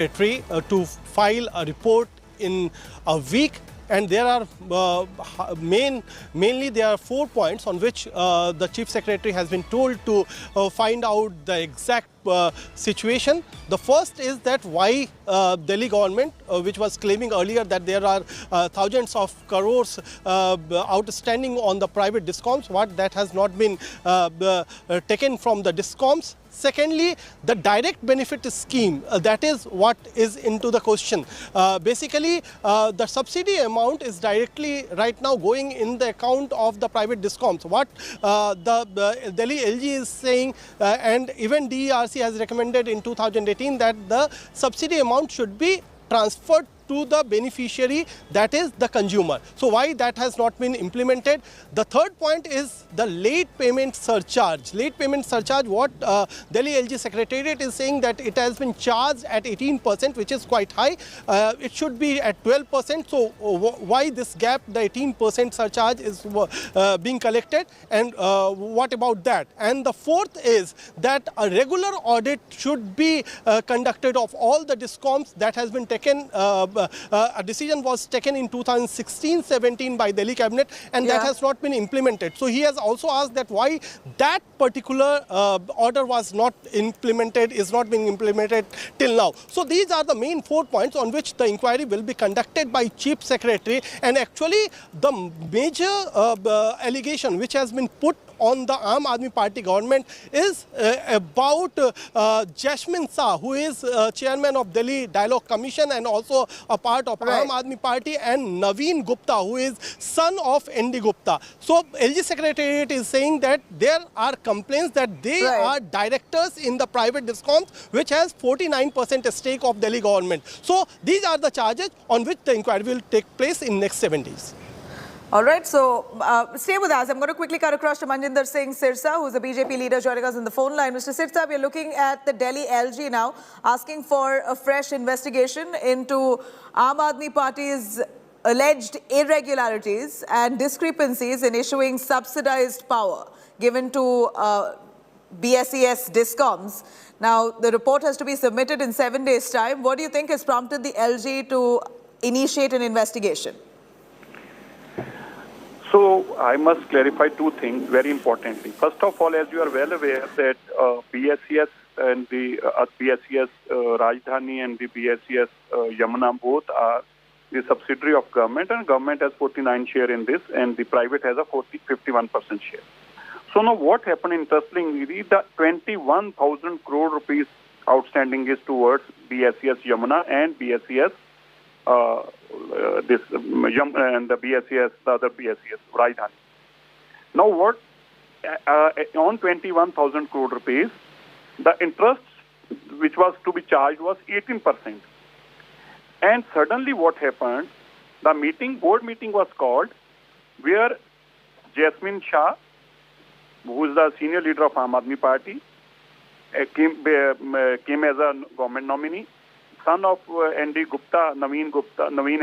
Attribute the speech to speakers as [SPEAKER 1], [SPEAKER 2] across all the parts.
[SPEAKER 1] Secretary to file a report in a week, and there are mainly there are 4 points on which the Chief Secretary has been told to find out the exact situation. The first is that why Delhi government, which was claiming earlier that there are thousands of crores outstanding on the private discoms, what that has not been taken from the discoms. Secondly, the direct benefit scheme, that is what is into the question. Basically, the subsidy amount is directly right now going in the account of the private discoms. What the Delhi LG is saying, and even DERC has recommended in 2018 that the subsidy amount should be transferred to the beneficiary, that is the consumer. So why that has not been implemented? The third point is the late payment surcharge. Late payment surcharge, what Delhi LG Secretariat is saying that it has been charged at 18%, which is quite high. It should be at 12%. So why this gap, the 18% surcharge is being collected, and what about that? And the fourth is that a regular audit should be conducted of all the discoms. That has been taken, a decision was taken in 2016-17 by Delhi cabinet, and that has not been implemented. So he has also asked that why that particular order was not implemented, is not being implemented till now. So these are the main 4 points on which the inquiry will be conducted by Chief Secretary. And actually the major allegation which has been put on the Aam Aadmi Party government is about Jasmine Shah, who is chairman of Delhi Dialogue Commission and also a part of Aam Aadmi Party, and Naveen Gupta, who is son of ND Gupta. So LG Secretariat is saying that there are complaints that they are directors in the private discoms, which has 49% stake of Delhi government. So these are the charges on which the inquiry will take place in next 7 days.
[SPEAKER 2] All right, so stay with us. I'm going to quickly cut across to Manjinder Singh Sirsa, who's the BJP leader, joining us on the phone line. Mr. Sirsa, we're looking at the Delhi LG now, asking for a fresh investigation into Aam Aadmi Party's alleged irregularities and discrepancies in issuing subsidized power given to BSES discoms. Now, the report has to be submitted in 7 days' time. What do you think has prompted the LG to initiate an investigation?
[SPEAKER 3] So I must clarify two things very importantly. First of all, as you are well aware that BSES and the BSES Rajdhani and the BSES Yamuna both are the subsidiary of government, and government has 49 share in this and the private has a 51% share. So now what happened, interestingly, the 21,000 crore rupees outstanding is towards BSES Yamuna and BSES and the BSES, the other BSES, Rajdhani. Now what, on 21,000 crore rupees, the interest which was to be charged was 18%. And suddenly what happened, the board meeting was called, where Jasmine Shah, who is the senior leader of Aam Aadmi Party, came as a government nominee. Son of ND Gupta, Naveen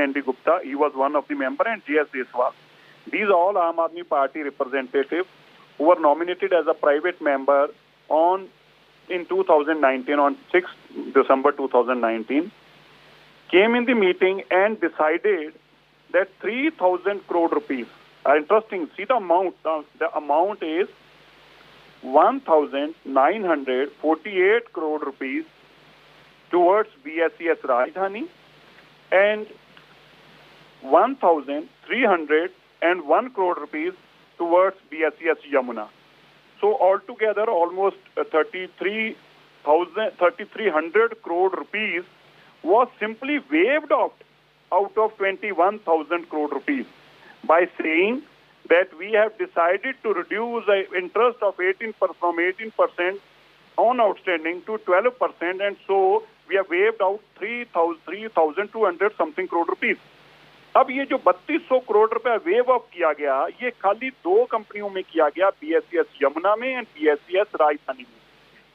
[SPEAKER 3] ND Gupta, he was one of the member, and G.S. Deswal. These all Aam Aadmi Party representatives who were nominated as a private member in 2019, on 6th December 2019, came in the meeting and decided that 3,000 crore rupees are interesting. See the amount. The amount is 1,948 crore rupees towards BSES Rajdhani and 1,301 crore rupees towards BSES Yamuna. So altogether almost 3,300 crore rupees was simply waived out of 21,000 crore rupees by saying that we have decided to reduce the interest of 18% from 18% on outstanding to 12%, and so we have waived out 3,200 something crore rupees. अब ये जो 3200 करोड़ रुपया wave of किया गया, ये खाली 2 कंपनियों में किया गया, BSES यमुना में एंड BSES राजधानी में.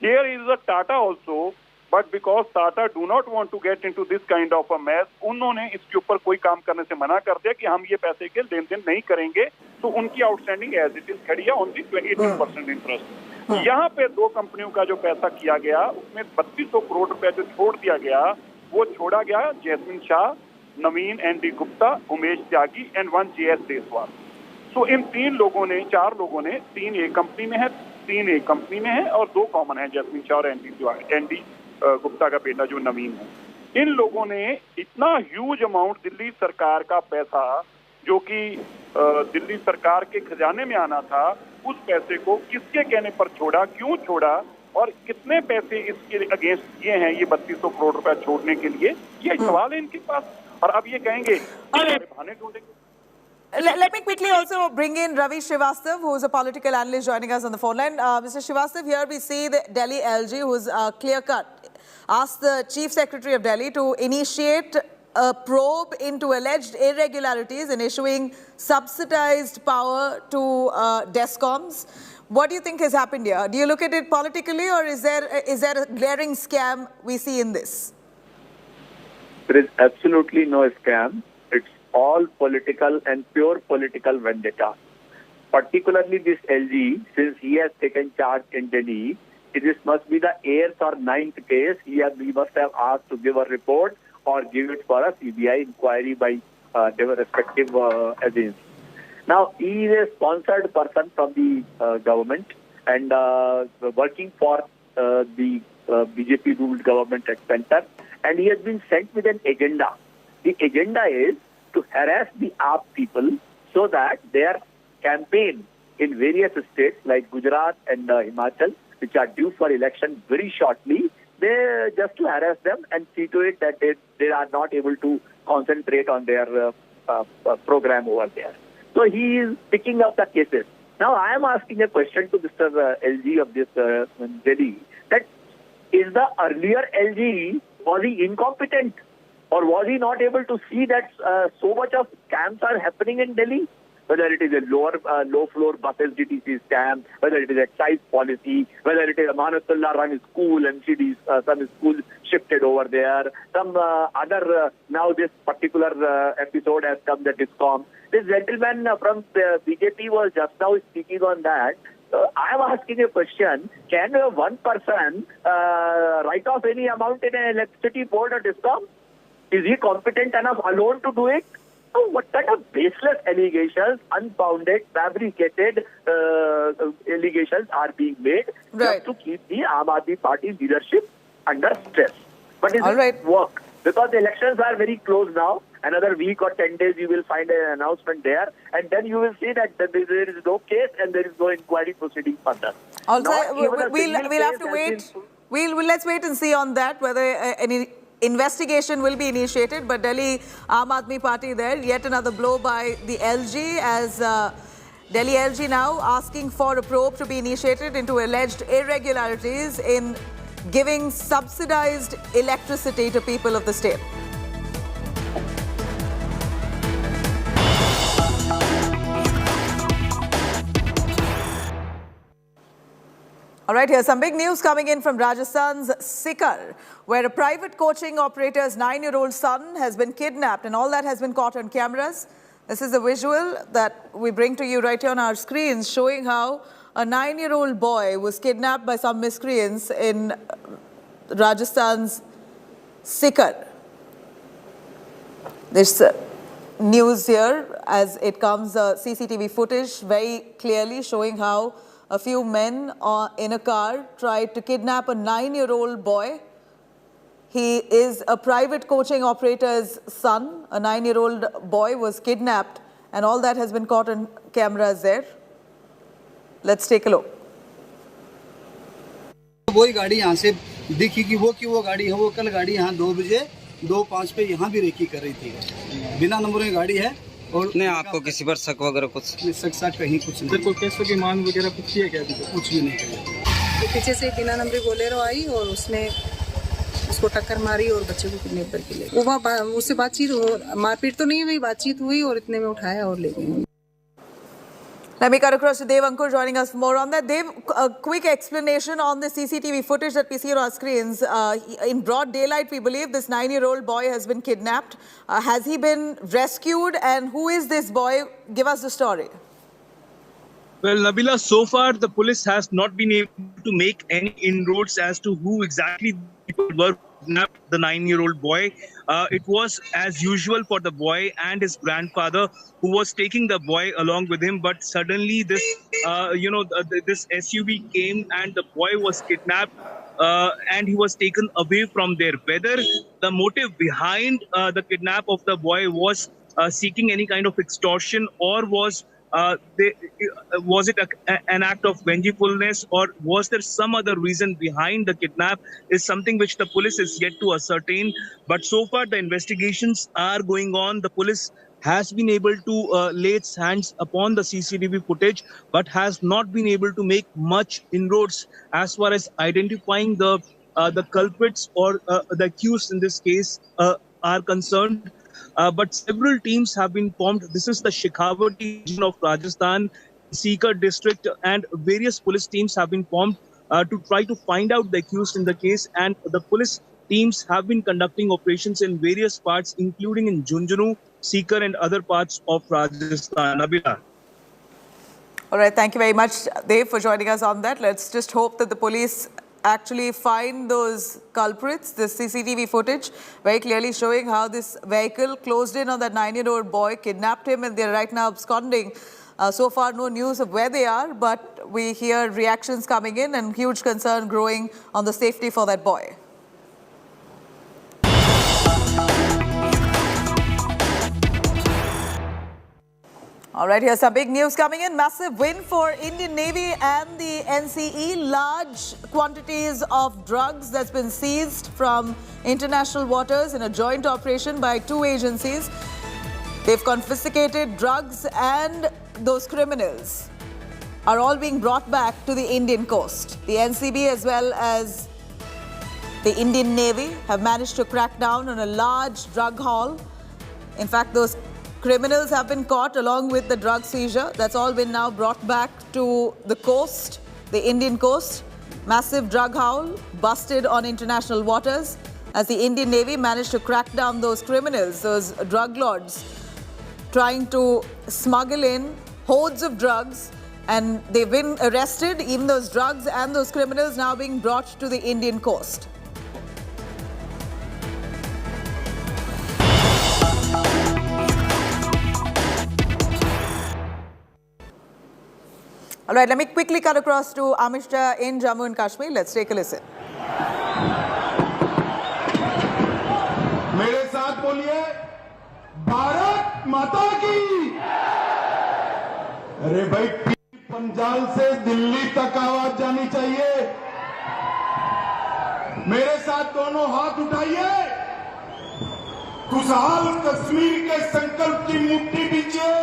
[SPEAKER 3] Here is a Tata also, but because Tata do not want to get into this kind of a mess, उन्होंने इसके ऊपर कोई काम करने से मना कर दिया कि हम ये पैसे के लेन देन नहीं करेंगे, तो उनकी आउटस्टैंडिंग एज इट इज खड़ी है ऑन दी 18% इंटरेस्ट. यहाँ पे 2 कंपनियों का जो पैसा किया गया उसमें 3200 करोड़ रुपया जो छोड़ दिया गया, वो छोड़ा गया Jasmine Shah, Naveen ND Gupta, Umesh Tyagi and one JS Deswal. So in 3 लोगों ने, 4 लोगों ने, 3 एक कंपनी में है, 3 एक कंपनी में है और 2 कॉमन है, जैस्मिन शाह और एनडी गुप्ता का बेटा जो नवीन है। इन लोगों ने इतना ह्यूज अमाउंट दिल्ली सरकार का पैसा, जो कि दिल्ली सरकार के खजाने में आना था, उस पैसे को किसके कहने पर छोड़ा, क्यों छोड़ा और कितने पैसे इसके अगेंस्ट दिए हैं ये 3200 करोड़ रुपया छोड़ने के लिए, ये सवाल है इनके पास। और अब ये कहेंगे बहाने ढूंढेंगे।
[SPEAKER 2] Let me quickly also bring in Ravi Srivastav, who is a political analyst joining us on the phone line. Mr. Srivastav, here we see the Delhi LG, who is clear-cut, asked the Chief Secretary of Delhi to initiate a probe into alleged irregularities in issuing subsidized power to DESCOMs. What do you think has happened here? Do you look at it politically, or is there a glaring scam we see in this?
[SPEAKER 4] There is absolutely no scam. It's all political and pure political vendetta. Particularly this LG, since he has taken charge in Delhi, this must be the 8th or 9th case. He must have asked to give a report or give it for a CBI inquiry by their respective agencies. Now, he is a sponsored person from the government and working for the BJP-ruled government at center, and he has been sent with an agenda. The agenda is to harass the AAP people so that their campaign in various states like Gujarat and Himachal, which are due for election very shortly, they just to harass them and see to it that they are not able to concentrate on their program over there. So he is picking up the cases. Now I am asking a question to Mr. LG of this Delhi, that is the earlier LG, was he incompetent? Or was he not able to see that so much of scams are happening in Delhi? Whether it is a low-floor bus SDTC scam, whether it is excise policy, whether it is Amanatullah run school, MCD, some school shifted over there, some other, now this particular episode has come, the DISCOM. This gentleman from BJP was just now speaking on that. I am asking a question, can one person write off any amount in an electricity board or DISCOM? Is he competent enough alone to do it? So what kind of baseless allegations, unfounded, fabricated allegations are being made just to keep the Aam Aadmi Party leadership under stress? But is it work? Because the elections are very close now. Another week or 10 days you will find an announcement there, and then you will see that there is no case and there is no inquiry proceeding further.
[SPEAKER 2] Also, we'll have to wait. Let's wait and see on that whether any investigation will be initiated. But Delhi Aam Aadmi Party there, yet another blow by the LG, as Delhi LG now asking for a probe to be initiated into alleged irregularities in giving subsidized electricity to people of the state. All right, here's some big news coming in from Rajasthan's Sikar, where a private coaching operator's 9-year-old son has been kidnapped, and all that has been caught on cameras. This is a visual that we bring to you right here on our screens, showing how a 9-year-old boy was kidnapped by some miscreants in Rajasthan's Sikar. This news here, as it comes, CCTV footage very clearly showing how a few men in a car tried to kidnap a 9-year-old boy. He is a private coaching operator's son. A 9-year-old boy was kidnapped, and all that has been caught on cameras there. Let's take a look.
[SPEAKER 5] वही गाड़ी यहाँ से दिखी कि वो गाड़ी है, वो कल गाड़ी यहाँ 2 बजे 2:05 पे यहाँ भी रेकी कर रही थी, बिना नंबर की गाड़ी है। और नहीं, आपको किसी पर शक वगैरह कुछ? शक कहीं कुछ नहीं। कोई पैसों की मांग वगैरह कुछ किया क्या? कुछ भी नहीं किया।
[SPEAKER 6] तो पीछे से बिना नंबरी बोलेरो आई और उसने उसको टक्कर मारी और बच्चे को किडनैप करके ले गए। वो उससे बातचीत, मारपीट तो नहीं हुई, बातचीत हुई और इतने में उठाया और ले गए।
[SPEAKER 2] Let me cut across to Dev Ankur joining us for more on that. Dev, a quick explanation on the CCTV footage that we see on our screens. In broad daylight, we believe this 9-year-old boy has been kidnapped. Has he been rescued, and who is this boy? Give us the story.
[SPEAKER 7] Well, Nabila, so far the police has not been able to make any inroads as to who exactly the people were kidnapped the 9-year-old boy. It was as usual for the boy and his grandfather, who was taking the boy along with him. But suddenly, this this SUV came and the boy was kidnapped. And he was taken away from there. Whether the motive behind the kidnap of the boy was seeking any kind of extortion, or was it an act of vengefulness, or was there some other reason behind the kidnap, is something which the police is yet to ascertain. But so far the investigations are going on. The police has been able to lay its hands upon the CCTV footage, but has not been able to make much inroads as far as identifying the culprits or the accused in this case are concerned. But several teams have been formed. This is the Shekhawati region of Rajasthan, Sikar district, and various police teams have been formed to try to find out the accused in the case. And the police teams have been conducting operations in various parts, including in Junjunu, Sikar, and other parts of Rajasthan. Nabila.
[SPEAKER 2] All right, thank you very much, Dev, for joining us on that. Let's just hope that the police actually find those culprits. The CCTV footage very clearly showing how this vehicle closed in on that 9-year-old boy, kidnapped him, and they're right now absconding. So far, no news of where they are, but we hear reactions coming in and huge concern growing on the safety for that boy. All right, here's some big news coming in. Massive win for Indian Navy and the NCE. Large quantities of drugs that's been seized from international waters in a joint operation by two agencies. They've confiscated drugs, and those criminals are all being brought back to the Indian coast. The NCB as well as the Indian Navy have managed to crack down on a large drug haul. In fact, those criminals have been caught along with the drug seizure. That's all been now brought back to the coast, the Indian coast. Massive drug haul busted on international waters as the Indian Navy managed to crack down those criminals, those drug lords, trying to smuggle in hordes of drugs. And they've been arrested, even those drugs and those criminals now being brought to the Indian coast. All right, let me quickly cut across to Amit Shah in Jammu and Kashmir. Let's take a listen.
[SPEAKER 8] मेरे साथ बोलिए, भारत माता की। अरे भाई, पंजाब से दिल्ली तक आवाज जानी चाहिए। मेरे साथ दोनों हाथ उठाइए। खुशहाल कश्मीर के संकल्प की मुट्ठी बीचिए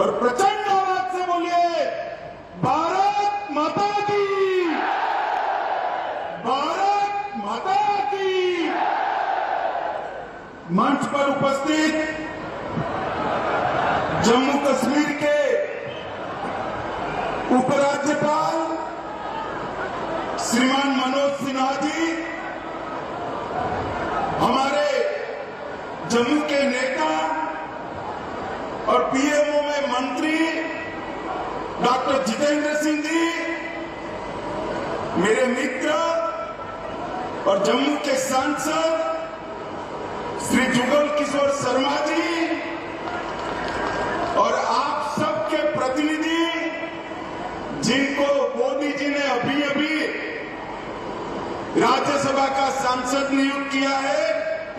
[SPEAKER 8] और प्रचंड आवाज से बोलिए, भारत माता की, भारत माता की। मंच पर उपस्थित जम्मू कश्मीर के उपराज्यपाल श्रीमान मनोज सिन्हा जी, हमारे जम्मू के नेता और पीएमओ में मंत्री डॉक्टर जितेंद्र सिंह जी, मेरे मित्र और जम्मू के सांसद श्री जुगल किशोर शर्मा जी, और आप सबके प्रतिनिधि जिनको मोदी जी ने अभी अभी राज्यसभा का सांसद नियुक्त किया है।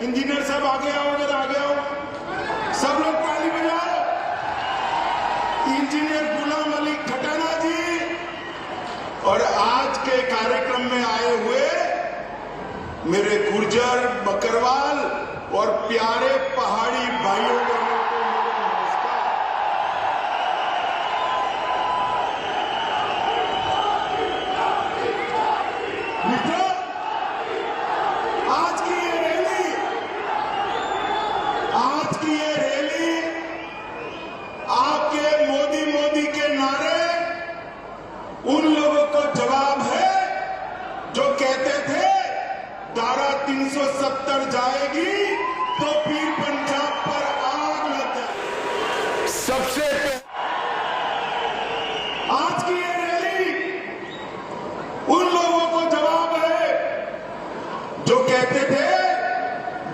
[SPEAKER 8] इंजीनियर साहब आगे आओ, अगर आगे आओ, सब लोग ताली बजाओ। इंजीनियर गुलाम अली खटाना जी और आज के कार्यक्रम में आए हुए मेरे गुर्जर, बकरवाल और प्यारे पहाड़ी भाइयों को नमस्कार। मित्रों, आज की ये रैली आपके मोदी के नारे उन लोगों को जवाब है जो कहते थे धारा 370 जाएगी तो पीर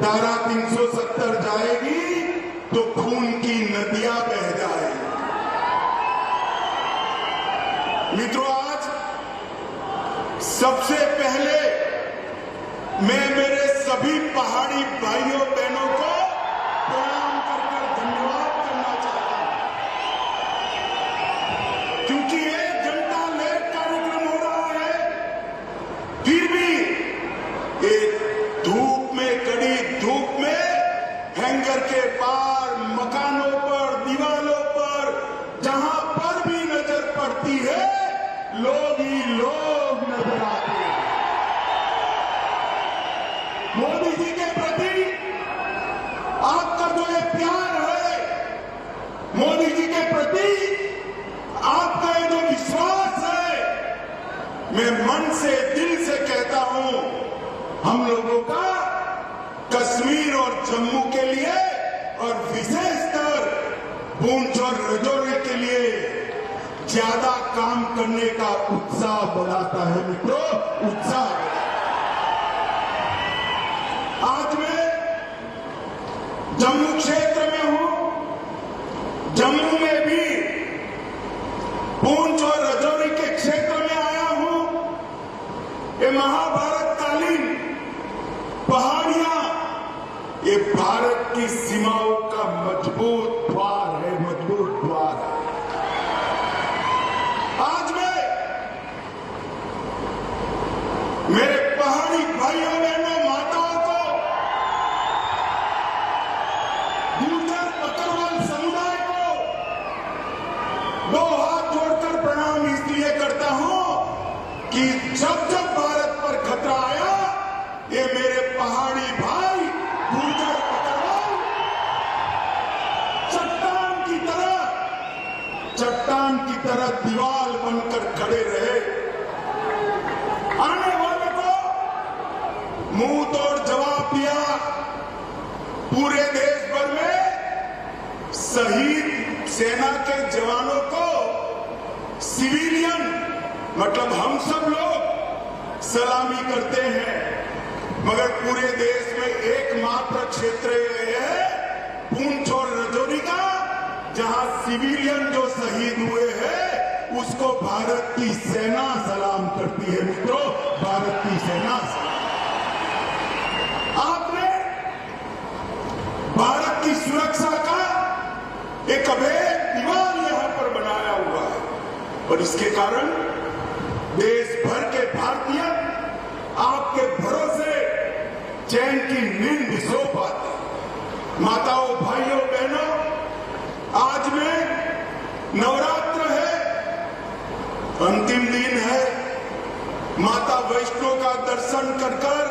[SPEAKER 8] धारा 370 जाएगी तो खून की नदियां बह जाएगी। मित्रों, आज सबसे पहले मैं मेरे सभी पहाड़ी भाइयों बहनों को प्रणाम कर धन्यवाद करना चाहता हूं, क्योंकि 1 घंटा लेट कार्यक्रम हो रहा है, फिर भी एक धूप में, कड़ी धूप में, हैंगर के पार, मकानों पर, दीवारों पर, जहां पर भी नजर पड़ती है, लोग ही लोग नजर आते हैं। मोदी जी के प्रति आपका जो ये प्यार है, मोदी जी के प्रति आपका ये जो विश्वास है, मैं मन से, दिल से कहता हूं, हम लोगों का कश्मीर और जम्मू के लिए और विशेषकर पूंछ और राजौरी के लिए ज्यादा काम करने का उत्साह बढ़ाता है। मित्रों, उत्साह। आज मैं जम्मू क्षेत्र में हूं, जम्मू में भी पूंछ और राजौरी के क्षेत्र में आया हूं। ये महाभारत कालीन पहाड़ियां, ये भारत की सीमाओं का मजबूत द्वार है, मजबूत द्वार है। आज मैं मेरे पहाड़ी भाइयों बहनों, माताओं को, गुर्जर बकरवाल समुदाय को 2 हाथ जोड़कर प्रणाम इसलिए करता हूं कि जब जब भारत पर खतरा आया, ये मेरे पहाड़ी भाई गुर्जर बकरवाल चट्टान की तरह दीवार बनकर खड़े रहे। आने वाले को मुंह तोड़ जवाब दिया। पूरे देश भर में शहीद सेना के जवानों को सिविलियन, मतलब हम सब लोग सलामी करते हैं, मगर पूरे देश में एकमात्र क्षेत्र है पूंछ और राजौरी का, जहां सिविलियन जो शहीद हुए हैं उसको भारत की सेना सलाम करती है। मित्रों, भारत की सेना सलाम। आपने भारत की सुरक्षा का एक अभेद दीवार यहां पर बनाया हुआ है, और इसके कारण देश भर के भारतीय आपके भरोसे चैन की नींद भी सो पाते। माताओं, भाइयों, बहनों, आज में नवरात्र है, अंतिम दिन है। माता वैष्णो का दर्शन कर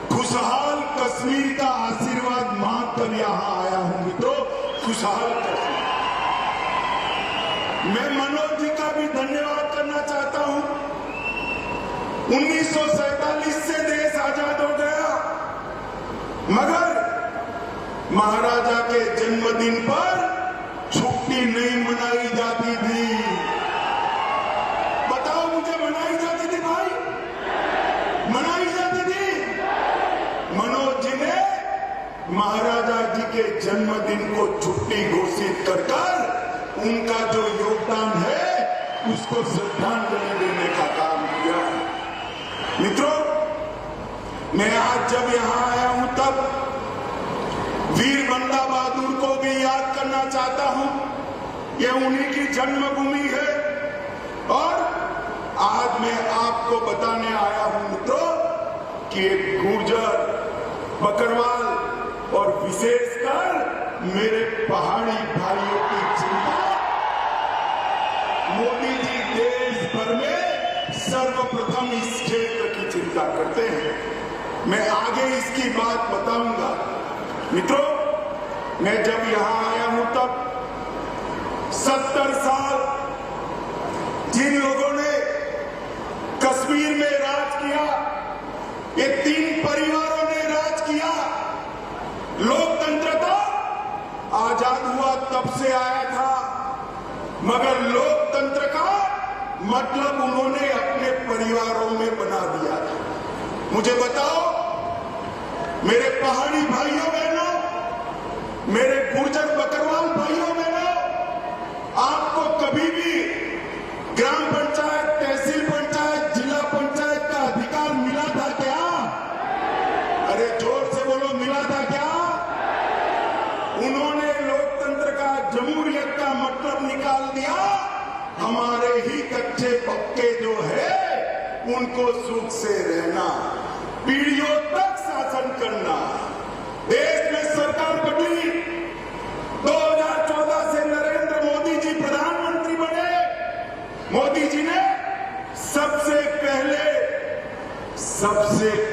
[SPEAKER 8] खुशहाल कश्मीर का आशीर्वाद मांगकर यहां आया हूं। मित्रों, खुशहाल कश्मीर। मैं मनोज जी का भी धन्यवाद करना चाहता हूं। 1947 से देश आजाद हो गया, मगर महाराजा के जन्मदिन पर छुट्टी नहीं मनाई जाती थी। बताओ मुझे, मनाई जाती थी भाई? मनाई जाती थी? मनोज जी ने महाराजा जी के जन्मदिन को छुट्टी घोषित कर उनका जो योगदान है उसको श्रद्धांजलि देने का काम किया। मित्रों, मैं आज जब यहां आया हूं तब वीर बंदा बहादुर को भी याद करना चाहता हूं। ये उन्हीं की जन्मभूमि है, और आज मैं आपको बताने आया हूं मित्रों कि एक गुर्जर, बकरवाल और विशेषकर मेरे पहाड़ी भाइयों की चिंता मोदी जी देश भर में सर्वप्रथम इस क्षेत्र की चिंता करते हैं। मैं आगे इसकी बात बताऊंगा। मित्रों, मैं जब यहां आया हूं तब 70 साल जिन लोगों ने कश्मीर में राज किया, ये 3 परिवारों ने राज किया। लोकतंत्र तो आजाद हुआ तब से आया था, मगर लोकतंत्र का मतलब उन्होंने अपने परिवारों में बना दिया था। मुझे बताओ, मेरे पहाड़ी भाइयों बहनों, मेरे गुर्जर बकरवाल भाइयों बहनों, आपको कभी भी ग्राम पंचायत, तहसील पंचायत, जिला पंचायत का अधिकार मिला था क्या? अरे जोर से बोलो, मिला था क्या? उन्होंने लोकतंत्र का, जमहूरियत का मतलब निकाल दिया। हमारे ही कच्चे पक्के जो है उनको सुख से रहना, पीढ़ियों तक शासन करना। देश में सरकार बदली, 2014 से नरेंद्र मोदी जी प्रधानमंत्री बने। मोदी जी ने सबसे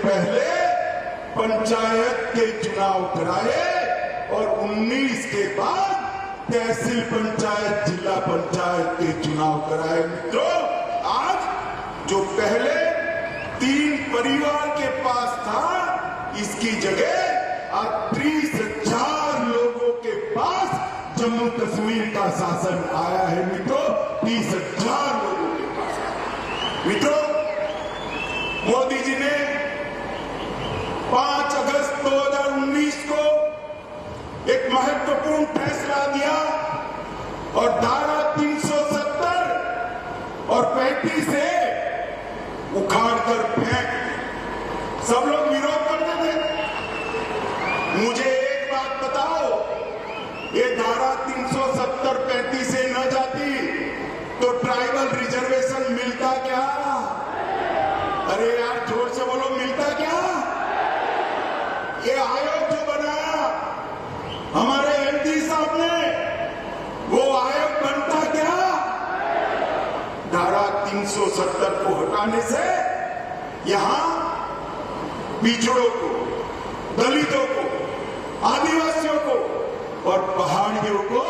[SPEAKER 8] पहले पंचायत के चुनाव कराए और 19 के बाद तहसील पंचायत, जिला पंचायत के चुनाव कराए। मित्रों, आज जो पहले 3 परिवार के पास था, इसकी जगह आज 30,000 लोगों के पास जम्मू कश्मीर का शासन आया है। मित्रों, 30,000 लोगों के पास। मित्रों, मोदी जी ने 5 अगस्त 2019 को एक महत्वपूर्ण फैसला दिया और धारा 370 और 35 से उखाड़कर फेंक। सब लोग विरोध करते थे। मुझे एक बात बताओ, ये धारा 370-35 से न जाती तो ट्राइबल रिजर्वेशन मिलता क्या? अरे यार जोर से बोलो, मिलता क्या? ये आयोग जो बनाया हमारे एमपी साहब ने, वो आयोग बनता क्या? धारा 370 को हटाने से यहां पिछड़ों को, दलितों को, आदिवासियों को और पहाड़ियों को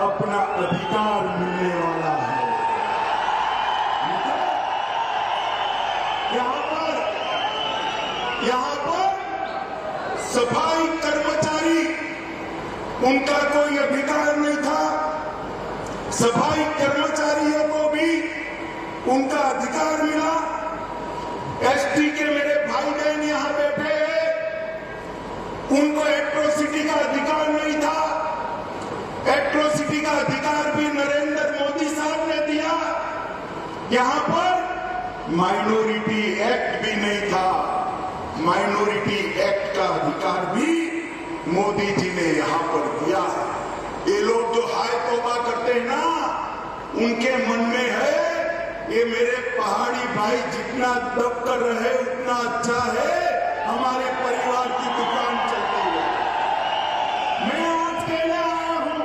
[SPEAKER 8] अपना अधिकार मिलने वाला है। यहां पर सफाई कर्मचारी, उनका कोई अधिकार नहीं था। सफाई कर्मचारियों को भी उनका अधिकार मिला। एसटी के मेरे भाई बहन यहां बैठे हैं, उनको एट्रोसिटी का अधिकार नहीं था। एट्रोसिटी का अधिकार भी नरेंद्र मोदी साहब ने दिया। यहां पर माइनॉरिटी एक्ट भी नहीं था। माइनॉरिटी एक्ट का अधिकार भी मोदी जी ने यहां पर दिया है। ये लोग जो हाय तौबा करते हैं ना, उनके मन में है ये मेरे पहाड़ी भाई जितना दब कर रहे उतना अच्छा है, हमारे परिवार की दुकान चलती है। मैं आज कहने आया हूं,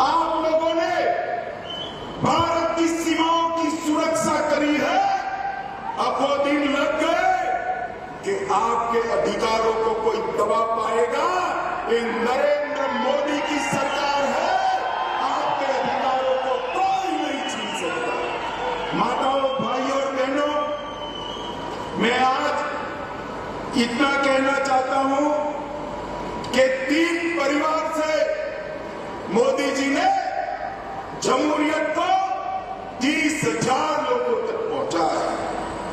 [SPEAKER 8] आप लोगों ने भारत की सीमाओं की सुरक्षा करी है। अब वो दिन लग गए कि आपके अधिकारों को कोई दबा पाएगा। ये नरेंद्र मोदी की सरकार है, आपके अधिकारों को कोई नहीं छीन सकता। माताओं, भाइयों और बहनों, मैं आज इतना कहना चाहता हूं कि 3 परिवार से मोदी जी ने जमहूरियत को 30,000 लोगों तक पहुंचाया।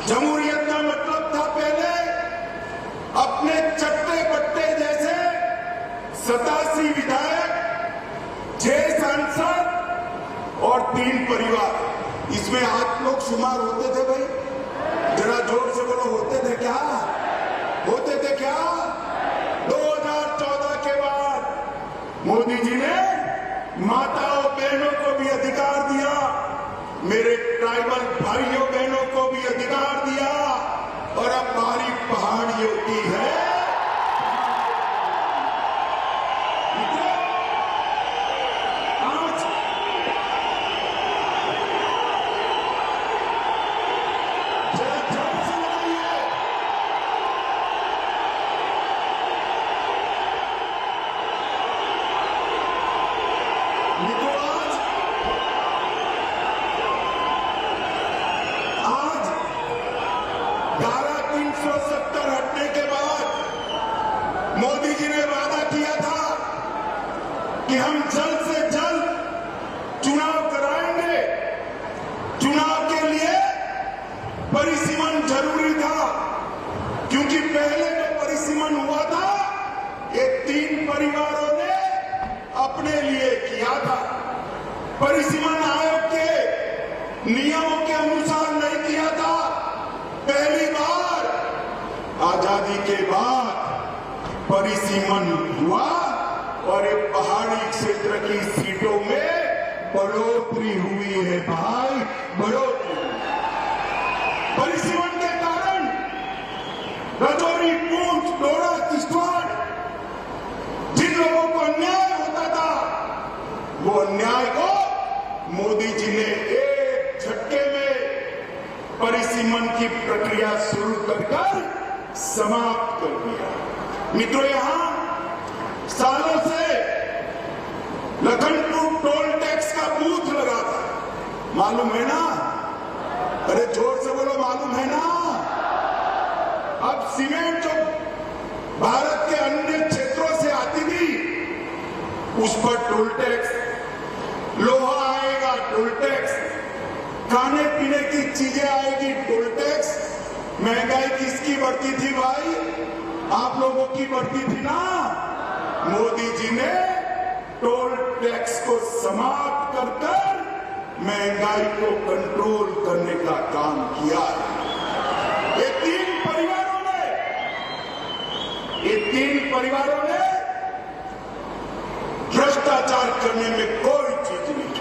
[SPEAKER 8] जमहूरियत का मतलब था पहले अपने चट्टे बट्टे जैसे 87 विधायक, 6 सांसद और 3 परिवार। इसमें 8 लोग शुमार होते थे। भाई जरा जोर से बोलो, होते थे क्या? होते थे क्या? 2014 के बाद मोदी जी ने माताओं बहनों को भी अधिकार दिया, मेरे ट्राइबल भाइयों बहनों को भी अधिकार दिया और अब हमारी पहाड़ियों की है। आज धारा 370 हटने के बाद मोदी जी ने वादा किया था कि हम जल्द से जल्द चुनाव कराएंगे। चुनाव के लिए परिसीमन जरूरी था, क्योंकि पहले जो परिसीमन हुआ था, ये 3 परिवारों ने अपने लिए किया था। परिसीमन आयोग के नियमों के अनुसार नहीं किया था। पहली बार आजादी के बाद परिसीमन हुआ और एक पहाड़ी क्षेत्र की सीटों में बढ़ोतरी हुई है भाई, बढ़ोतरी। परिसीमन के कारण राजौरी, पूंछ, डोडा, किश्तवाड़ जिन लोगों को अन्याय होता था, वो अन्याय को मोदी जी ने एक झटके में परिसीमन की प्रक्रिया शुरू कर समाप्त कर दिया। मित्रों, यहां सालों से लखनपुर टोल टैक्स का बूथ लगा था, मालूम है ना? अरे जोर से बोलो, मालूम है ना? अब सीमेंट जो भारत के अन्य क्षेत्रों से आती थी, उस पर टोल टैक्स, लोहा आएगा टोल टैक्स, खाने पीने की चीजें आएगी टोल टैक्स। महंगाई किसकी बढ़ती थी भाई? आप लोगों की बढ़ती थी ना। मोदी जी ने टोल टैक्स को समाप्त कर महंगाई को कंट्रोल करने का काम किया है। ये 3 परिवारों ने भ्रष्टाचार करने में कोई चीज नहीं।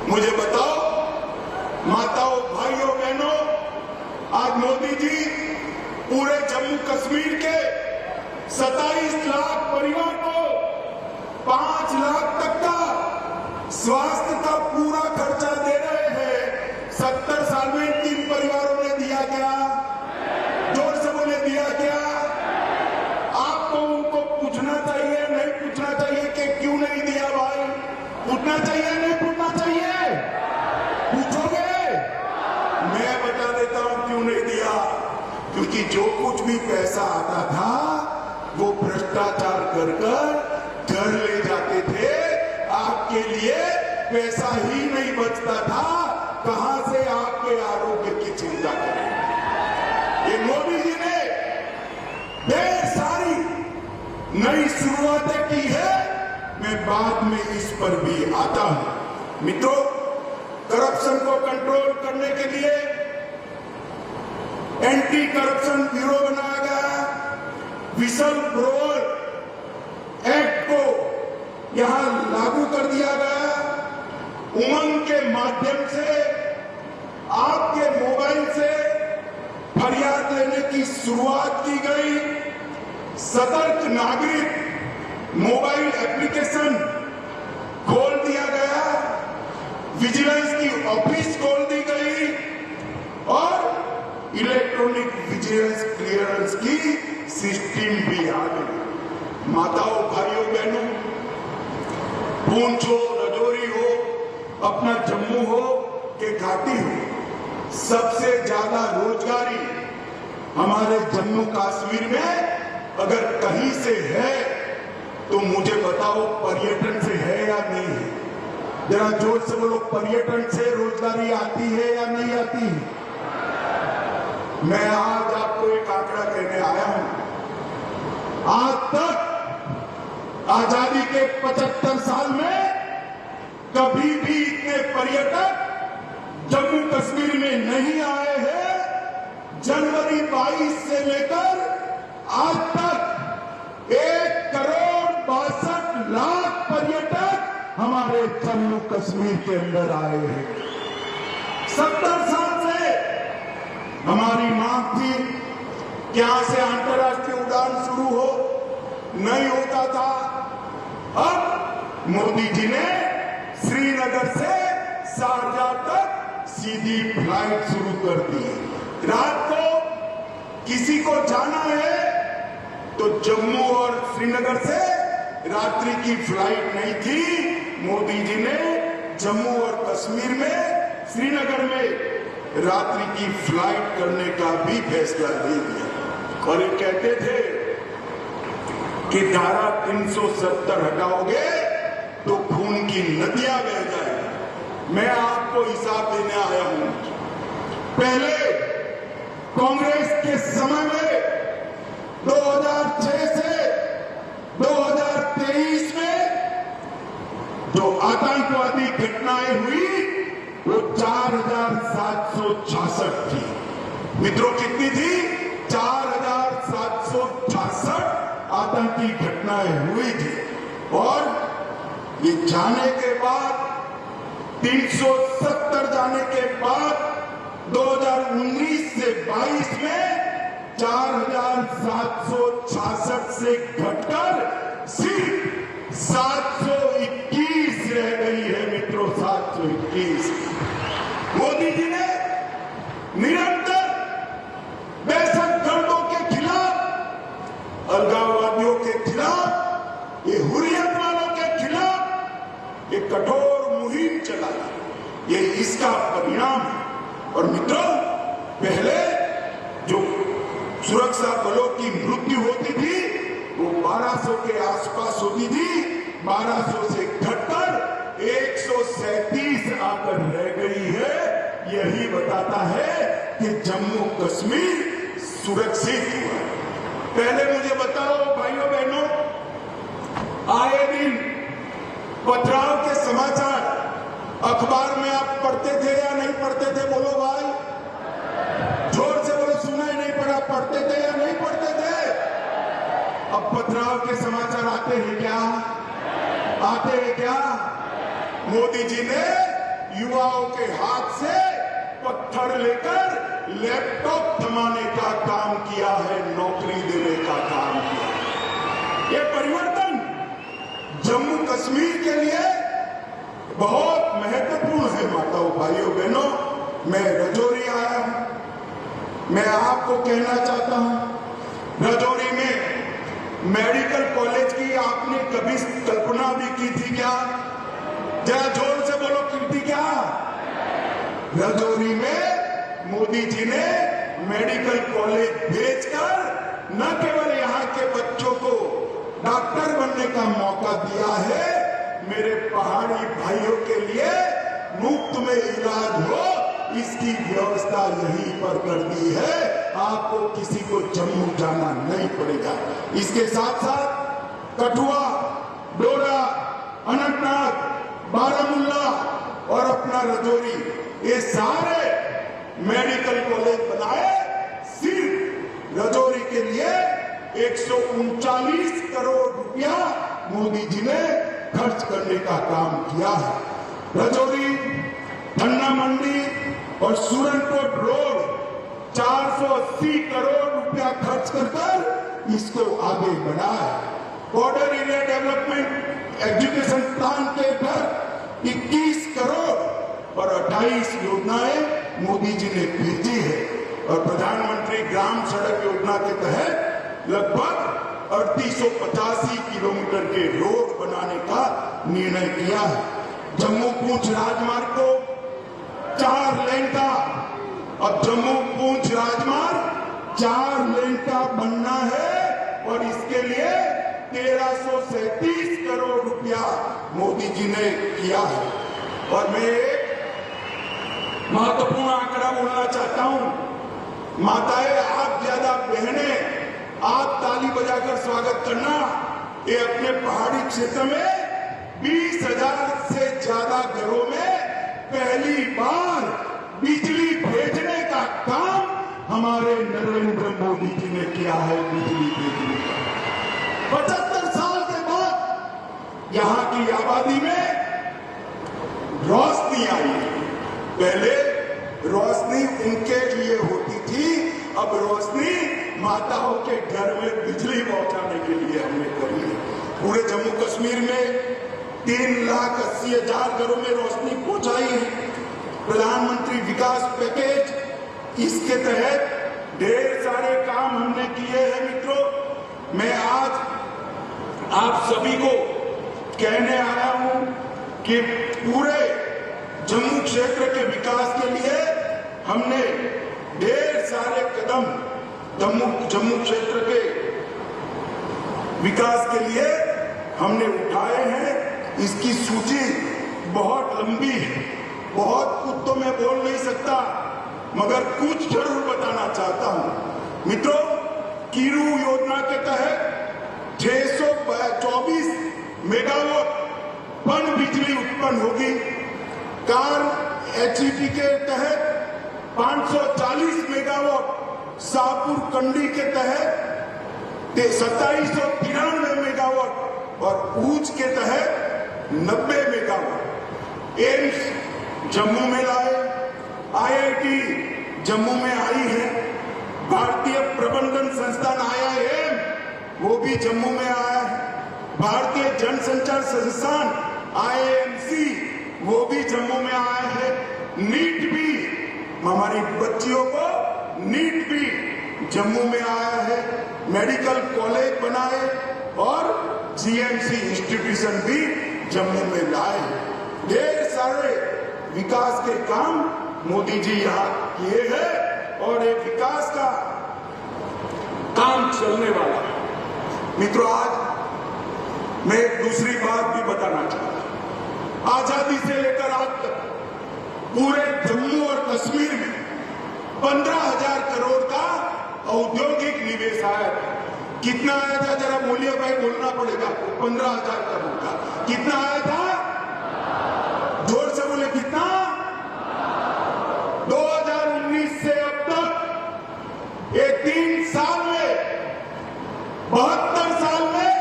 [SPEAKER 8] मुझे बताओ माताओं, भाइयों, बहनों, आज मोदी जी पूरे जम्मू कश्मीर के 27 लाख परिवार को 5 लाख तक का स्वास्थ्य का पूरा खर्चा दे रहे हैं। 70 साल में 3 परिवारों ने दिया क्या? जोर से बोले, दिया क्या? आपको उनको पूछना चाहिए, नहीं पूछना चाहिए कि क्यों नहीं दिया भाई? पूछना चाहिए, नहीं पूछना चाहिए? पूछोगे? मैं बता देता हूं क्यों नहीं दिया। क्योंकि जो कुछ भी पैसा आता था वो भ्रष्टाचार कर घर ले जाते थे। आपके लिए पैसा ही नहीं बचता था, कहां से आपके आरोग्य की चिंता करें? ये मोदी जी ने ढेर सारी नई शुरुआतें की है, मैं बाद में इस पर भी आता हूं। मित्रों, करप्शन को कंट्रोल करने के लिए एंटी करप्शन ब्यूरो बनाया गया। विसल ब्रोअर एक्ट को यहां लागू कर दिया गया। उमंग के माध्यम से आपके मोबाइल से फरियाद लेने की शुरुआत की गई। सतर्क नागरिक मोबाइल एप्लीकेशन खोल दिया गया। विजिलेंस की ऑफिस खोल दी गई और इलेक्ट्रॉनिक विजिलेंस क्लियरेंस की सिस्टम भी आ गई। माताओं, भाइयों, बहनों, पूंछ हो, राजौरी हो, अपना जम्मू हो कि घाटी हो, सबसे ज्यादा रोजगारी हमारे जम्मू कश्मीर में अगर कहीं से है तो मुझे बताओ, पर्यटन से है या नहीं है? जरा जोर से बोलो, पर्यटन से रोजगारी आती है या नहीं आती है? मैं आज आपको एक आंकड़ा कहने आया हूं। आज तक आजादी के 75 साल में कभी भी इतने पर्यटक जम्मू कश्मीर में नहीं आए हैं। जनवरी 22 से लेकर आज तक 1,62,00,000 पर्यटक हमारे जम्मू कश्मीर के अंदर आए हैं। 70 साल से हमारी मांग थी कि यहां से अंतर्राष्ट्रीय उड़ान शुरू हो, नहीं होता था। अब मोदी जी ने श्रीनगर से शारजाह तक सीधी फ्लाइट शुरू कर दी। रात को किसी को जाना है तो जम्मू और श्रीनगर से रात्रि की फ्लाइट नहीं थी। मोदी जी ने जम्मू और कश्मीर में, श्रीनगर में रात्रि की फ्लाइट करने का भी फैसला ले लिया। और ये कहते थे कि धारा 370 हटाओगे तो खून की नदियां बह जाएगी। मैं आपको हिसाब देने आया हूं। पहले कांग्रेस के समय में 2006 से 2023 में जो आतंकवादी घटनाएं हुई वो 4,766 थी। मित्रों कितनी थी? 4,766 आतंकी घटनाएं हुई थी। और ये जाने के बाद 370 जाने के बाद 2019 से 22 में 4,766 से घटकर सिर्फ 721 रह गई है मित्रों, 721। मोदी जी ने निरंतर दहशतगर्दों के खिलाफ, अलगाववादियों के खिलाफ, ये हुर्रियत वालों के खिलाफ एक कठोर मुहिम चलाई। ये इसका परिणाम है। और मित्रों, पहले जो सुरक्षा बलों की मृत्यु होती थी वो 1200 के आसपास होती थी, 1200 से घटकर 137 आकर रह गई है। यही बताता है कि जम्मू कश्मीर सुरक्षित हुआ है। पहले मुझे बताओ भाइयों बहनों, आए दिन पथराव के समाचार अखबार में आप पढ़ते थे या नहीं पढ़ते थे? बोलो भाई, जोर से बोलो। सुनाई नहीं पड़ा? पढ़ते थे या नहीं पढ़ते थे? अब पथराव के समाचार आते हैं क्या? आते हैं क्या? मोदी जी ने युवाओं के हाथ से पत्थर लेकर लैपटॉप थमाने का काम किया है, नौकरी देने का काम किया। ये परिवर्तन जम्मू कश्मीर के लिए बहुत महत्वपूर्ण है। माताओं, भाइयों, बहनों, मैं रजौरी आया हूं। मैं आपको कहना चाहता हूं, रजौरी में मेडिकल कॉलेज की आपने कभी कल्पना भी की थी क्या? जरा जोर से बोलो, की थी क्या? रजौरी में मोदी जी ने मेडिकल कॉलेज भेजकर न केवल यहाँ के बच्चों को डॉक्टर बनने का मौका दिया है, मेरे पहाड़ी भाइयों के लिए मुफ्त में इलाज हो इसकी व्यवस्था यहीं पर कर दी है। आपको किसी को जम्मू जाना नहीं पड़ेगा। इसके साथ साथ कठुआ, डोडा, अनंतनाग, बारामूला और अपना रजौरी, ये सारे मेडिकल कॉलेज बनाए सिर्फ रजौरी के लिए 139 करोड़ रुपया मोदी जी ने खर्च करने का काम किया है। रजौरी, धन्ना मंडी और सूरनकोट रोड 480 करोड़ रुपया खर्च कर इसको आगे बढ़ाया। Border area development education plan के तहत 21 करोड़ और 28 योजनाएं मोदी जी ने भेजी है। और प्रधानमंत्री ग्राम सड़क योजना के तहत लगभग 3885 किलोमीटर के रोड बनाने का निर्णय किया है। जम्मू पूंछ राजमार्ग को 4 लेन का, अब जम्मू पूंछ राजमार्ग 4 लेन का बनना है और इसके लिए 1337 करोड़ रुपया मोदी जी ने किया है। और मैं एक महत्वपूर्ण आंकड़ा बोलना चाहता हूं। माताएं, आप ज्यादा बहनें, आप ताली बजाकर स्वागत करना। ये अपने पहाड़ी क्षेत्र में 20,000 से ज्यादा घरों में पहली बार बिजली भेजने का काम हमारे नरेंद्र मोदी जी ने किया है। बिजली भेजने का 75 साल के बाद यहाँ की आबादी में रोशनी आई है। पहले रोशनी उनके लिए होती थी, अब रोशनी माताओं के घर में बिजली पहुंचाने के लिए हमने करी है। पूरे जम्मू कश्मीर में 3,80,000 घरों में रोशनी पहुंचाई है। प्रधानमंत्री विकास पैकेज, इसके तहत ढेर सारे काम हमने किए हैं। मित्रों, मैं आज आप सभी को कहने आया हूं कि पूरे जम्मू क्षेत्र के विकास के लिए हमने ढेर सारे कदम जम्मू क्षेत्र के विकास के लिए हमने उठाए हैं। इसकी सूची बहुत लंबी है, बहुत कुछ तो मैं बोल नहीं सकता, मगर कुछ जरूर बताना चाहता हूं मित्रों कीरू योजना के तहत 624 मेगावाट पन बिजली उत्पन्न होगी। कार HET के तहत 540 मेगावाट, शाहपुर कंडी के तहत 2793 मेगावाट और ऊंच के तहत 90 मेगावाट। एम्स जम्मू में लाए, IIT जम्मू में आई है, भारतीय प्रबंधन संस्थान IIM वो भी जम्मू में आया है, भारतीय जनसंचार संस्थान IIMC वो भी जम्मू में आया है। नीट भी, हमारी बच्चियों को नीट भी जम्मू में आया है। मेडिकल कॉलेज बनाए और GMC इंस्टीट्यूशन भी जम्मू में लाए। ढेर सारे विकास के काम मोदी जी यहाँ किए हैं और ये विकास का काम चलने वाला है। मित्रों, आज मैं एक दूसरी बात भी बताना चाहता हूं। आजादी से लेकर आज तक पूरे जम्मू और कश्मीर में 15,000 करोड़ का औद्योगिक निवेश आया था। कितना आया था जरा बोलिए भाई, बोलना पड़ेगा। 15,000 करोड़ का कितना आया था? जोर से बोले, कितना? 2019 से अब तक ये 3 साल में, 72 साल में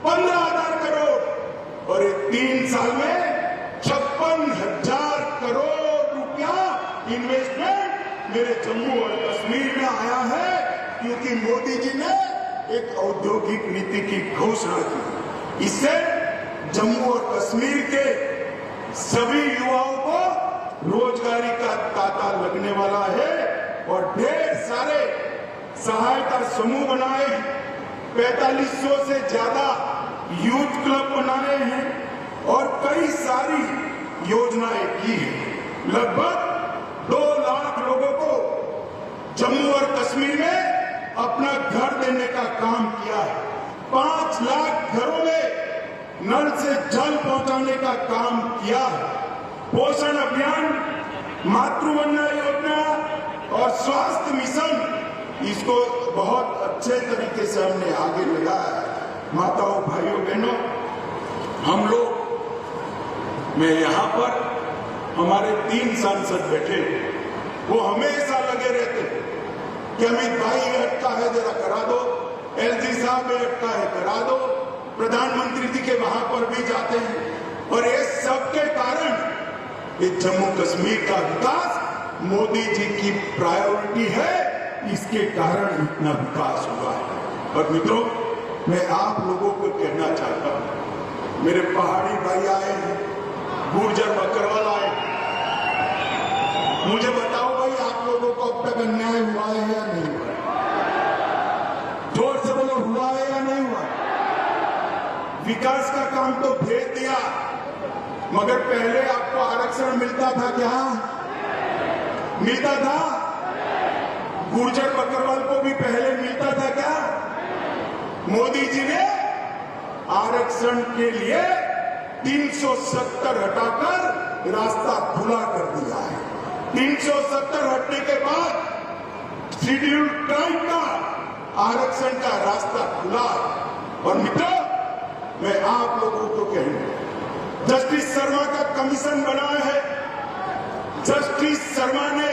[SPEAKER 8] 15,000 करोड़ और ये 3 साल में 56,000 करोड़ रुपया इन्वेस्टमेंट मेरे जम्मू और कश्मीर में आया है, क्योंकि मोदी जी ने एक औद्योगिक नीति की घोषणा की। इससे जम्मू और कश्मीर के सभी युवाओं को रोजगारी का तांता लगने वाला है और ढेर सारे सहायता समूह बनाए, 4500 से ज्यादा यूथ क्लब बनाए हैं और कई सारी योजनाएं की है। लगभग 2 लाख लोगों को जम्मू और कश्मीर में अपना घर देने का काम किया है। 5 लाख घरों में नल से जल पहुंचाने का काम किया है। पोषण अभियान, मातृवंदना योजना और स्वास्थ्य मिशन, इसको बहुत अच्छे तरीके से हमने आगे लगाया है। माताओं, भाइयों, बहनों, हम लोग मैं यहाँ पर हमारे 3 सांसद बैठे, वो हमेशा लगे रहते कि अमित भाई अटका है जरा करा दो, LG साहब अटका है करा दो, प्रधानमंत्री जी के वहां पर भी जाते हैं और ये सबके कारण ये जम्मू कश्मीर का विकास मोदी जी की प्रायोरिटी है, इसके कारण इतना विकास हुआ है। और मित्रों, मैं आप लोगों को कहना चाहता हूं, मेरे पहाड़ी भाई आए हैं, गुर्जर बकरवाल आए, मुझे बताओ भाई, आप लोगों को अब तक अन्याय हुआ है या नहीं हुआ? जोर से बोलो, हुआ है या नहीं हुआ? विकास का काम तो भेज दिया, मगर पहले आपको आरक्षण मिलता था क्या? मिलता था? गुर्जर बकरवाल को भी पहले मिलता था क्या? मोदी जी ने आरक्षण के लिए 370 हटाकर रास्ता खुला कर दिया है। 370 हटने के बाद शेड्यूल ट्राइब का आरक्षण का रास्ता खुला। और मित्रों, मैं आप लोगों को कहूंगा, जस्टिस शर्मा का कमीशन बना है। जस्टिस शर्मा ने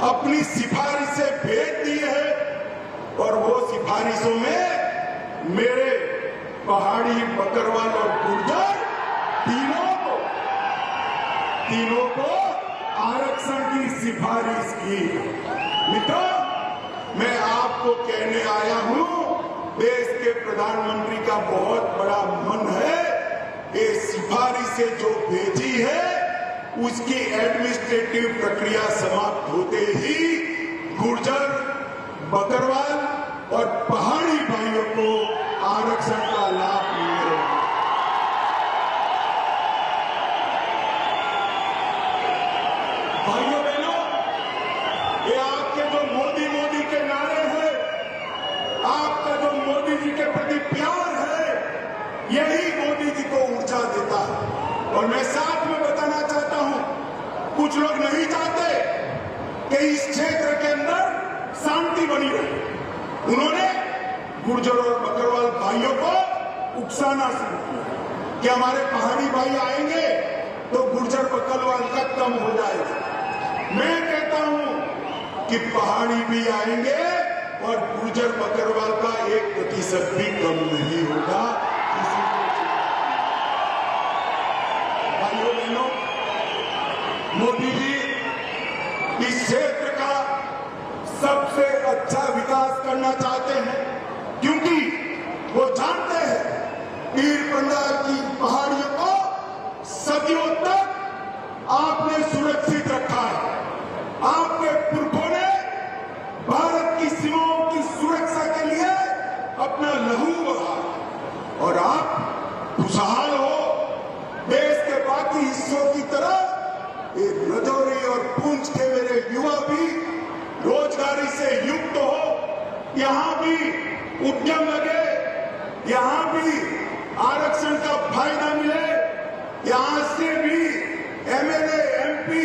[SPEAKER 8] अपनी सिफारिशें भेज दी है और वो सिफारिशों में मेरे पहाड़ी, बकरवाल और गुर्जर तीनों को आरक्षण की सिफारिश की। मित्रों, मैं आपको कहने आया हूं, देश के प्रधानमंत्री का बहुत बड़ा मन है, ये सिफारिशें जो भेजी है उसकी एडमिनिस्ट्रेटिव प्रक्रिया समाप्त होते ही गुर्जर, बकरवाल और पहाड़ी भाइयों को आरक्षण का लाभ मिलेगा। भाइयों बहनों, ये आपके जो मोदी के नारे हैं, आपका जो मोदी जी के प्रति प्यार है, यही मोदी जी को ऊर्जा देता है। और मैं साथ में बताना चाहता हूं, कुछ लोग नहीं चाहते कि इस क्षेत्र के अंदर शांति बनी रहे। उन्होंने गुर्जर और बकरवाल भाइयों को उकसाना शुरू किया कि हमारे पहाड़ी भाई आएंगे तो गुर्जर बकरवाल का कम हो जाएगा। मैं कहता हूं कि पहाड़ी भी आएंगे और गुर्जर बकरवाल का 1% भी कम नहीं होगा। भाइयों बहनों, मोदी जी इस क्षेत्र का सबसे अच्छा विकास करना चाहते हैं, क्योंकि वो जानते हैं पीर पंजाल की पहाड़ियों को सदियों तक आपने सुरक्षित रखा है। आपके पुरखों ने भारत की सीमाओं की सुरक्षा के लिए अपना लहू बहाया और आप खुशहाल हो। देश के बाकी हिस्सों की तरह रजौरी और पुंछ के मेरे युवा भी रोजगारी से युक्त हो, यहाँ भी उद्यम लगे, यहाँ भी आरक्षण का फायदा मिले, यहाँ से भी एमएलए एमपी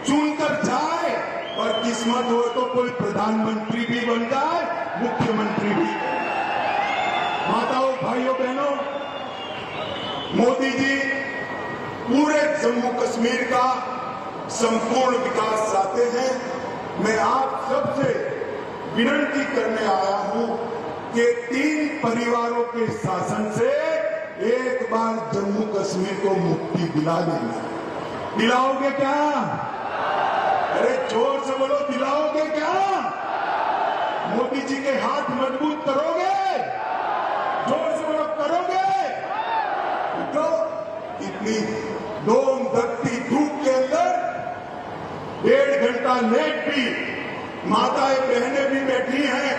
[SPEAKER 8] चुनकर जाए और किस्मत हो तो कोई प्रधानमंत्री भी बन जाए, मुख्यमंत्री भी। माताओं, भाइयों, बहनों, मोदी जी पूरे जम्मू कश्मीर का संपूर्ण विकास चाहते हैं। मैं आप सबसे विनती करने आया हूं कि 3 परिवारों के शासन से एक बार जम्मू कश्मीर को मुक्ति दिला देना। दिलाओगे क्या? अरे जोर से बोलो, दिलाओगे क्या? मोदी जी के हाथ मजबूत करोगे? जोर से बोलो, करोगे? तो इतनी दोम दकती धूप के अंदर 1.5 घंटा लेट भी माताएं बहनें भी बैठी हैं,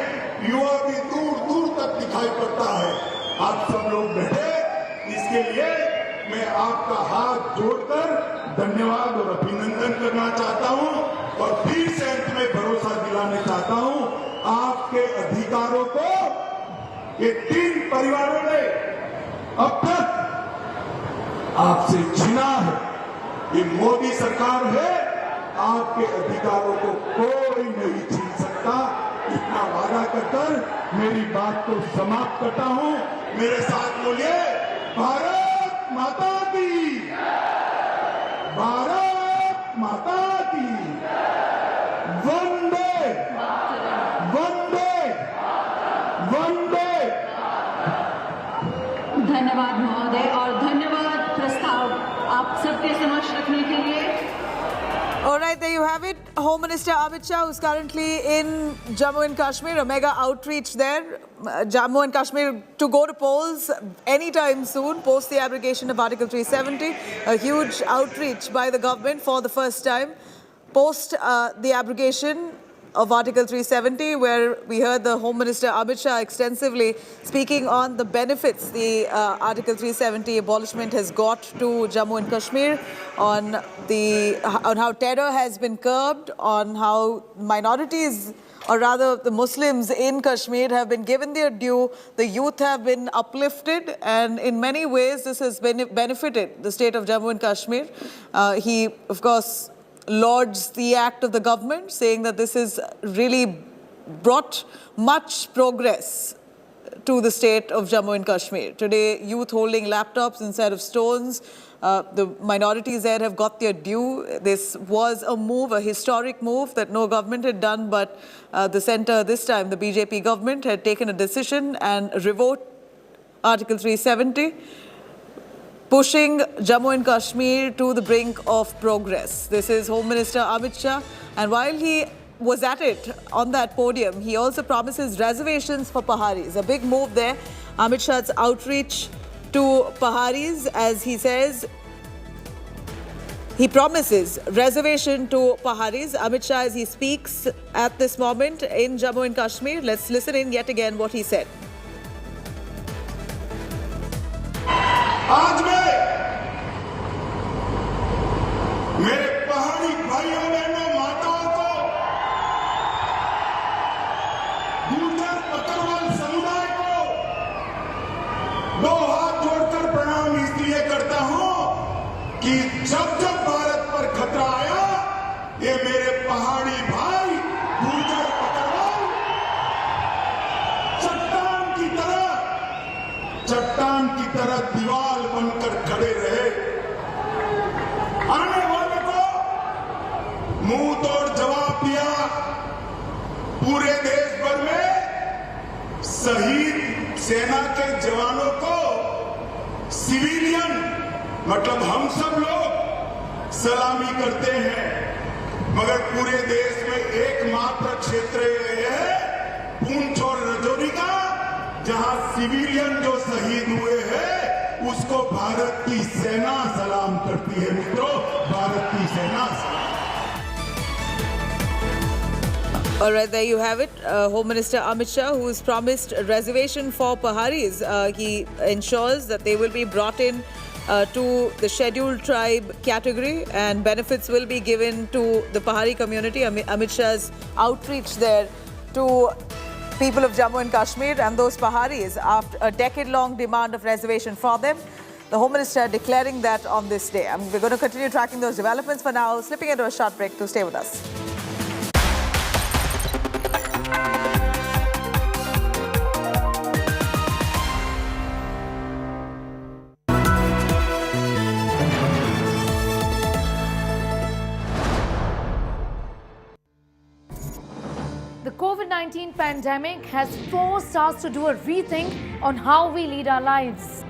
[SPEAKER 8] युवा भी दूर दूर तक दिखाई पड़ता है। आप सब लोग बैठे, इसके लिए मैं आपका हाथ जोड़कर धन्यवाद और अभिनंदन करना चाहता हूं और फिर से अंत में भरोसा दिलाना चाहता हूं आपके अधिकारों को ये 3 परिवारों ने अब तक आपसे छीना है। ये मोदी सरकार है, आपके अधिकारों को कोई नहीं छीन सकता। इतना वादा कर मेरी बात को समाप्त करता हूं। मेरे साथ बोलिए, भारत माता की, भारत माता की, वंदे वंदे वंदे।
[SPEAKER 9] धन्यवाद महोदय और धन्यवाद प्रस्ताव आप सबके समक्ष रखने के लिए।
[SPEAKER 2] All right, there you have it. Home Minister Amit Shah, who's currently in Jammu and Kashmir, a mega outreach there. Jammu and Kashmir to go to polls anytime soon, post the abrogation of Article 370. A huge outreach by the government for the first time, post the abrogation of Article 370, where we heard the Home Minister Amit Shah extensively speaking on the benefits the Article 370 abolishment has got to Jammu and Kashmir, on how terror has been curbed, on how minorities, or rather the Muslims in Kashmir, have been given their due, the youth have been uplifted, and in many ways this has benefited the state of Jammu and Kashmir. He, of course, lauds the act of the government, saying that this has really brought much progress to the state of Jammu and Kashmir. Today, youth holding laptops instead of stones. The minorities there have got their due. This was a move, a historic move that no government had done, but the centre this time, the BJP government, had taken a decision and revoked Article 370. Pushing Jammu and Kashmir to the brink of progress. This is Home Minister Amit Shah, and while he was at it on that podium, he also promises reservations for Paharis. A big move there. Amit Shah's outreach to Paharis, as he says, he promises reservation to Paharis. Amit Shah, as he speaks at this moment in Jammu and Kashmir, let's listen in yet again what he said.
[SPEAKER 8] आज मैं मेरे पहाड़ी भाइयों बहनों माताओं को, गुर्जर बकरवाल समुदाय को 2 हाथ जोड़कर प्रणाम इसलिए करता हूं कि जब जब भारत पर खतरा आया, ये मेरे पहाड़ी भाई गुर्जर बकरवाल चट्टान की तरह दीवार बनकर खड़े रहे। आने वाले को मुंह तोड़ जवाब दिया। पूरे देश भर में शहीद सेना के जवानों को सिविलियन मतलब हम सब लोग सलामी करते हैं, मगर पूरे देश में एकमात्र क्षेत्र है पुंछ और रजौरी का, जहां सिविलियन जो शहीद हुए हैं उसको भारत की सेना सलाम करती है। मित्रों, भारत की सेना सलाम।
[SPEAKER 2] All right, there you have it. Home Minister Amit Shah, who has promised a reservation for Paharis. He ensures that they will be brought in to the scheduled tribe category and benefits will be given to the Pahari community. Amit Shah's outreach there to people of Jammu and Kashmir and those Paharis after a decade-long demand of reservation for them. The Home Minister declaring that on this day. We're going to continue tracking those developments. For now, slipping into a short break to stay with us.
[SPEAKER 10] The COVID-19 pandemic has forced us to do a rethink on how we lead our lives,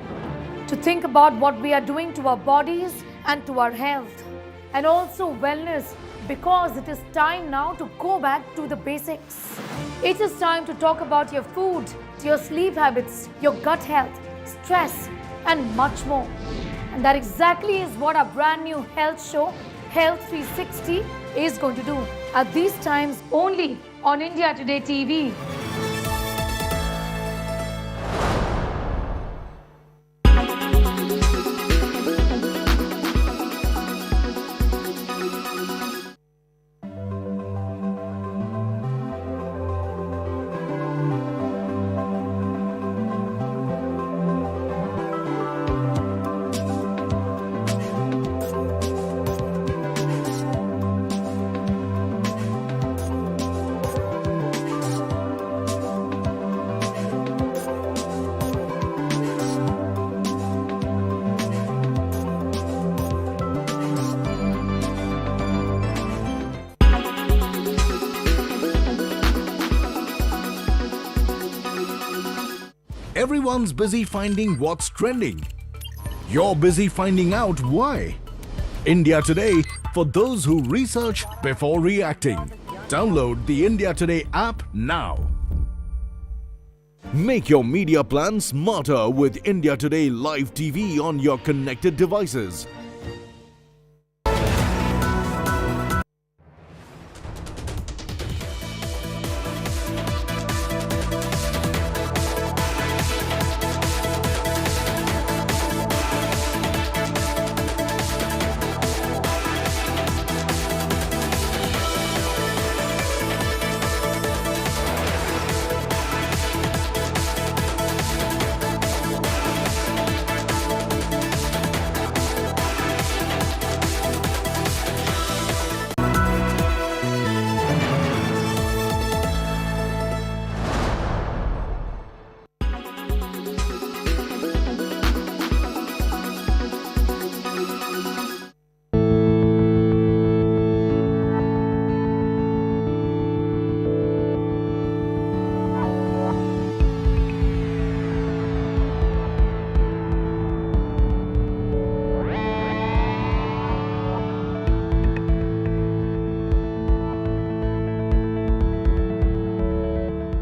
[SPEAKER 10] to think about what we are doing to our bodies and to our health, and also wellness, because it is time now to go back to the basics. It is time to talk about your food, your sleep habits, your gut health, stress, and much more. And that exactly is what our brand new health show, Health 360, is going to do at these times only on India Today TV.
[SPEAKER 11] Everyone's busy finding what's trending. You're busy finding out why. India Today, for those who research before reacting. Download the India Today app now. Make your media plan smarter with India Today Live TV on your connected devices.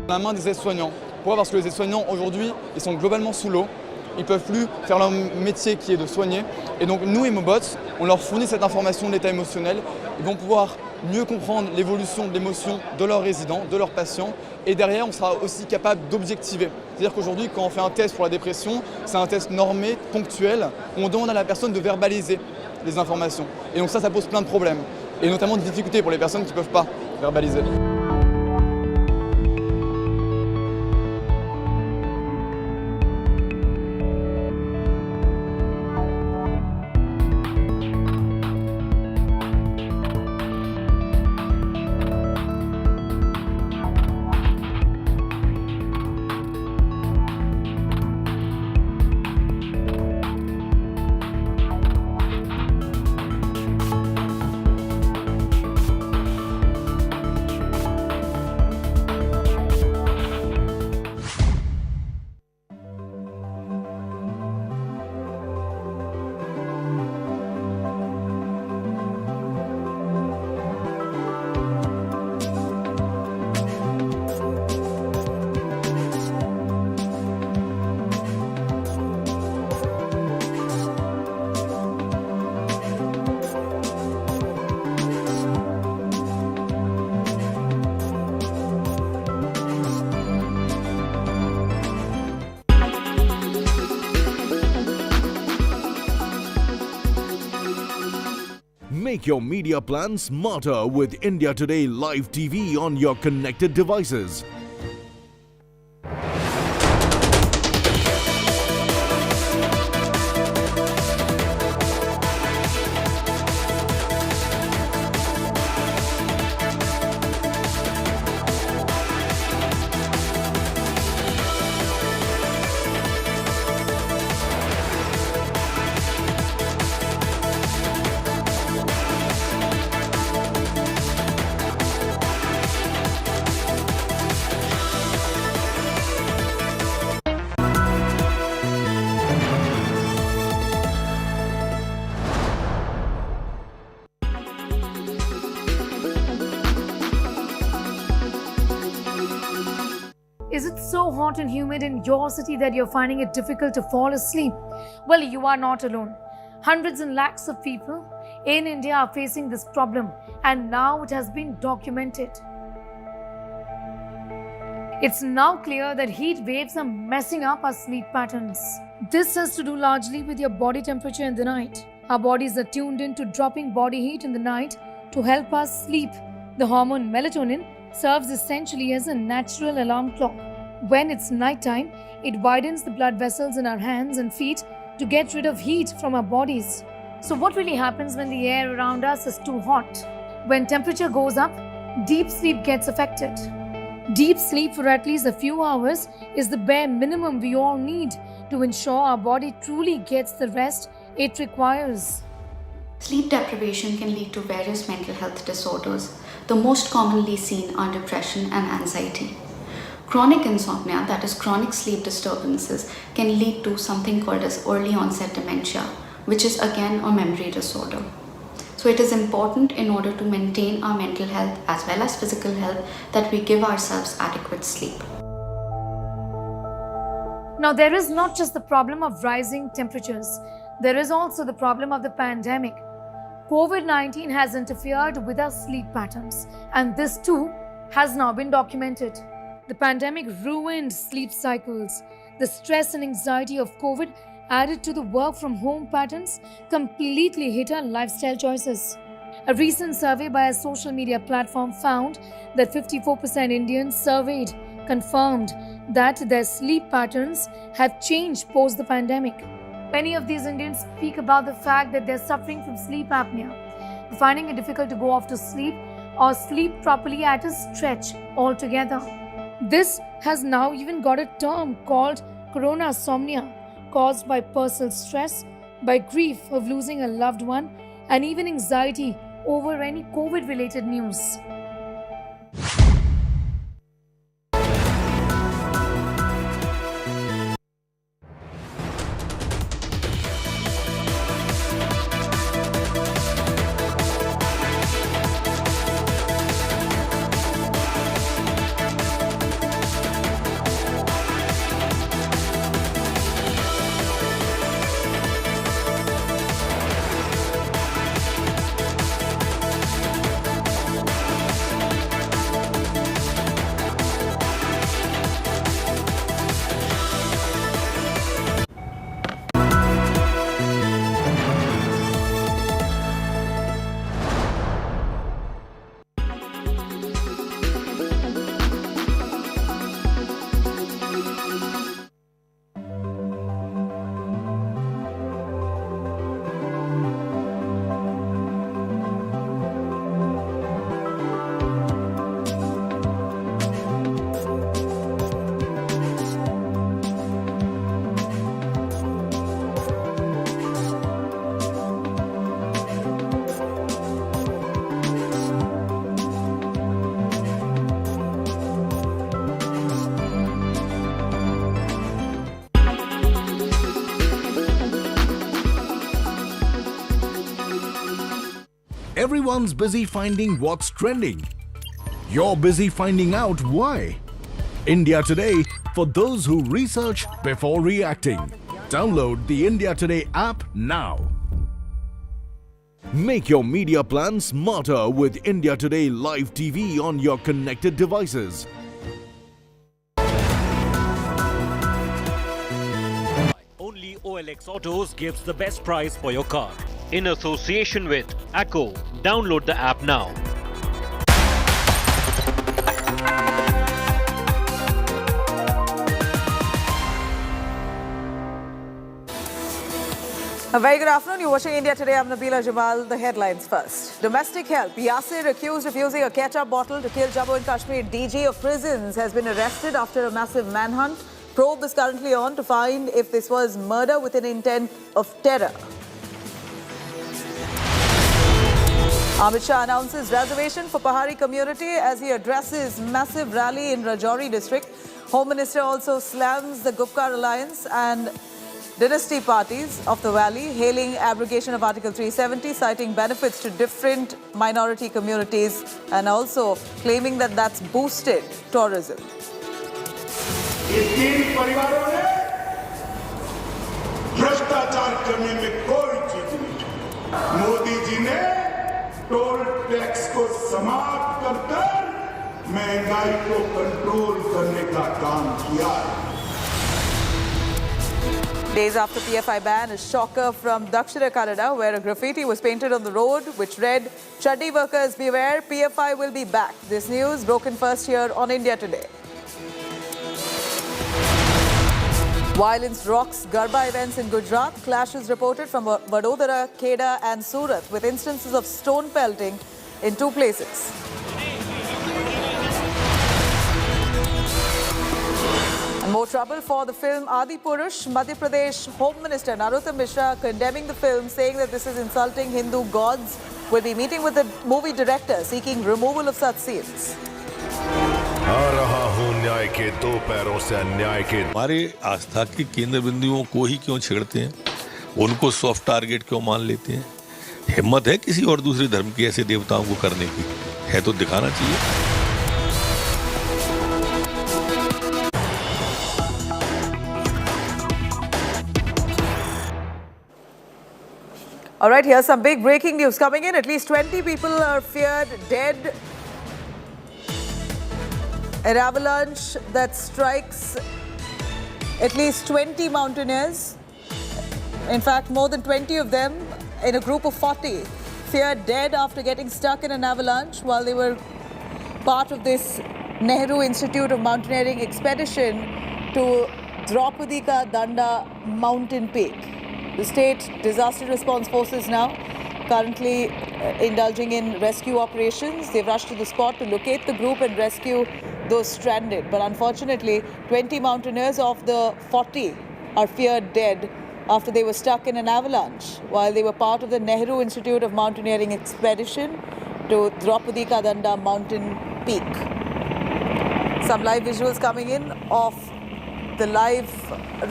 [SPEAKER 12] La main des aides-soignants. Pourquoi ? Parce que les aides-soignants aujourd'hui, ils sont globalement sous l'eau. Ils ne peuvent plus faire leur métier qui est de soigner. Et donc nous, Emobots, on leur fournit cette information de l'état émotionnel. Ils vont pouvoir mieux comprendre l'évolution de l'émotion de leurs résidents, de leurs patients. Et derrière, on sera aussi capable d'objectiver. C'est-à-dire qu'aujourd'hui, quand on fait un test pour la dépression, c'est un test normé, ponctuel, où on demande à la personne de verbaliser les informations. Et donc ça pose plein de problèmes. Et notamment des difficultés pour les personnes qui ne peuvent pas verbaliser.
[SPEAKER 11] Make your media plan smarter with India Today Live TV on your connected devices.
[SPEAKER 10] Is it so hot and humid in your city that you're finding it difficult to fall asleep? Well, you are not alone. Hundreds and lakhs of people in India are facing this problem, and now it has been documented. It's now clear that heat waves are messing up our sleep patterns. This has to do largely with your body temperature in the night. Our bodies are tuned in to dropping body heat in the night to help us sleep. The hormone melatonin serves essentially as a natural alarm clock. When it's nighttime, it widens the blood vessels in our hands and feet to get rid of heat from our bodies. So what really happens when the air around us is too hot? When temperature goes up, deep sleep gets affected. Deep sleep for at least a few hours is the bare minimum we all need to ensure our body truly gets the rest it requires.
[SPEAKER 13] Sleep deprivation can lead to various mental health disorders. The most commonly seen are depression and anxiety. Chronic insomnia, that is chronic sleep disturbances, can lead to something called as early onset dementia, which is again a memory disorder. So it is important in order to maintain our mental health as well as physical health that we give ourselves adequate sleep.
[SPEAKER 10] Now, there is not just the problem of rising temperatures, there is also the problem of the pandemic. COVID-19 has interfered with our sleep patterns, and this too has now been documented. The pandemic ruined sleep cycles. The stress and anxiety of COVID added to the work from home patterns completely hit our lifestyle choices. A recent survey by a social media platform found that 54% Indians surveyed confirmed that their sleep patterns have changed post the pandemic. Many of these Indians speak about the fact that they're suffering from sleep apnea, finding it difficult to go off to sleep or sleep properly at a stretch altogether. This has now even got a term called coronasomnia, caused by personal stress, by grief of losing a loved one, and even anxiety over any COVID-related news.
[SPEAKER 11] Everyone's busy finding what's trending. You're busy finding out why. India Today, for those who research before reacting. Download the India Today app now. Make your media plan smarter with India Today Live TV on your connected devices.
[SPEAKER 14] Only OLX Autos gives the best price for your car. in association with Acco. Download the app now.
[SPEAKER 2] A very good afternoon. You're watching India Today. I'm Nabila Jamal. The headlines first. Domestic help. Yasir, accused of using a ketchup bottle to kill Jammu and Kashmir DG of prisons, has been arrested after a massive manhunt. Probe is currently on to find if this was murder with an intent of terror. Amit Shah announces reservation for Pahari community as he addresses massive rally in Rajouri district. Home Minister also slams the Gupkar alliance and dynasty parties of the valley, hailing abrogation of Article 370, citing benefits to different minority communities and also claiming that that's boosted tourism.
[SPEAKER 8] ये तीन परिवारों ने भ्रष्टाचार करने में कोई चीज नहीं। मोदी जी ने टोल टैक्स को समाप्त कर महंगाई को कंट्रोल करने का काम किया है।
[SPEAKER 2] Days after PFI ban, a shocker from Dakshina Kannada, where a graffiti was painted on the road which read, "Chaddi workers beware, PFI will be back." This news broken first here on India Today. Violence rocks Garba events in Gujarat. Clashes reported from Vadodara, Kheda and Surat, with instances of stone pelting in two places. And more trouble for the film Adi Purush. Madhya Pradesh Home Minister Narottam Mishra condemning the film, saying that this is insulting Hindu gods. Will be meeting with the movie director seeking removal of such scenes.
[SPEAKER 15] आ रहा हूँ न्याय के दो पैरों से अन्याय के।
[SPEAKER 16] हमारे आस्था के केंद्र बिंदुओं को ही क्यों छेड़ते हैं? उनको सॉफ्ट टारगेट क्यों मान लेते हैं? हिम्मत है किसी और दूसरे धर्म के ऐसे देवताओं को करने की? है तो दिखाना चाहिए।
[SPEAKER 2] All right, here's some big breaking news coming in. At least 20 people are feared dead. An avalanche that strikes at least 20 mountaineers. In fact, more than 20 of them in a group of 40 feared dead after getting stuck in an avalanche while they were part of this Nehru Institute of Mountaineering expedition to Draupadi Ka Danda mountain peak. The state disaster response forces now currently indulging in rescue operations. They've rushed to the spot to locate the group and rescue those stranded. But unfortunately, 20 mountaineers of the 40 are feared dead after they were stuck in an avalanche while they were part of the Nehru Institute of Mountaineering expedition to Draupadi Ka Danda mountain peak. Some live visuals coming in of the live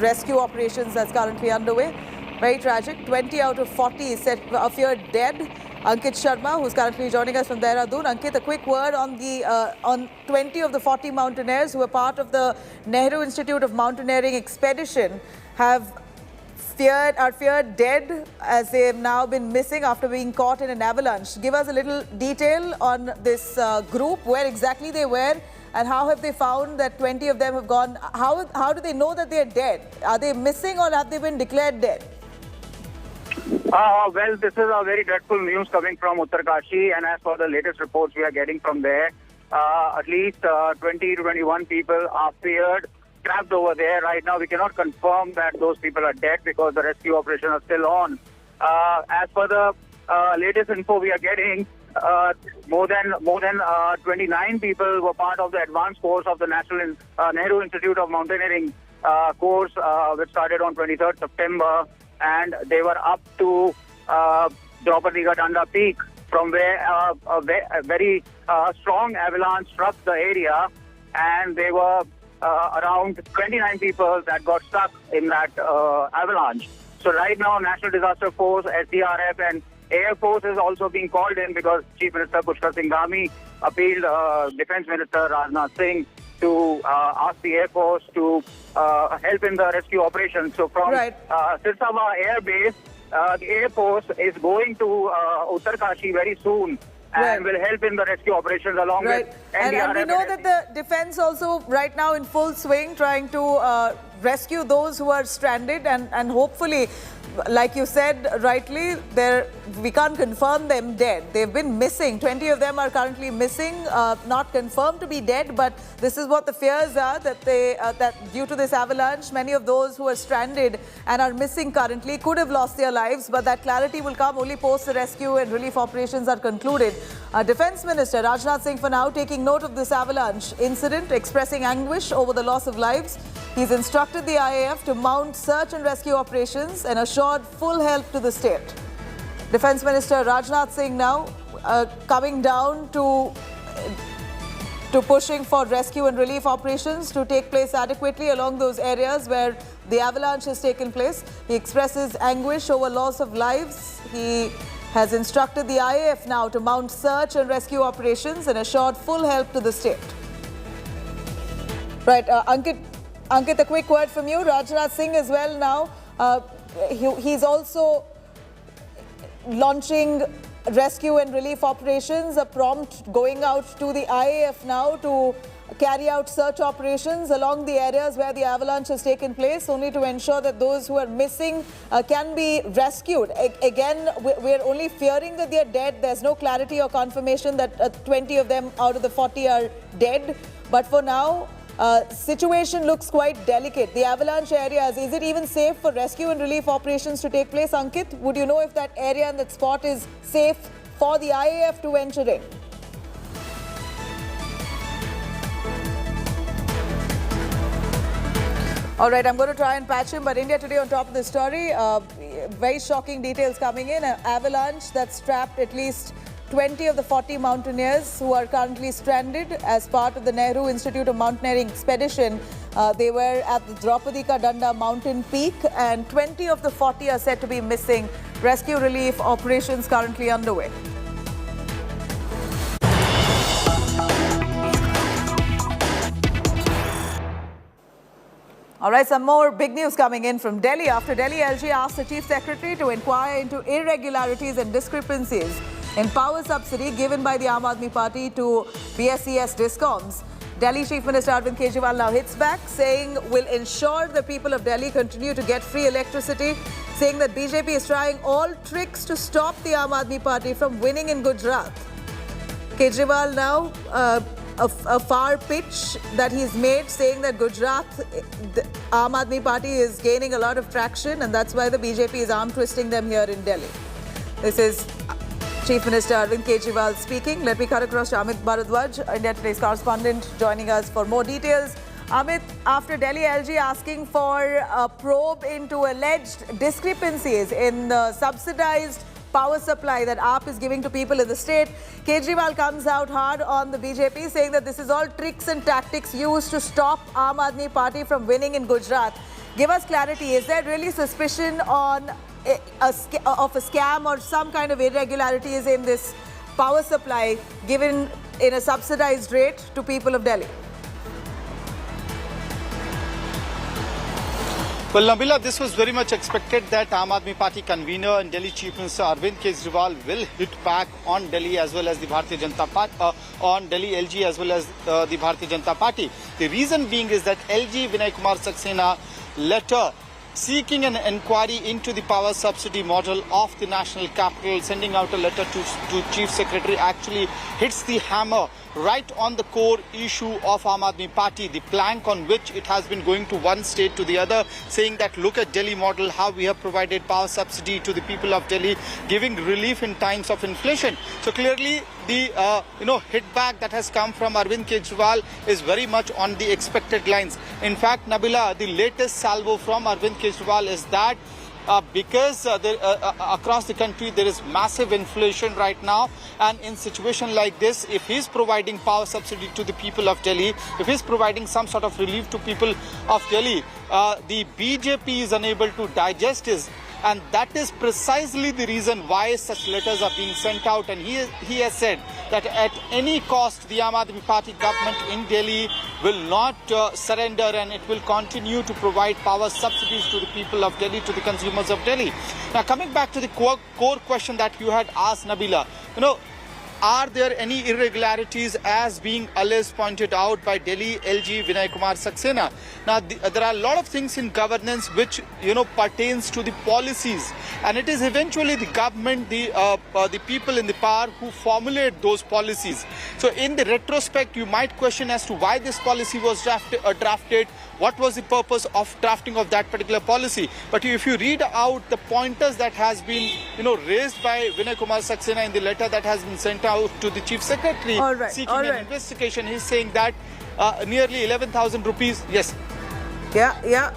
[SPEAKER 2] rescue operations that's currently underway. Very tragic. 20 out of 40 are feared dead. Ankit Sharma, who's currently joining us from Dehradun. Ankit, a quick word on the on 20 of the 40 mountaineers who were part of the Nehru Institute of Mountaineering expedition are feared dead as they have now been missing after being caught in an avalanche. Give us a little detail on this group, where exactly they were, and how have they found that 20 of them have gone? How do they know that they are dead? Are they missing or have they been declared dead?
[SPEAKER 17] Well, this is a very dreadful news coming from Uttarkashi, and as for the latest reports we are getting from there, at least 20 to 21 people are feared, trapped over there. Right now, we cannot confirm that those people are dead because the rescue operations are still on. As for the latest info we are getting, more than 29 people were part of the advanced course of the National Nehru Institute of Mountaineering course, which started on 23rd September. And they were up to Draupadi Ka Danda peak, from where a very strong avalanche struck the area, and there were around 29 people that got stuck in that avalanche. So right now, National Disaster Force, SDRF and Air Force is also being called in because Chief Minister Pushkar Singh Dhami appealed Defence Minister Rajnath Singh to ask the Air Force to help in the rescue operation. So from Sirsava Air Base, the Air Force is going to Uttarkashi very soon and will help in the rescue operations along with NDRF.
[SPEAKER 2] And we know that the defence also right now in full swing trying to rescue those who are stranded, and hopefully like you said rightly, we can't confirm them dead. They've been missing. 20 of them are currently missing, not confirmed to be dead, but this is what the fears are, that that due to this avalanche, many of those who are stranded and are missing currently could have lost their lives, but that clarity will come only post the rescue and relief operations are concluded. Defence Minister Rajnath Singh for now taking note of this avalanche incident, expressing anguish over the loss of lives. He's instructed the IAF to mount search and rescue operations and assured full help to the state. Defence Minister Rajnath Singh now coming down to pushing for rescue and relief operations to take place adequately along those areas where the avalanche has taken place. He expresses anguish over loss of lives. He has instructed the IAF now to mount search and rescue operations and assured full help to the state. Right, Ankit, a quick word from you. Rajnath Singh as well now. He's also launching rescue and relief operations, a prompt going out to the IAF now to carry out search operations along the areas where the avalanche has taken place, only to ensure that those who are missing can be rescued. Again, we're only fearing that they are dead. There's no clarity or confirmation that 20 of them out of the 40 are dead. But for now, situation looks quite delicate. The avalanche areas, is it even safe for rescue and relief operations to take place, Ankit? Would you know if that area and that spot is safe for the IAF to venture in? All right, I'm going to try and patch him, but India Today on top of the story. Very shocking details coming in. An avalanche that's trapped at least 20 of the 40 mountaineers who are currently stranded as part of the Nehru Institute of Mountaineering expedition. They were at the Draupadi Ka Danda mountain peak, and 20 of the 40 are said to be missing. Rescue relief operations currently underway. All right, some more big news coming in from Delhi. After Delhi LG asked the Chief Secretary to inquire into irregularities and discrepancies in power subsidy given by the Aam Aadmi Party to BSES Discoms. Delhi Chief Minister Arvind Kejriwal now hits back, saying will ensure the people of Delhi continue to get free electricity, saying that BJP is trying all tricks to stop the Aam Aadmi Party from winning in Gujarat. Kejriwal now a far pitch that he's made, saying that Gujarat, the Aam Aadmi Party is gaining a lot of traction, and that's why the BJP is arm twisting them here in Delhi. This is Chief Minister Arvind Kejriwal speaking. Let me cut across to Amit Bharadwaj, India Today's correspondent, joining us for more details. Amit, after Delhi LG asking for a probe into alleged discrepancies in the subsidized power supply that AAP is giving to people in the state, Kejriwal comes out hard on the BJP, saying that this is all tricks and tactics used to stop Aam Aadmi Party from winning in Gujarat. Give us clarity. Is there really suspicion on of a scam or some kind of irregularities in this power supply given in a subsidized rate to people of Delhi?
[SPEAKER 18] Well, Nabila, this was very much expected that Aam Aadmi Party convener and Delhi Chief Minister Arvind Kejriwal will hit back on Delhi as well as the Bharatiya Janata Party, on Delhi LG as well as the Bharatiya Janata Party. The reason being is that LG Vinay Kumar Saxena letter seeking an inquiry into the power subsidy model of the national capital, sending out a letter to Chief Secretary, actually hits the hammer right on the core issue of Aam Aadmi Party, the plank on which it has been going to one state to the other, saying that look at Delhi model, how we have provided power subsidy to the people of Delhi, giving relief in times of inflation. So clearly the hit back that has come from Arvind Kejriwal is very much on the expected lines. In fact, Nabila, the latest salvo from Arvind Kejriwal is that because across the country there is massive inflation right now, and in situation like this, if he's providing power subsidy to the people of Delhi, if he's providing some sort of relief to people of Delhi, the BJP is unable to digest this. And that is precisely the reason why such letters are being sent out. And he has said that at any cost, the Aam Aadmi Party government in Delhi will not surrender, and it will continue to provide power subsidies to the people of Delhi, to the consumers of Delhi. Now, coming back to the core question that you had asked, Nabila, are there any irregularities as being alleged, pointed out by Delhi LG Vinay Kumar Saxena? Now, there are a lot of things in governance which, pertains to the policies, and it is eventually the government, the people in the power who formulate those policies. So in the retrospect, you might question as to why this policy was drafted, what was the purpose of drafting of that particular policy. But if you read out the pointers that has been, raised by Vinay Kumar Saxena in the letter that has been sent out to the Chief Secretary seeking an investigation, he's saying that nearly 11,000 rupees, yes.
[SPEAKER 2] Yeah.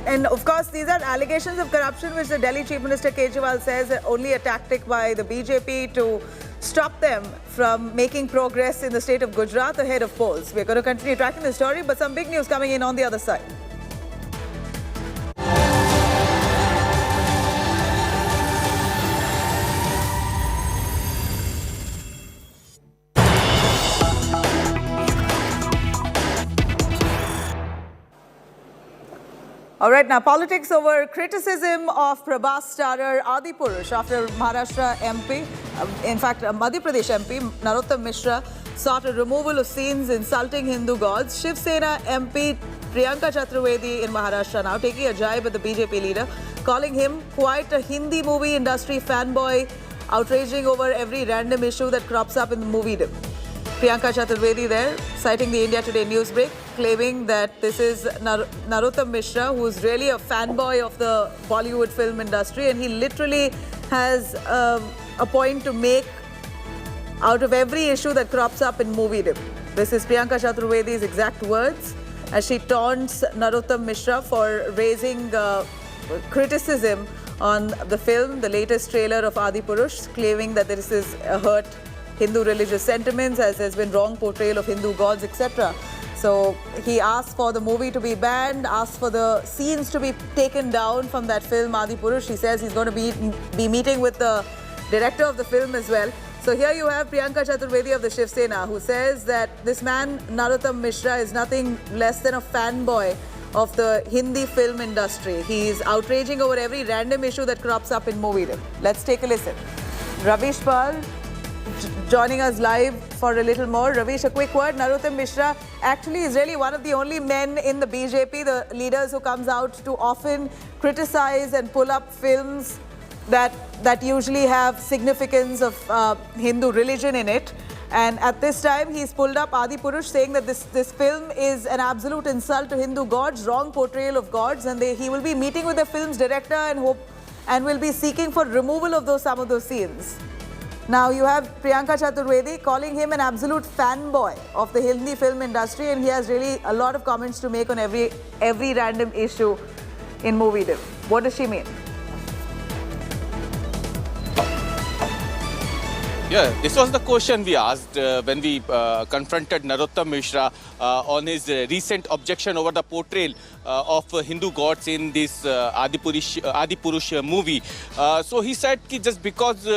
[SPEAKER 2] And of course, these are allegations of corruption which the Delhi Chief Minister Kejriwal says are only a tactic by the BJP to stop them from making progress in the state of Gujarat ahead of polls. We're going to continue tracking the story, but some big news coming in on the other side. All right, now politics over criticism of Prabhas starrer Adipurush after Maharashtra MP, in fact Madhya Pradesh MP Narottam Mishra sought a removal of scenes insulting Hindu gods. Shiv Sena MP Priyanka Chaturvedi in Maharashtra now taking a jibe at the BJP leader, calling him quite a Hindi movie industry fanboy, outraging over every random issue that crops up in the movie. Priyanka Chaturvedi there, citing the India Today newsbreak, claiming that this is Narottam Mishra, who is really a fanboy of the Bollywood film industry, and he literally has a point to make out of every issue that crops up in moviedom. This is Priyanka Chaturvedi's exact words as she taunts Narottam Mishra for raising criticism on the film, the latest trailer of Adipurush, claiming that this is a hurt Hindu religious sentiments, as there's been wrong portrayal of Hindu gods, etc. So he asked for the movie to be banned, asked for the scenes to be taken down from that film Adipurush. He says he's going to be meeting with the director of the film as well. So here you have Priyanka Chaturvedi of the Shiv Sena, who says that this man Narottam Mishra is nothing less than a fanboy of the Hindi film industry. He's outraging over every random issue that crops up in moviedom. Let's take a listen. Ravish Pal joining us live for a little more. Ravish, a quick word. Narottam Mishra actually is really one of the only men in the BJP, the leaders who comes out to often criticize and pull up films that usually have significance of Hindu religion in it. And at this time, he's pulled up Adipurush, saying that this film is an absolute insult to Hindu gods, wrong portrayal of gods, and he will be meeting with the film's director and will be seeking for removal of some of those scenes. Now you have Priyanka Chaturvedi calling him an absolute fanboy of the Hindi film industry, and he has really a lot of comments to make on every random issue in moviedom. What does she mean?
[SPEAKER 19] Yeah, this was the question we asked when we confronted Narottam Mishra on his recent objection over the portrayal of Hindu gods in this Adipurush movie. So he said that just because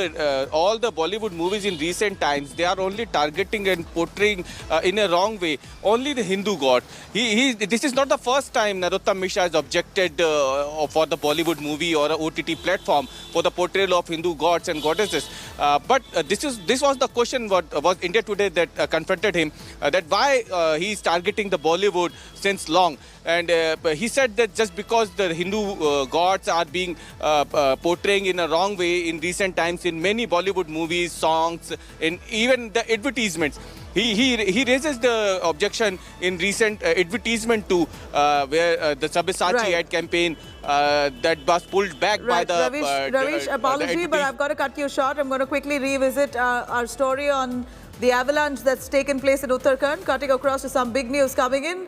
[SPEAKER 19] all the Bollywood movies in recent times, they are only targeting and portraying in a wrong way only the Hindu god. This is not the first time Narottam Mishra has objected for the Bollywood movie or a OTT platform for the portrayal of Hindu gods and goddesses. But this was the question what was India Today that confronted him, that why he is targeting the Bollywood since long. And he said that just because the Hindu gods are being portraying in a wrong way in recent times in many Bollywood movies, songs, and even the advertisements. He raises the objection in recent advertisement too, where the Sabyasachi ad campaign that was pulled back by the...
[SPEAKER 2] Ravish, apology, but I've got to cut you short. I'm going to quickly revisit our story on the avalanche that's taken place in Uttarakhand, cutting across to some big news coming in.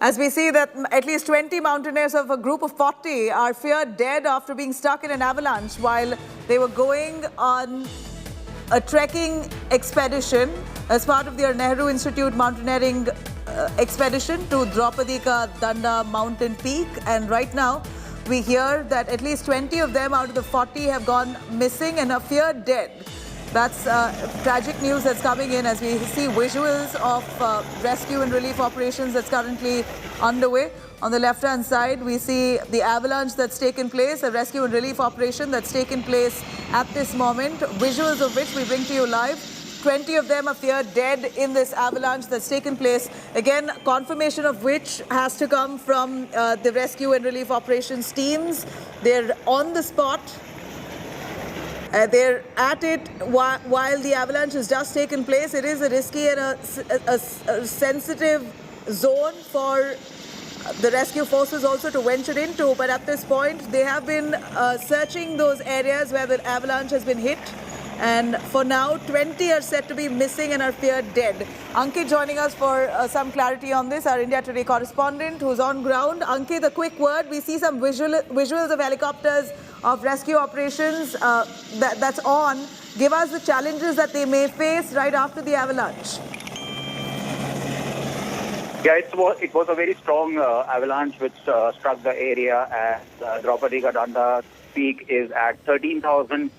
[SPEAKER 2] As we see that at least 20 mountaineers of a group of 40 are feared dead after being stuck in an avalanche while they were going on a trekking expedition as part of their Nehru Institute mountaineering expedition to Draupadi Ka Danda mountain peak. And right now, we hear that at least 20 of them out of the 40 have gone missing and are feared dead. That's tragic news that's coming in as we see visuals of rescue and relief operations that's currently underway. On the left-hand side, we see the avalanche that's taken place, a rescue and relief operation that's taken place at this moment, visuals of which we bring to you live. 20 of them are feared dead in this avalanche that's taken place. Again, confirmation of which has to come from the rescue and relief operations teams. They're on the spot. They're at it while the avalanche has just taken place. It is a risky and a sensitive zone for the rescue forces also to venture into. But at this point, they have been searching those areas where the avalanche has been hit. And for now, 20 are said to be missing and are feared dead. Ankit joining us for some clarity on this, our India Today correspondent who's on ground. Ankit, a quick word. We see some visuals of helicopters of rescue operations that's on. Give us the challenges that they may face right after the avalanche.
[SPEAKER 17] Yeah, it was a very strong avalanche which struck the area, and Draupadi Gadanda peak is at 13,000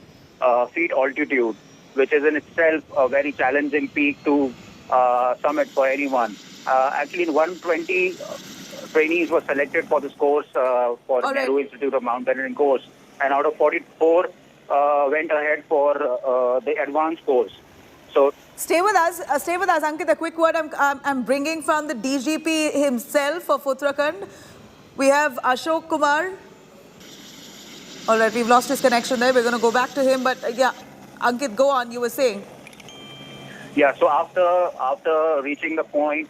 [SPEAKER 17] feet altitude, which is in itself a very challenging peak to summit for anyone. Actually, in 120 trainees were selected for this course for the Nehru Institute of Mountaineering course, and out of 44 went ahead for the advanced course. So
[SPEAKER 2] stay with us, Ankit. A quick word I'm bringing from the DGP himself of Uttarakhand. We have Ashok Kumar. All right, we've lost his connection there. We're going to go back to him. But yeah, Ankit, go on. You were saying.
[SPEAKER 17] Yeah, so after reaching the point,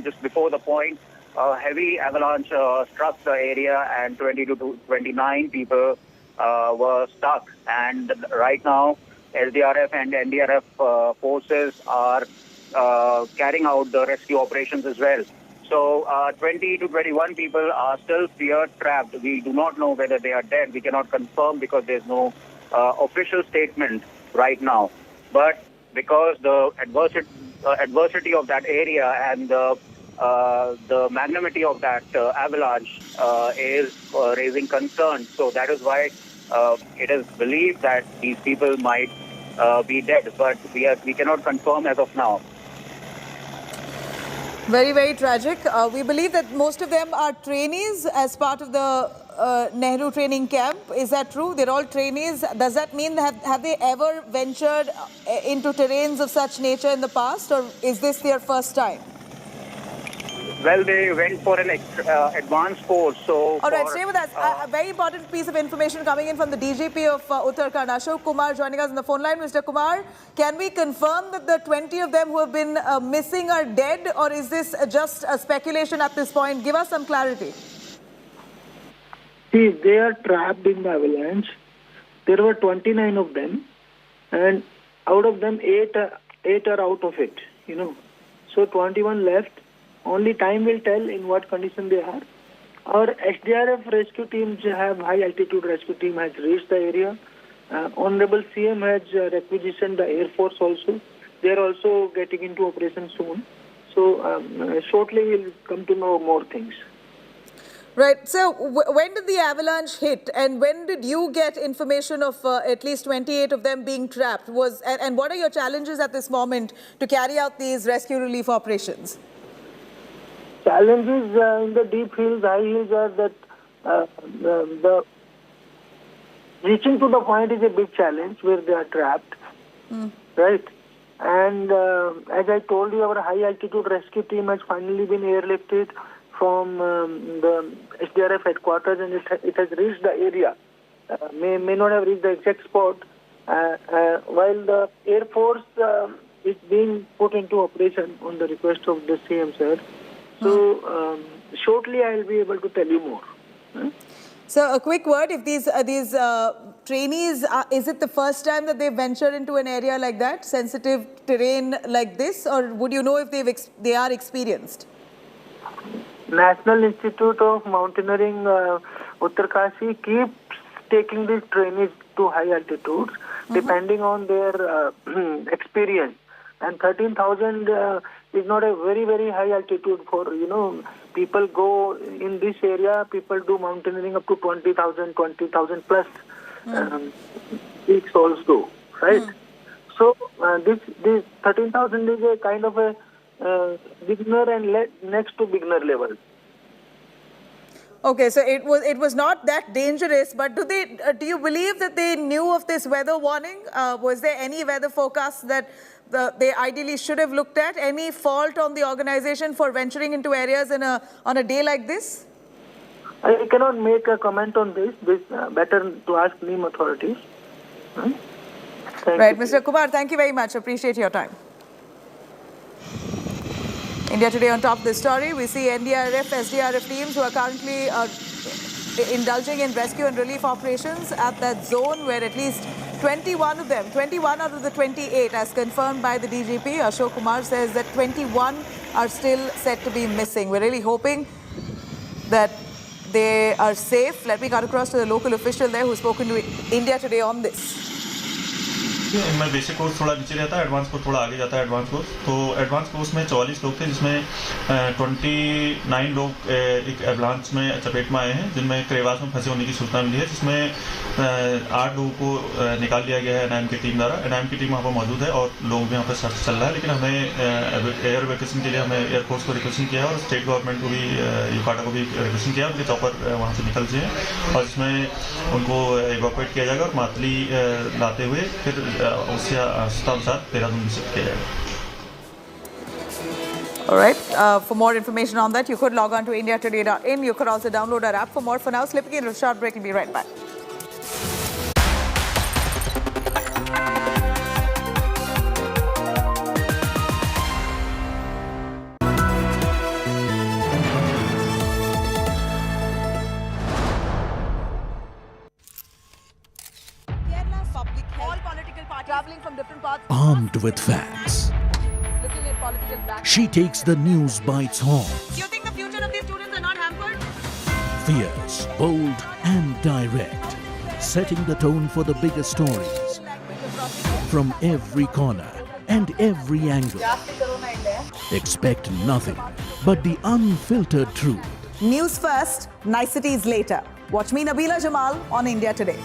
[SPEAKER 17] just before the point, heavy avalanche struck the area, and 20 to 29 people were stuck. And right now, SDRF and NDRF forces are carrying out the rescue operations as well. So 20 to 21 people are still feared trapped. We do not know whether they are dead. We cannot confirm because there's no official statement right now. But because the adversity of that area and the magnanimity of that avalanche is raising concern. So that is why it is believed that these people might be dead, but we cannot confirm as of now.
[SPEAKER 2] Very, very tragic. We believe that most of them are trainees as part of the Nehru training camp. Is that true? They're all trainees. Does that mean have they ever ventured into terrains of such nature in the past, or is this their first time?
[SPEAKER 17] Well, they went for an advanced course. So
[SPEAKER 2] all right, stay with us. A very important piece of information coming in from the DGP of Uttarakhand, Ashok Kumar, joining us on the phone line. Mr. Kumar, can we confirm that the 20 of them who have been missing are dead, or is this just a speculation at this point? Give us some clarity.
[SPEAKER 20] See, they are trapped in the avalanche. There were 29 of them, and out of them, 8 are out of it. So 21 left. Only time will tell in what condition they are. Our SDRF rescue teams have high altitude rescue team has reached the area. Honorable CM has requisitioned the Air Force also. They are also getting into operation soon. So shortly we'll come to know more things.
[SPEAKER 2] Right. So when did the avalanche hit, and when did you get information of at least 28 of them being trapped? And what are your challenges at this moment to carry out these rescue relief operations?
[SPEAKER 20] Challenges in the deep hills, high hills are that the reaching to the point is a big challenge where they are trapped, right? And as I told you, our high altitude rescue team has finally been airlifted from the SDRF headquarters, and it has reached the area. May not have reached the exact spot, while the Air Force is being put into operation on the request of the CM, sir. So shortly I will be able to tell you more.
[SPEAKER 2] So a quick word, if these trainees, is it the first time that they venture into an area like that, sensitive terrain like this, or would you know if they are experienced?
[SPEAKER 20] National Institute of Mountaineering Uttarkashi keeps taking these trainees to high altitudes depending on their experience. And 13,000 is not a very, very high altitude for, people go in this area, people do mountaineering up to 20,000 plus peaks also, right? So this 13,000 is a kind of a beginner and next to beginner level.
[SPEAKER 2] Okay, so it was not that dangerous, but do you believe that they knew of this weather warning? Was there any weather forecast that they ideally should have looked at? Any fault on the organization for venturing into areas on a day like this?
[SPEAKER 20] I cannot make a comment on this. Better to ask NIM authorities.
[SPEAKER 2] Right, Mr. Kumar, thank you very much. Appreciate your time. India Today on top of this story, we see NDRF, SDRF teams who are currently indulging in rescue and relief operations at that zone where at least 21 out of the 28, as confirmed by the DGP, Ashok Kumar, says that 21 are still said to be missing. We're really hoping that they are safe. Let me cut across to the local official there who's spoken to India Today on this.
[SPEAKER 21] इनमें basic course थोड़ा नीचे रहता है, advance course थोड़ा आगे जाता है। Advance course में 44 लोग थे, जिसमें 29 लोग एक एवलांच में चपेट में आए हैं, जिनमें क्रेवास में फंसे होने की सूचना मिली है, जिसमें 8 लोगों को निकाल लिया गया है एनआईएम की टीम द्वारा। एनआईएम की टीम वहाँ पर मौजूद है और लोग भी यहाँ पर सर्च चल रहा है, लेकिन हमें एयर वैकेशन के लिए हमें एयरफोर्स को रिक्वेस्ट किया है और स्टेट गवर्नमेंट को भी, यूकाटा को भी रिक्वेस्ट किया है, उनके चौपर वहाँ से निकल जाए और इसमें उनको इवैक्यूएट किया जाएगा और मातली लाते हुए फिर उसके अनुसार देहरादून विजिट किया जाएगा।
[SPEAKER 2] All right. For more information on that, you could log on to indiatoday.in. You could also download our app for more. For now, slipping in a short break. We'll be right back.
[SPEAKER 11] Armed with facts, she takes the news by its horns.
[SPEAKER 2] Do you think the future of these students are not hampered?
[SPEAKER 11] Fierce, bold and direct, setting the tone for the biggest stories. From every corner and every angle. Expect nothing but the unfiltered truth.
[SPEAKER 2] News first, niceties later. Watch me, Nabila Jamal, on India Today.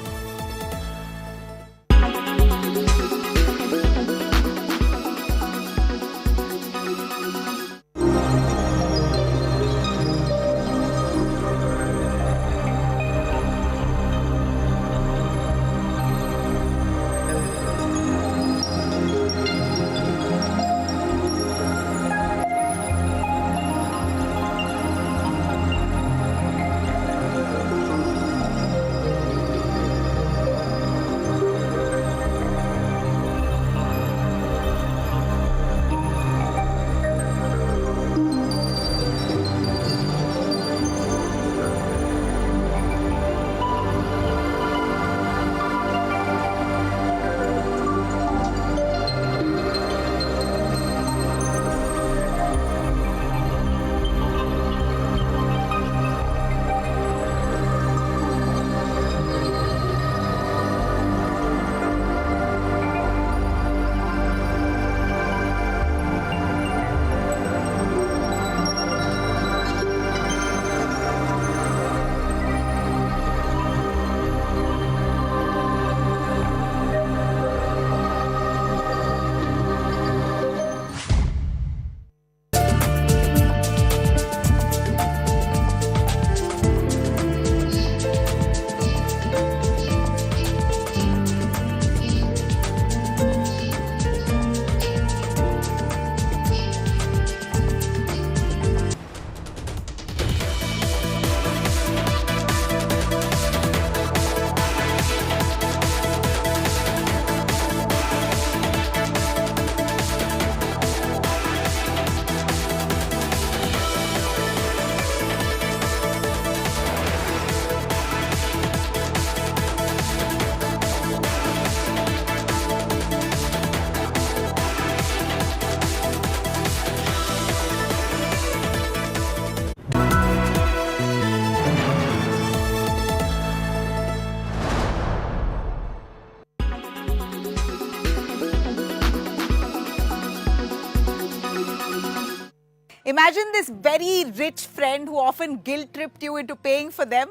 [SPEAKER 2] Imagine this very rich friend who often guilt-tripped you into paying for them.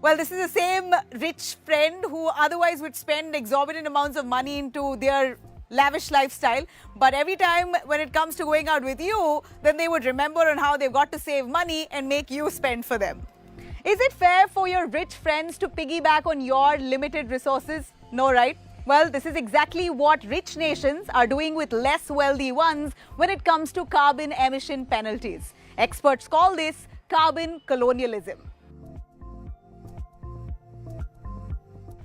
[SPEAKER 2] Well, this is the same rich friend who otherwise would spend exorbitant amounts of money into their lavish lifestyle. But every time when it comes to going out with you, then they would remember on how they've got to save money and make you spend for them.
[SPEAKER 1] Is it fair for your rich friends to piggyback on your limited resources? No, right? Well, this is exactly what rich nations are doing with less wealthy ones when it comes to carbon emission penalties. Experts call this carbon colonialism.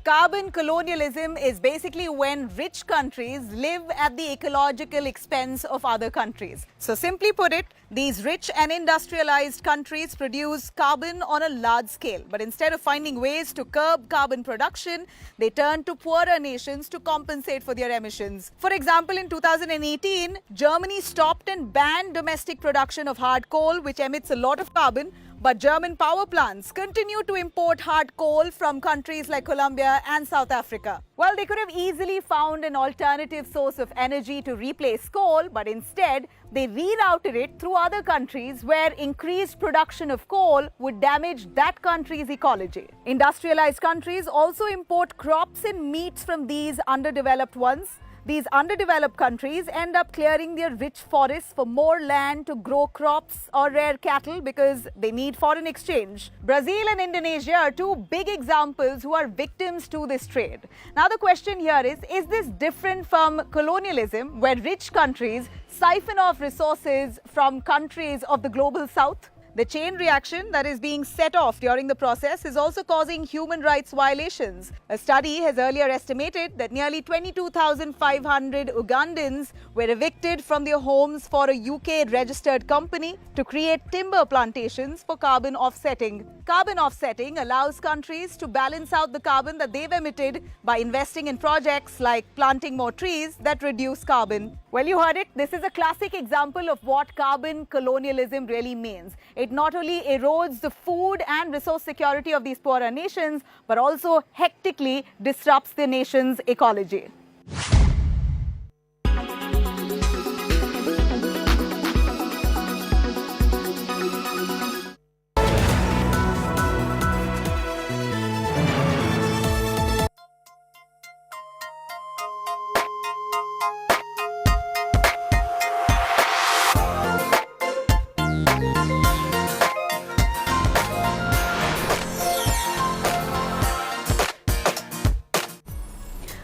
[SPEAKER 1] Carbon colonialism is basically when rich countries live at the ecological expense of other countries. So simply put it, these rich and industrialized countries produce carbon on a large scale. But instead of finding ways to curb carbon production, they turn to poorer nations to compensate for their emissions. For example, in 2018, Germany stopped and banned domestic production of hard coal, which emits a lot of carbon. But German power plants continue to import hard coal from countries like Colombia and South Africa. Well, they could have easily found an alternative source of energy to replace coal, but instead, they rerouted it through other countries where increased production of coal would damage that country's ecology. Industrialized countries also import crops and meats from these underdeveloped ones. These underdeveloped countries end up clearing their rich forests for more land to grow crops or rear cattle because they need foreign exchange. Brazil and Indonesia are two big examples who are victims to this trade. Now the question here is this different from colonialism, where rich countries siphon off resources from countries of the global south? The chain reaction that is being set off during the process is also causing human rights violations. A study has earlier estimated that nearly 22,500 Ugandans were evicted from their homes for a UK-registered company to create timber plantations for carbon offsetting. Carbon offsetting allows countries to balance out the carbon that they've emitted by investing in projects like planting more trees that reduce carbon. Well, you heard it. This is a classic example of what carbon colonialism really means. It not only erodes the food and resource security of these poorer nations, but also hectically disrupts the nation's ecology.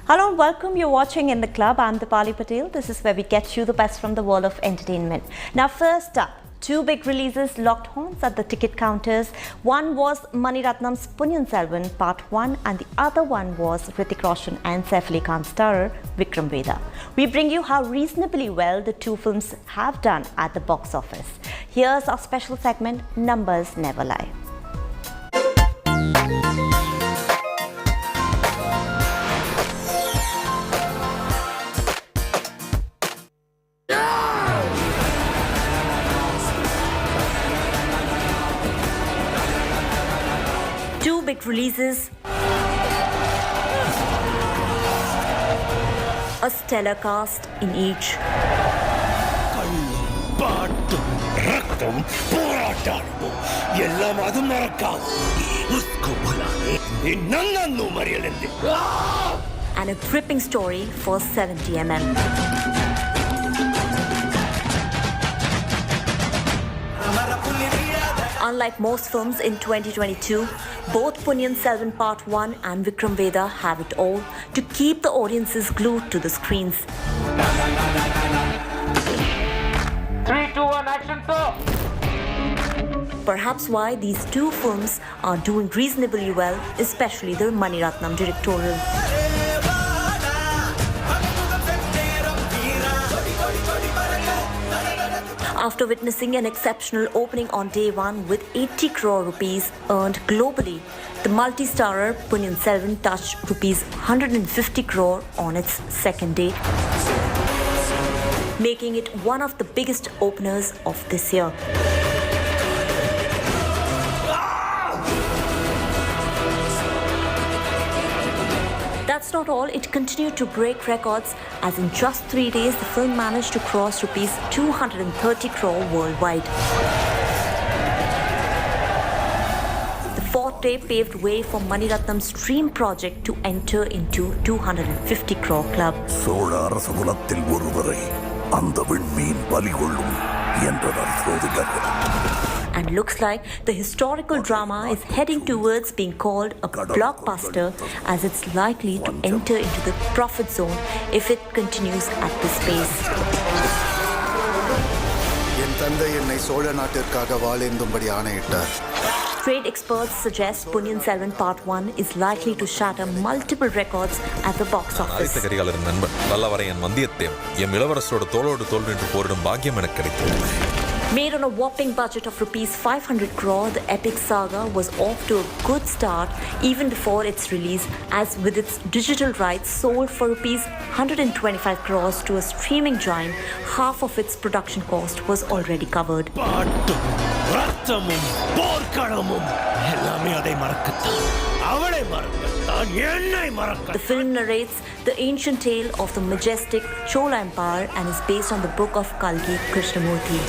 [SPEAKER 22] Hello and welcome. You're watching In the Club. I'm Dipali Patel. This is where we get you the best from the world of entertainment. Now, first up, two big releases locked horns at the ticket counters. One was Mani Ratnam's Ponniyin Selvan Part 1 and the other one was Hrithik Roshan and Saif Ali Khan starrer Vikram Vedha. We bring you how reasonably well the two films have done at the box office. Here's our special segment, Numbers Never Lie. Two big releases, a stellar cast in each. And a gripping story for 70mm. Unlike most films in 2022, both Ponniyin Selvan Part 1 and Vikram Vedha have it all to keep the audiences glued to the screens.
[SPEAKER 23] 3, 2, 1, action, sir!
[SPEAKER 22] Perhaps why these two films are doing reasonably well, especially the Mani Ratnam directorial. After witnessing an exceptional opening on day one with 80 crore rupees earned globally, the multi-starrer Ponniyin Selvan touched rupees 150 crore on its second day, making it one of the biggest openers of this year. That's not all, it continued to break records as in just 3 days the film managed to cross rupees 230 crore worldwide. The fourth day paved way for Mani Ratnam's dream project to enter into 250 crore club. and looks like the historical drama is heading towards being called a blockbuster, as it's likely to enter into the profit zone if it continues at this pace. Trade experts suggest Punniyin Selvan Part 1 is likely to shatter multiple records at the box office. Made on a whopping budget of rupees 500 crore, the epic saga was off to a good start even before its release, as with its digital rights sold for rupees 125 crores to a streaming giant, half of its production cost was already covered. The film narrates the ancient tale of the majestic Chola Empire and is based on the book of Kalki Krishnamurti.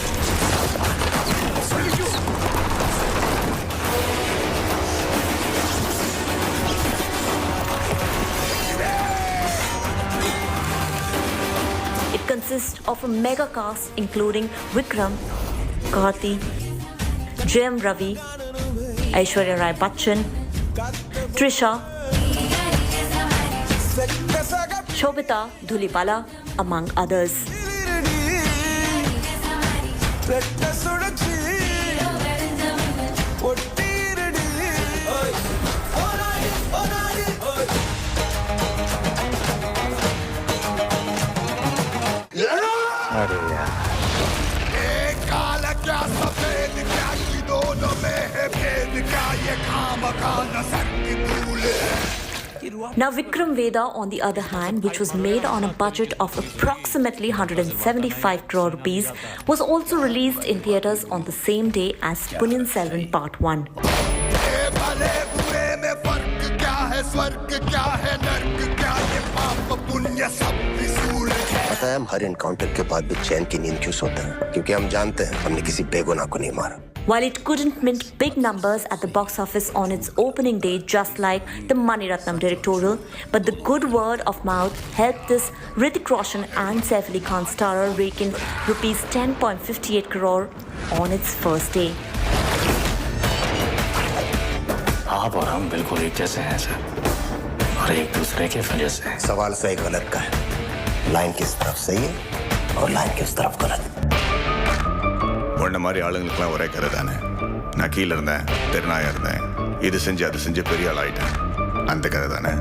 [SPEAKER 22] It consists of a mega cast including Vikram, Karthi, Jayam Ravi, Aishwarya Rai Bachchan, Trisha, Shobita Dhulipala, among others. Now Vikram Veda, on the other hand, which was made on a budget of approximately 175 crore rupees, was also released in theatres on the same day as Punniyin Selvan Part 1.
[SPEAKER 3] पता है हम हर encounter के बाद भी चैन की नींद क्यों सोते हैं? क्योंकि हम जानते हैं हमने किसी बेगुनाह को नहीं मारा.
[SPEAKER 22] While it couldn't mint big numbers at the box office on its opening day, just like the Mani Ratnam directorial, but the good word of mouth helped this Hrithik Roshan and Saif Ali Khan starrer rake in rupees 10.58 crore on its first day.
[SPEAKER 4] आप और हम बिल्कुल एक जैसे हैं sir, और एक दूसरे के वजह से.
[SPEAKER 3] सवाल सही गलत का है. लाइन किस तरफ सही है और लाइन किस तरफ गलत.
[SPEAKER 5] உன்ன மாதிரி ஆளுங்களுக்குலாம் ஒரே கதை தானே. நான் கீழே இருந்தேன், தெருநாயா இருந்தேன், இது செஞ்சு அது செஞ்சு பெரிய ஆள் ஆயிட்டேன். அந்த கதை தானே.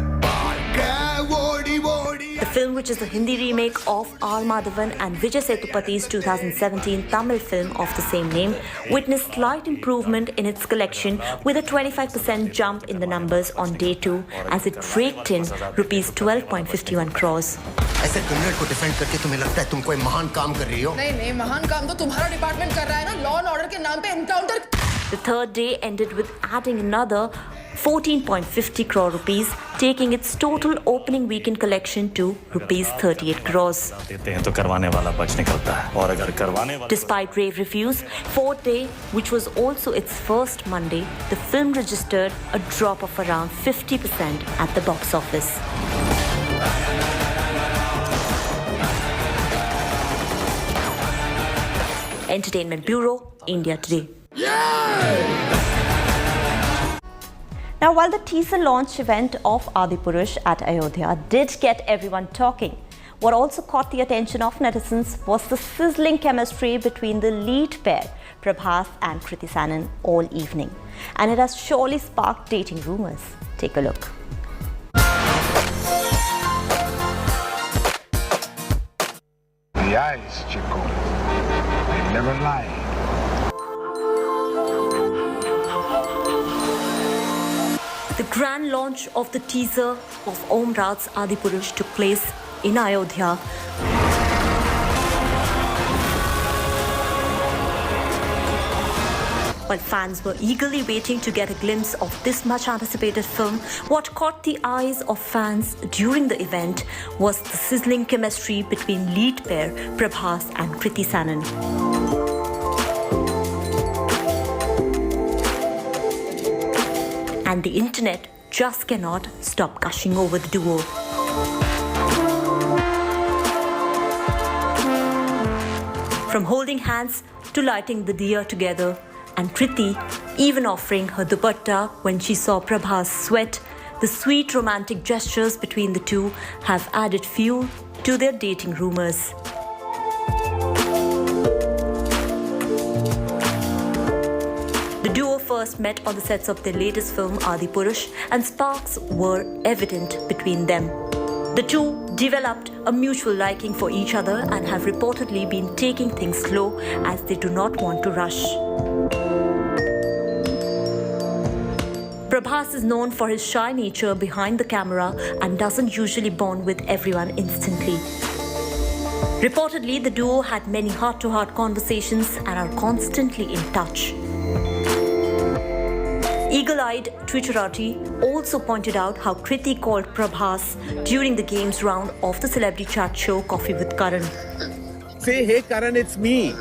[SPEAKER 22] The film, which is a Hindi remake of R. Madhavan and Vijay Sethupathiy's 2017 Tamil film of the same name, witnessed slight improvement in its collection with a 25% jump in the numbers on day 2 as it raked in rupees 12.51 crores.
[SPEAKER 3] ऐसे criminal को defend करके तुम्हें लगता है तुम कोई महान काम कर रही हो?
[SPEAKER 24] नहीं, महान काम तो तुम्हारा डिपार्टमेंट कर रहा है ना, लॉ एंड ऑर्डर के नाम पे encounter.
[SPEAKER 22] The third day ended with adding another 14.50 crore rupees, taking its total opening weekend collection to rupees 38 crores.
[SPEAKER 4] तो करवाने वाला बच निकलता है, और अगर करवाने वाला.
[SPEAKER 22] Despite rave reviews, fourth day, which was also its first Monday, the film registered a drop of around 50% at the box office. Entertainment Bureau, India Today. Now, while the teaser launch event of Adipurush at Ayodhya did get everyone talking, what also caught the attention of netizens was the sizzling chemistry between the lead pair, Prabhas and Kriti Sanon, all evening. And it has surely sparked dating rumours. Take a look.
[SPEAKER 8] The eyes, Chico. They never lie.
[SPEAKER 22] The grand launch of the teaser of Om Raut's Adipurush took place in Ayodhya. While fans were eagerly waiting to get a glimpse of this much anticipated film, what caught the eyes of fans during the event was the sizzling chemistry between lead pair Prabhas and Kriti Sanon. And the internet just cannot stop gushing over the duo. From holding hands to lighting the diya together, and Kriti even offering her dupatta when she saw Prabhas sweat. The sweet romantic gestures between the two have added fuel to their dating rumors. The duo first met on the sets of their latest film Adipurush, and sparks were evident between them. The two developed a mutual liking for each other and have reportedly been taking things slow as they do not want to rush. Prabhas is known for his shy nature behind the camera and doesn't usually bond with everyone instantly. Reportedly, the duo had many heart-to-heart conversations and are constantly in touch. Eagle-eyed Twitterati also pointed out how Kriti called Prabhas during the games round of the celebrity chat show Coffee with Karan.
[SPEAKER 6] Say, hey Karan, it's me.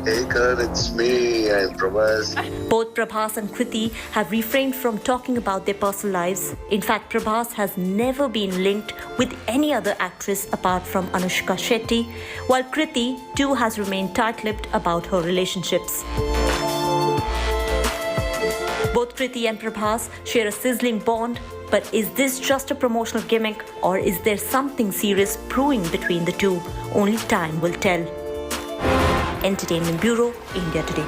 [SPEAKER 7] Hey Karan, it's me. I'm Prabhas.
[SPEAKER 22] Both Prabhas and Kriti have refrained from talking about their personal lives. In fact, Prabhas has never been linked with any other actress apart from Anushka Shetty, while Kriti too has remained tight-lipped about her relationships. Both Kriti and Prabhas share a sizzling bond, but is this just a promotional gimmick or is there something serious brewing between the two? Only time will tell. Entertainment Bureau, India Today.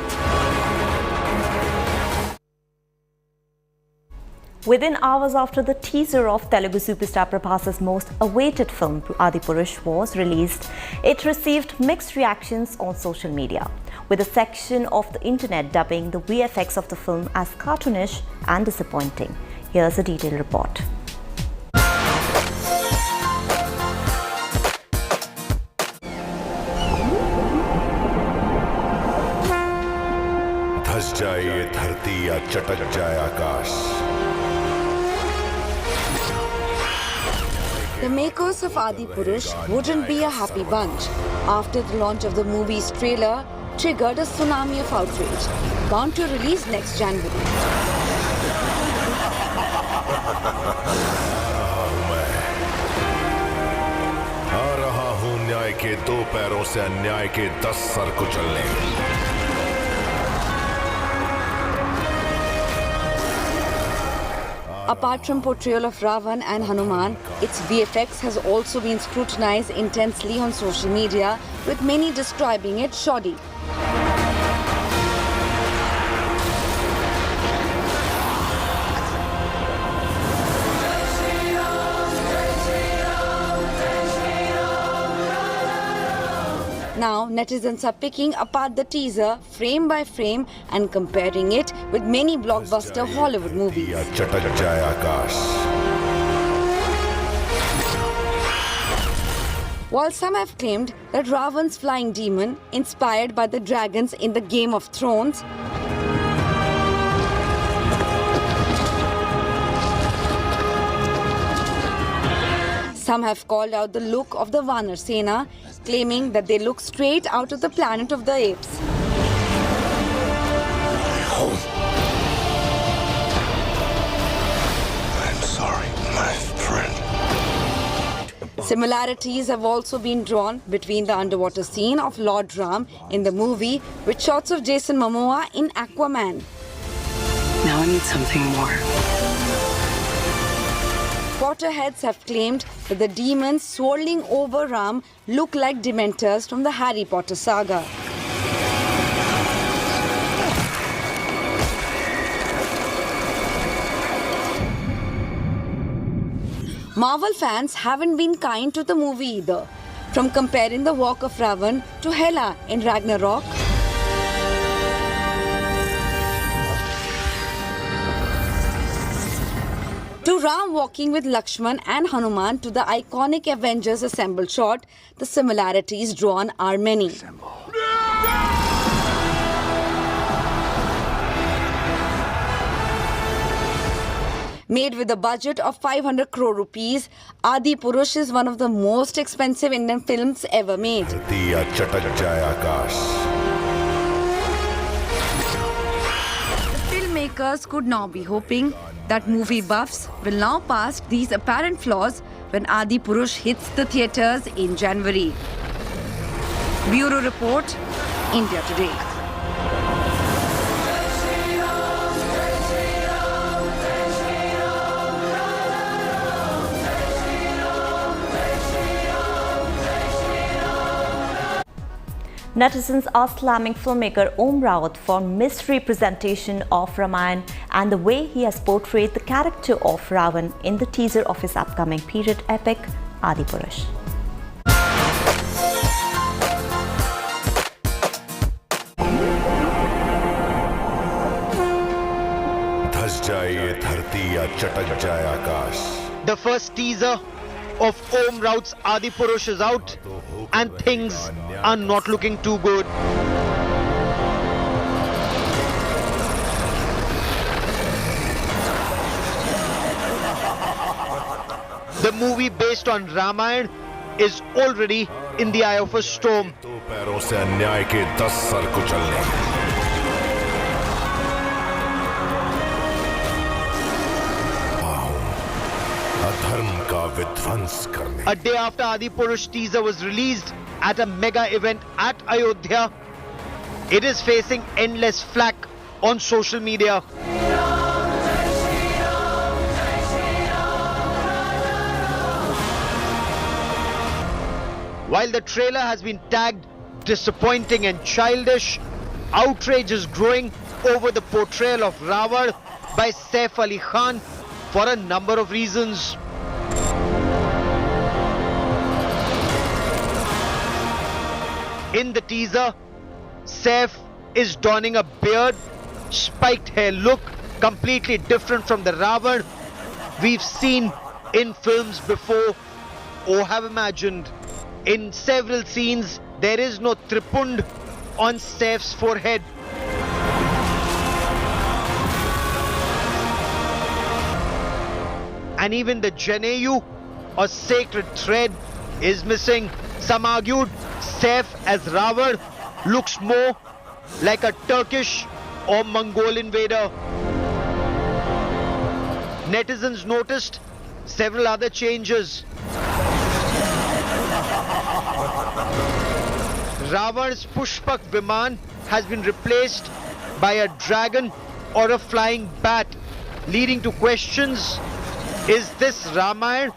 [SPEAKER 22] Within hours after the teaser of Telugu superstar Prabhas's most awaited film Adipurush was released, it received mixed reactions on social media, with a section of the internet dubbing the VFX of the film as cartoonish and disappointing. Here's a detailed report.
[SPEAKER 15] धस जाए ये धरती या चटक जाए आकाश.
[SPEAKER 9] The makers of Adipurush wouldn't be a happy bunch after the launch of the movie's trailer triggered a tsunami of outrage, bound to release next January.
[SPEAKER 15] आ रहा हूं न्याय के दो पैरों से अन्याय के 10 सर कुचलने.
[SPEAKER 9] Apart from portrayal of Ravan and Hanuman, its VFX has also been scrutinized intensely on social media, with many describing it shoddy. Now, netizens are picking apart the teaser frame by frame and comparing it with many blockbuster Hollywood movies. While some have claimed that Ravan's flying demon, inspired by the dragons in the Game of Thrones, some have called out the look of the Vanar Sena, claiming that they look straight out of the Planet of the Apes.
[SPEAKER 7] I'm sorry, my friend.
[SPEAKER 9] Similarities have also been drawn between the underwater scene of Lord Ram in the movie with shots of Jason Momoa in Aquaman.
[SPEAKER 12] Now I need something more.
[SPEAKER 9] Potterheads have claimed that the demons swirling over Ram look like Dementors from the Harry Potter saga. Marvel fans haven't been kind to the movie either, from comparing the walk of Ravan to Hela in Ragnarok, to Ram walking with Lakshman and Hanuman to the iconic Avengers Assemble shot. The similarities drawn are many. Made with a budget of 500 crore rupees, Adipurush is one of the most expensive Indian films ever made.
[SPEAKER 15] The
[SPEAKER 9] filmmakers could now be hoping that movie buffs will now pass these apparent flaws when Adipurush hits the theatres in January. Bureau Report, India Today.
[SPEAKER 22] Netizens are slamming filmmaker Om Rawat for misrepresentation of Ramayana and the way he has portrayed the character of Ravan in the teaser of his upcoming period epic, Adipurush.
[SPEAKER 15] धस जाए ये धरती या चटक जाए आकाश.
[SPEAKER 10] The first teaser of Om Rawat's Adipurush is out and things are not looking too good. The movie based on Ramayana is already in the eye of a storm.
[SPEAKER 15] दो पैरों से अन्याय के 10 सर कुचलने.
[SPEAKER 10] A day after Adipurush teaser was released at a mega event at Ayodhya, it is facing endless flack on social media. While the trailer has been tagged disappointing and childish, outrage is growing over the portrayal of Ravan by Saif Ali Khan for a number of reasons. In the teaser, Saif is donning a beard, spiked hair look, completely different from the Ravan we've seen in films before or have imagined. In several scenes, there is no tripund on Saif's forehead. And even the Janeyu, or sacred thread, is missing. Some argued Saif as Ravan looks more like a Turkish or Mongol invader. Netizens noticed several other changes. Ravan's Pushpak Viman has been replaced by a dragon or a flying bat, leading to questions. Is this Ramayana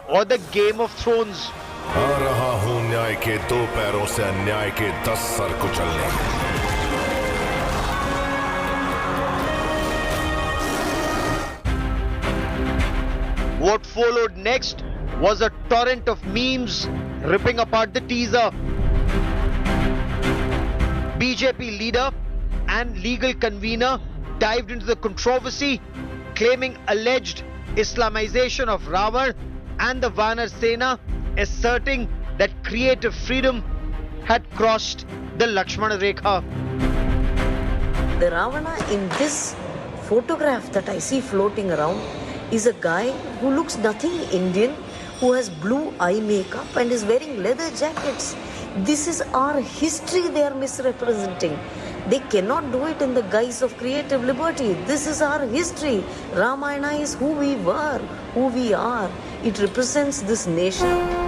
[SPEAKER 10] or the Game of Thrones?
[SPEAKER 15] आ रहा हूं न्याय के दो पैरों से अन्याय के 10 sir कुचलने.
[SPEAKER 10] What followed next was a torrent of memes ripping apart the teaser. BJP leader and legal convener dived into the controversy, claiming alleged Islamization of Ravan and the Vanar Sena, asserting that creative freedom had crossed the Lakshmana Rekha.
[SPEAKER 13] The Ravana in this photograph that I see floating around is a guy who looks nothing Indian, who has blue eye makeup and is wearing leather jackets. This is our history they are misrepresenting. They cannot do it in the guise of creative liberty. This is our history. Ramayana is who we were, who we are. It represents this nation.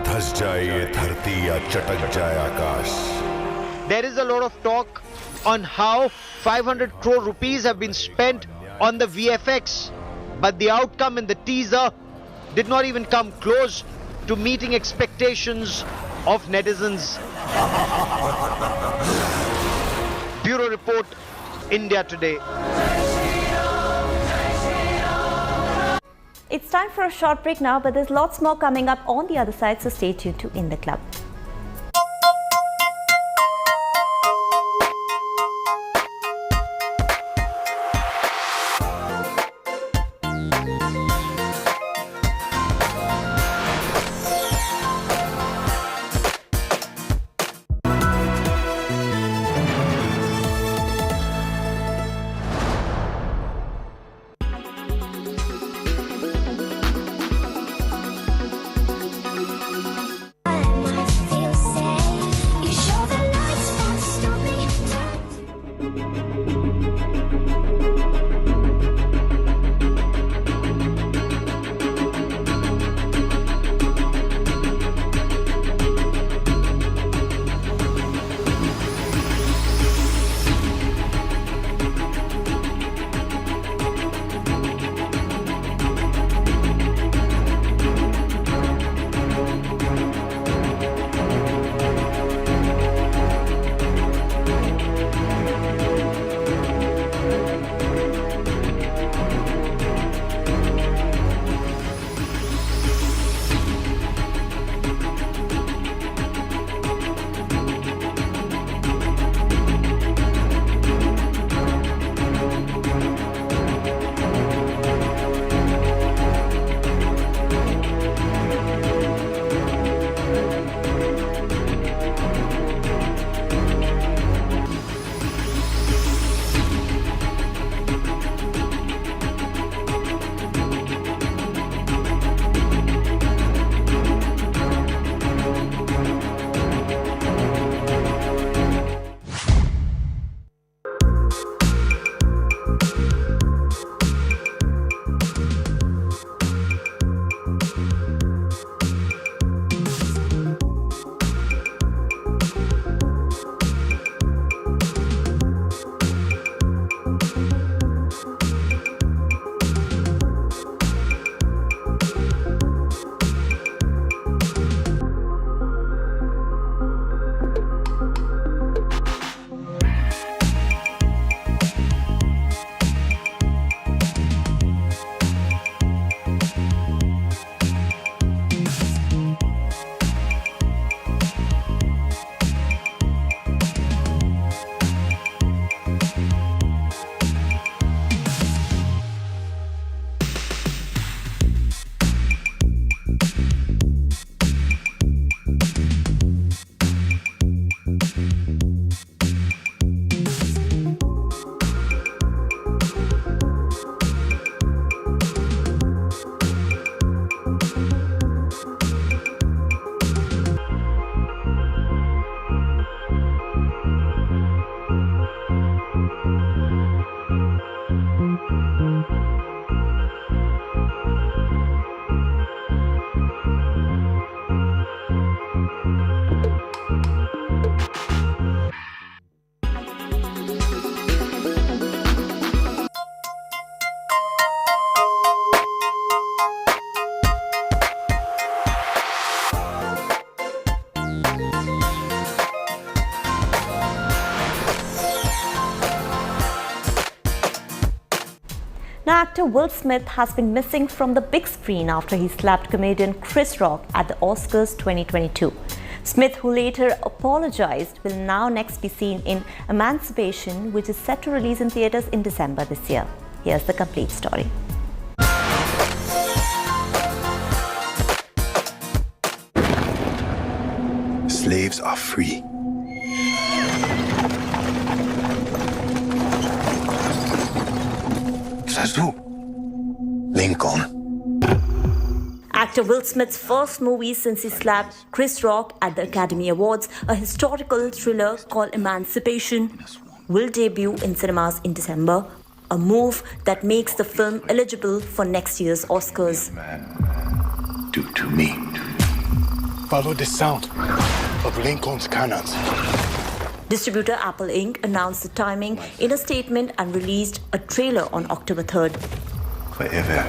[SPEAKER 15] धस जाए ये धरती या चटक जाए आकाश.
[SPEAKER 10] There is a lot of talk on how 500 crore rupees have been spent on the VFX, but the outcome in the teaser did not even come close to meeting expectations of netizens. Bureau Report, India Today.
[SPEAKER 22] It's time for a short break now, but there's lots more coming up on the other side, so stay tuned to In the Club. Actor Will Smith has been missing from the big screen after he slapped comedian Chris Rock at the Oscars 2022. Smith, who later apologized, will now next be seen in Emancipation, which is set to release in theaters in December this year. Here's the complete story.
[SPEAKER 3] Slaves are free. Who? Lincoln.
[SPEAKER 22] Actor Will Smith's first movie since he slapped Chris Rock at the Academy Awards, a historical thriller called Emancipation, will debut in cinemas in December, a move that makes the film eligible for next year's Oscars.
[SPEAKER 3] Do to me.
[SPEAKER 14] Follow the sound of Lincoln's cannons.
[SPEAKER 22] Distributor Apple Inc. announced the timing in a statement and released a trailer on October 3rd.
[SPEAKER 3] Forever.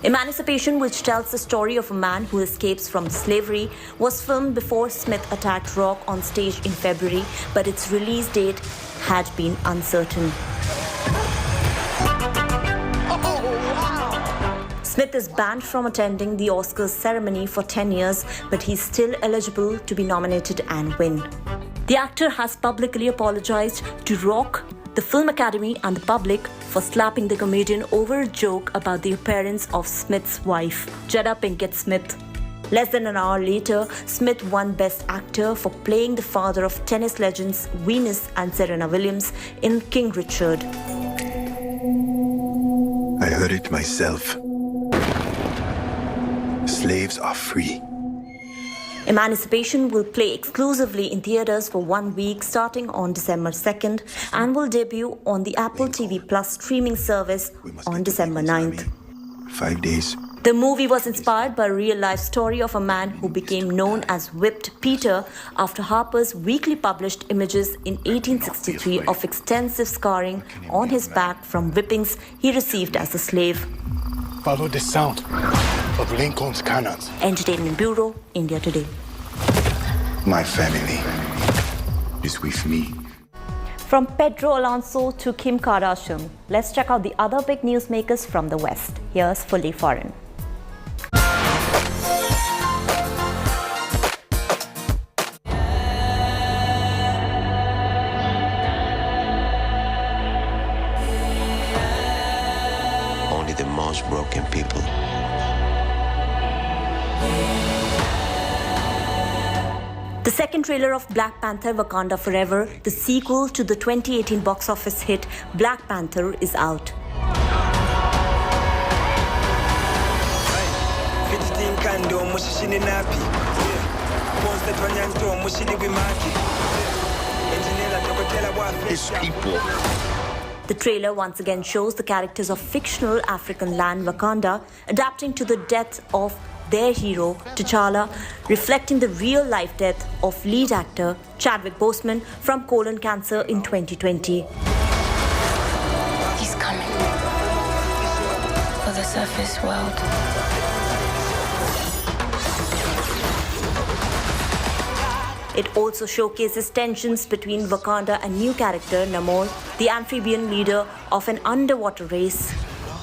[SPEAKER 22] Emancipation, which tells the story of a man who escapes from slavery, was filmed before Smith attacked Rock on stage in February, but its release date had been uncertain. Smith is banned from attending the Oscars ceremony for 10 years, but he's still eligible to be nominated and win. The actor has publicly apologized to Rock, the Film Academy, and the public for slapping the comedian over a joke about the appearance of Smith's wife, Jada Pinkett Smith. Less than an hour later, Smith won Best Actor for playing the father of tennis legends Venus and Serena Williams in King Richard.
[SPEAKER 3] I heard it myself. Slaves are free.
[SPEAKER 22] Emancipation will play exclusively in theaters for 1 week starting on December 2nd and will debut on the Apple TV Plus streaming service on December 9th.
[SPEAKER 3] 5 days.
[SPEAKER 22] The movie was inspired by a real-life story of a man who became known as Whipped Peter after Harper's Weekly published images in 1863 of extensive scarring on his back from whippings he received as a slave.
[SPEAKER 14] Follow the sound of Lincoln's cannons.
[SPEAKER 22] Entertainment Bureau, India Today.
[SPEAKER 3] My family is with me.
[SPEAKER 22] From Pedro Alonso to Kim Kardashian, let's check out the other big newsmakers from the West. Here's Fully Foreign.
[SPEAKER 3] Only the most broken people.
[SPEAKER 22] The second trailer of Black Panther Wakanda Forever, the sequel to the 2018 box office hit Black Panther, is out.
[SPEAKER 3] His people.
[SPEAKER 22] The trailer once again shows the characters of fictional African land Wakanda adapting to the death of their hero, T'Challa, reflecting the real-life death of lead actor Chadwick Boseman from colon cancer in 2020.
[SPEAKER 12] He's coming for the surface world.
[SPEAKER 22] It also showcases tensions between Wakanda and new character Namor, the amphibian leader of an underwater race.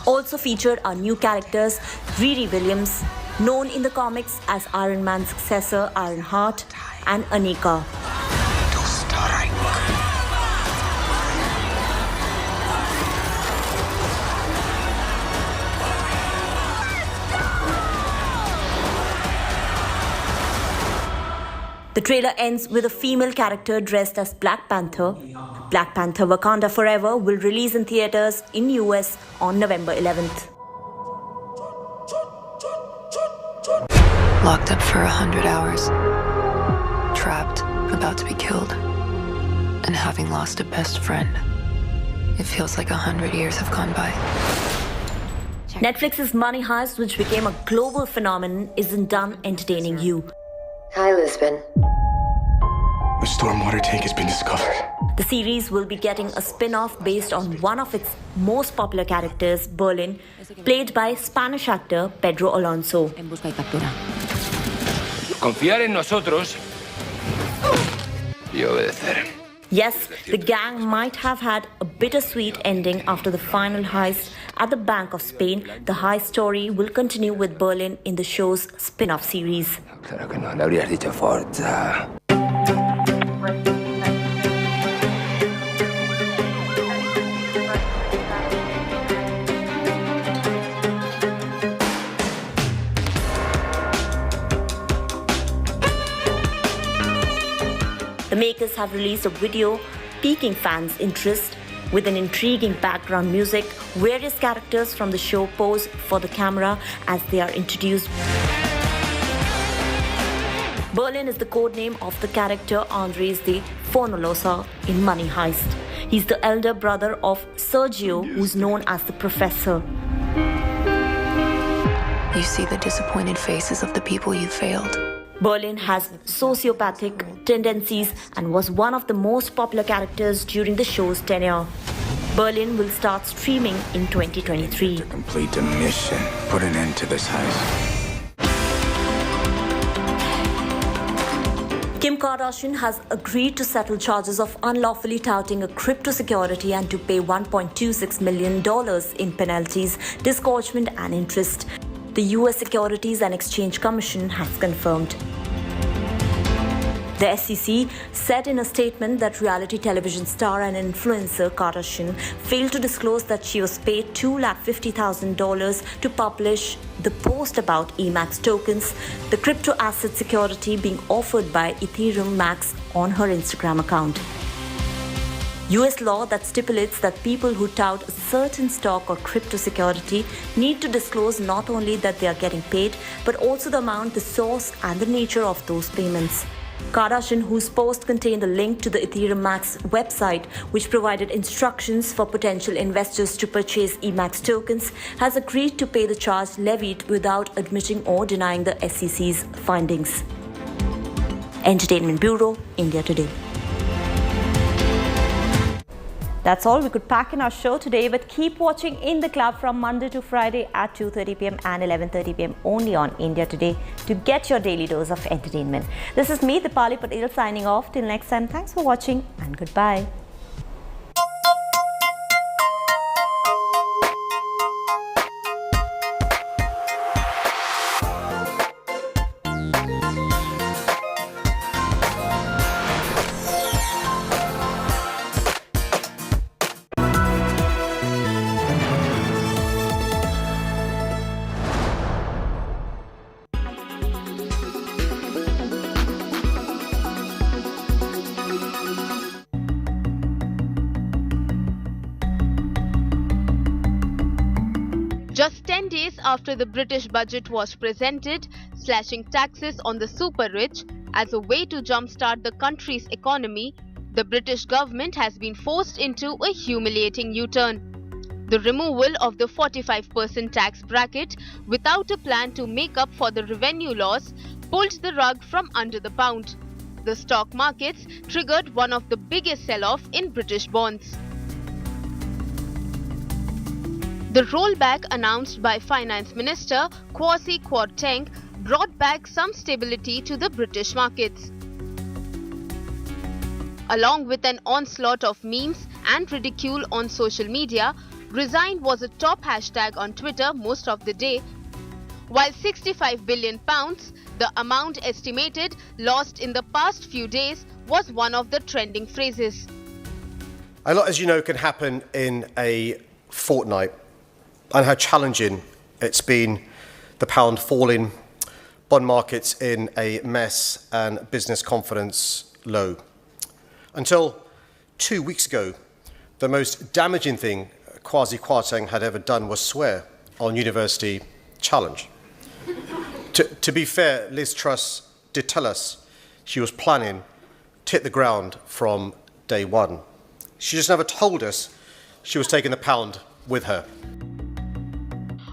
[SPEAKER 22] Also featured are new characters Riri Williams, known in the comics as Iron Man's successor Ironheart, and Anika. The trailer ends with a female character dressed as Black Panther. Black Panther Wakanda Forever will release in theaters in US on November 11th.
[SPEAKER 12] Locked up for 100 hours. Trapped, about to be killed. And having lost a best friend. It feels like 100 years have gone by.
[SPEAKER 22] Netflix's Money Heist, which became a global phenomenon, isn't done entertaining you.
[SPEAKER 13] Hi, Lisbon.
[SPEAKER 14] The stormwater tank has been discovered.
[SPEAKER 22] The series will be getting a spin-off based on one of its most popular characters, Berlin, played by Spanish actor Pedro Alonso.
[SPEAKER 23] Confiar en nosotros y obedecer.
[SPEAKER 22] Yes, the gang might have had a bit bittersweet ending after the final heist at the Bank of Spain, the heist story will continue with Berlin in the show's spin-off series.
[SPEAKER 3] Claro que no, le habrías dicho Forza.
[SPEAKER 22] The makers have released a video piquing fans' interest with an intriguing background music. Various characters from the show pose for the camera as they are introduced. Berlin is the codename of the character Andres de Fornolosa in Money Heist. He's the elder brother of Sergio, who's known as the Professor.
[SPEAKER 12] You see the disappointed faces of the people you failed.
[SPEAKER 22] Berlin has sociopathic tendencies and was one of the most popular characters during the show's tenure. Berlin will start streaming in 2023.
[SPEAKER 3] To complete the mission, put an end to this heist.
[SPEAKER 22] Kim Kardashian has agreed to settle charges of unlawfully touting a crypto security and to pay $1.26 million in penalties, disgorgement and interest. The US Securities and Exchange Commission has confirmed. The SEC said in a statement that reality television star and influencer Kardashian failed to disclose that she was paid $250,000 to publish the post about Emax tokens, the crypto asset security being offered by Ethereum Max on her Instagram account. US law that stipulates that people who tout a certain stock or crypto security need to disclose not only that they are getting paid, but also the amount, the source, and the nature of those payments. Kardashian, whose post contained a link to the Ethereum Max website, which provided instructions for potential investors to purchase Emax tokens, has agreed to pay the charge levied without admitting or denying the SEC's findings. Entertainment Bureau, India Today. That's all we could pack in our show today, but keep watching In the Club from Monday to Friday at 2:30 p.m. and 11:30 p.m. only on India Today to get your daily dose of entertainment. This is me, Dipali Patel, signing off. Till next time, thanks for watching and goodbye.
[SPEAKER 16] Just 10 days after the British budget was presented, slashing taxes on the super rich as a way to jumpstart the country's economy, the British government has been forced into a humiliating U-turn. The removal of the 45% tax bracket without a plan to make up for the revenue loss pulled the rug from under the pound. The stock markets triggered one of the biggest sell-off in British bonds. The rollback announced by Finance Minister Kwasi Kwarteng brought back some stability to the British markets. Along with an onslaught of memes and ridicule on social media, "Resign" was a top hashtag on Twitter most of the day, while £65 billion, the amount estimated lost in the past few days, was one of the trending phrases.
[SPEAKER 17] A lot, as you know, can happen in a fortnight, and how challenging it's been, the pound falling, bond markets in a mess and business confidence low. Until 2 weeks ago, the most damaging thing Kwasi Kwarteng had ever done was swear on University Challenge. To be fair, Liz Truss did tell us she was planning to hit the ground from day one. She just never told us she was taking the pound with her.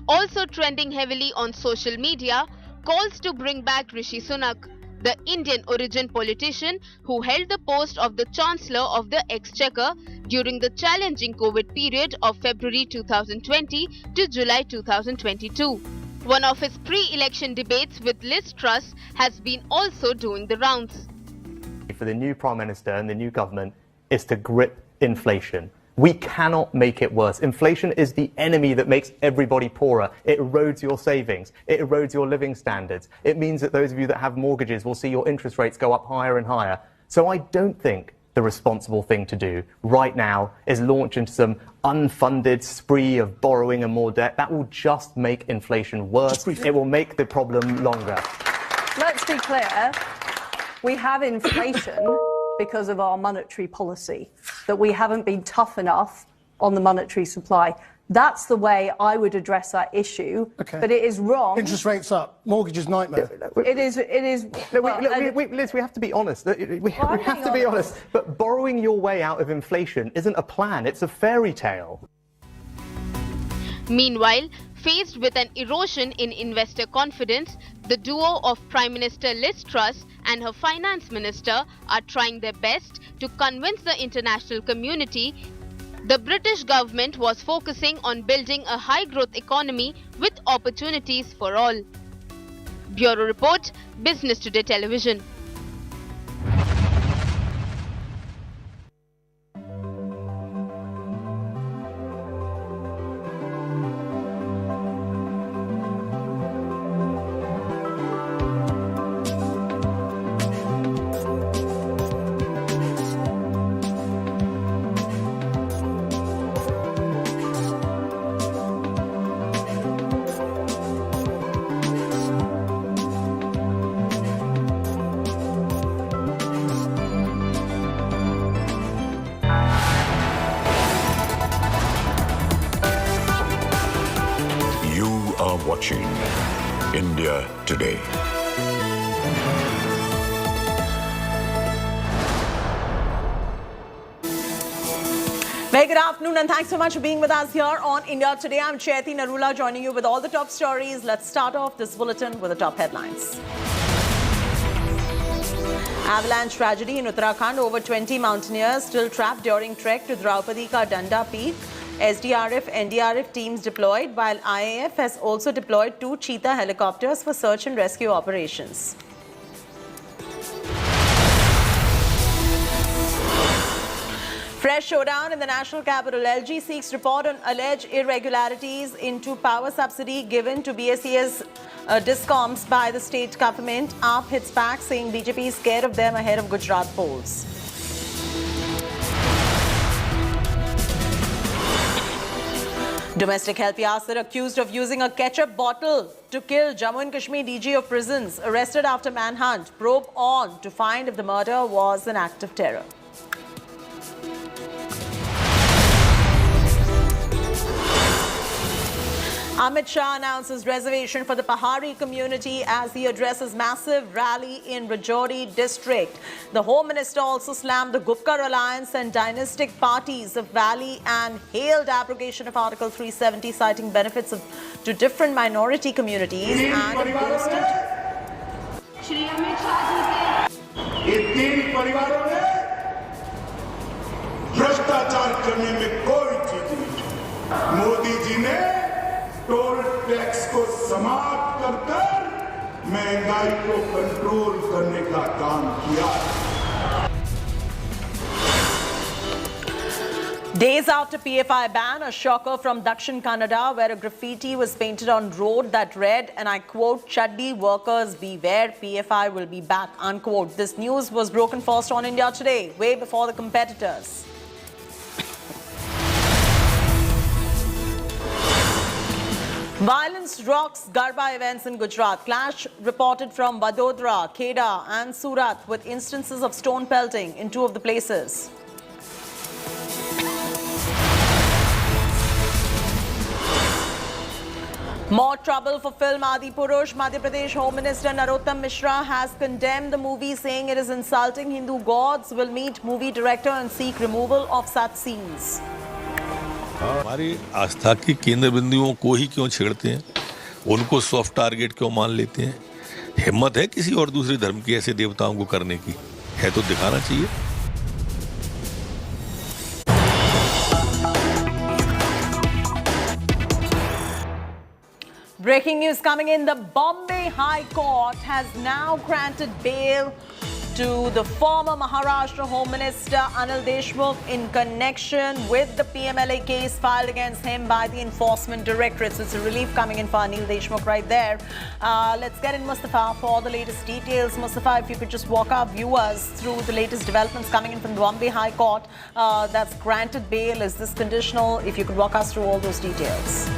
[SPEAKER 16] Also trending heavily on social media, calls to bring back Rishi Sunak, the Indian origin politician who held the post of the Chancellor of the Exchequer during the challenging COVID period of February 2020 to July 2022. One of his pre-election debates with Liz Truss has been also doing the rounds.
[SPEAKER 18] For the new Prime Minister and the new government is to grip inflation We cannot make it worse. Inflation is the enemy that makes everybody poorer. It erodes your savings. It erodes your living standards. It means that those of you that have mortgages will see your interest rates go up higher and higher. So I don't think the responsible thing to do right now is launch into some unfunded spree of borrowing and more debt. That will just make inflation worse. It will make the problem longer.
[SPEAKER 19] Let's be clear. We have inflation because of our monetary policy, that we haven't been tough enough on the monetary supply. That's the way I would address that issue.
[SPEAKER 14] Okay.
[SPEAKER 19] But it is wrong.
[SPEAKER 14] Interest rates up, mortgages nightmare.
[SPEAKER 19] It is.
[SPEAKER 18] Liz, we have to be honest. We have to be honest. But borrowing your way out of inflation isn't a plan. It's a fairy tale.
[SPEAKER 16] Meanwhile, faced with an erosion in investor confidence, the duo of Prime Minister Liz Truss and her finance minister are trying their best to convince the international community the British government was focusing on building a high-growth economy with opportunities for all. Bureau Report, Business Today Television.
[SPEAKER 15] Watching India Today.
[SPEAKER 2] Very good afternoon and thanks so much for being with us here on India Today. I'm Chaiti Narula joining you with all the top stories. Let's start off this bulletin with the top headlines. Avalanche tragedy in Uttarakhand. Over 20 mountaineers still trapped during trek to Draupadi Ka Danda Peak. SDRF, NDRF teams deployed, while IAF has also deployed 2 Cheetah helicopters for search and rescue operations. Fresh showdown in the national capital. LG seeks report on alleged irregularities into power subsidy given to BSES discoms by the state government. AAP hits back saying BJP is scared of them ahead of Gujarat polls. Domestic help Yasir accused of using a ketchup bottle to kill Jammu and Kashmir DG of prisons, arrested after manhunt. Probe on to find if the murder was an act of terror. Amit Shah announces reservation for the Pahari community as he addresses massive rally in Rajouri district. The Home Minister also slammed the Gupkar alliance and dynastic parties of Valley and hailed abrogation of Article 370, citing benefits to different minority communities and posted.
[SPEAKER 8] Shri Amit Shah ji के ये 3 परिवारों ने भ्रष्टाचार करने में कोई चूक नहीं। मोदी जी ने टोल टैक्स को समाप्त कर महंगाई को कंट्रोल करने का काम किया।
[SPEAKER 2] Days after PFI ban, a shocker from Dakshin Kannada, where a graffiti was painted on road that read, and I quote, "Chaddi workers beware, PFI will be back," unquote. This news was broken first on India Today, way before the competitors. Violence rocks Garba events in Gujarat. Clash reported from Vadodara, Kheda and Surat, with instances of stone pelting in 2 of the places. More trouble for film Adi Purush. Madhya Pradesh Home Minister Narottam Mishra has condemned the movie, saying it is insulting Hindu gods. Will meet movie director and seek removal of such scenes.
[SPEAKER 20] हमारी आस्था की केंद्र बिंदुओं को ही क्यों छेड़ते हैं, उनको soft target क्यों मान लेते हैं? हिम्मत है किसी और दूसरे धर्म के ऐसे देवताओं को करने की? है तो दिखाना चाहिए।
[SPEAKER 2] Breaking news coming in. The Bombay High Court has now granted bail to the former Maharashtra Home Minister Anil Deshmukh in connection with the PMLA case filed against him by the Enforcement Directorate. So it's a relief coming in for Anil Deshmukh right there. Let's get in Mustafa for the latest details. Mustafa, if you could just walk our viewers through the latest developments coming in from the Bombay High Court that's granted bail. Is this conditional? If you could walk us through all those details.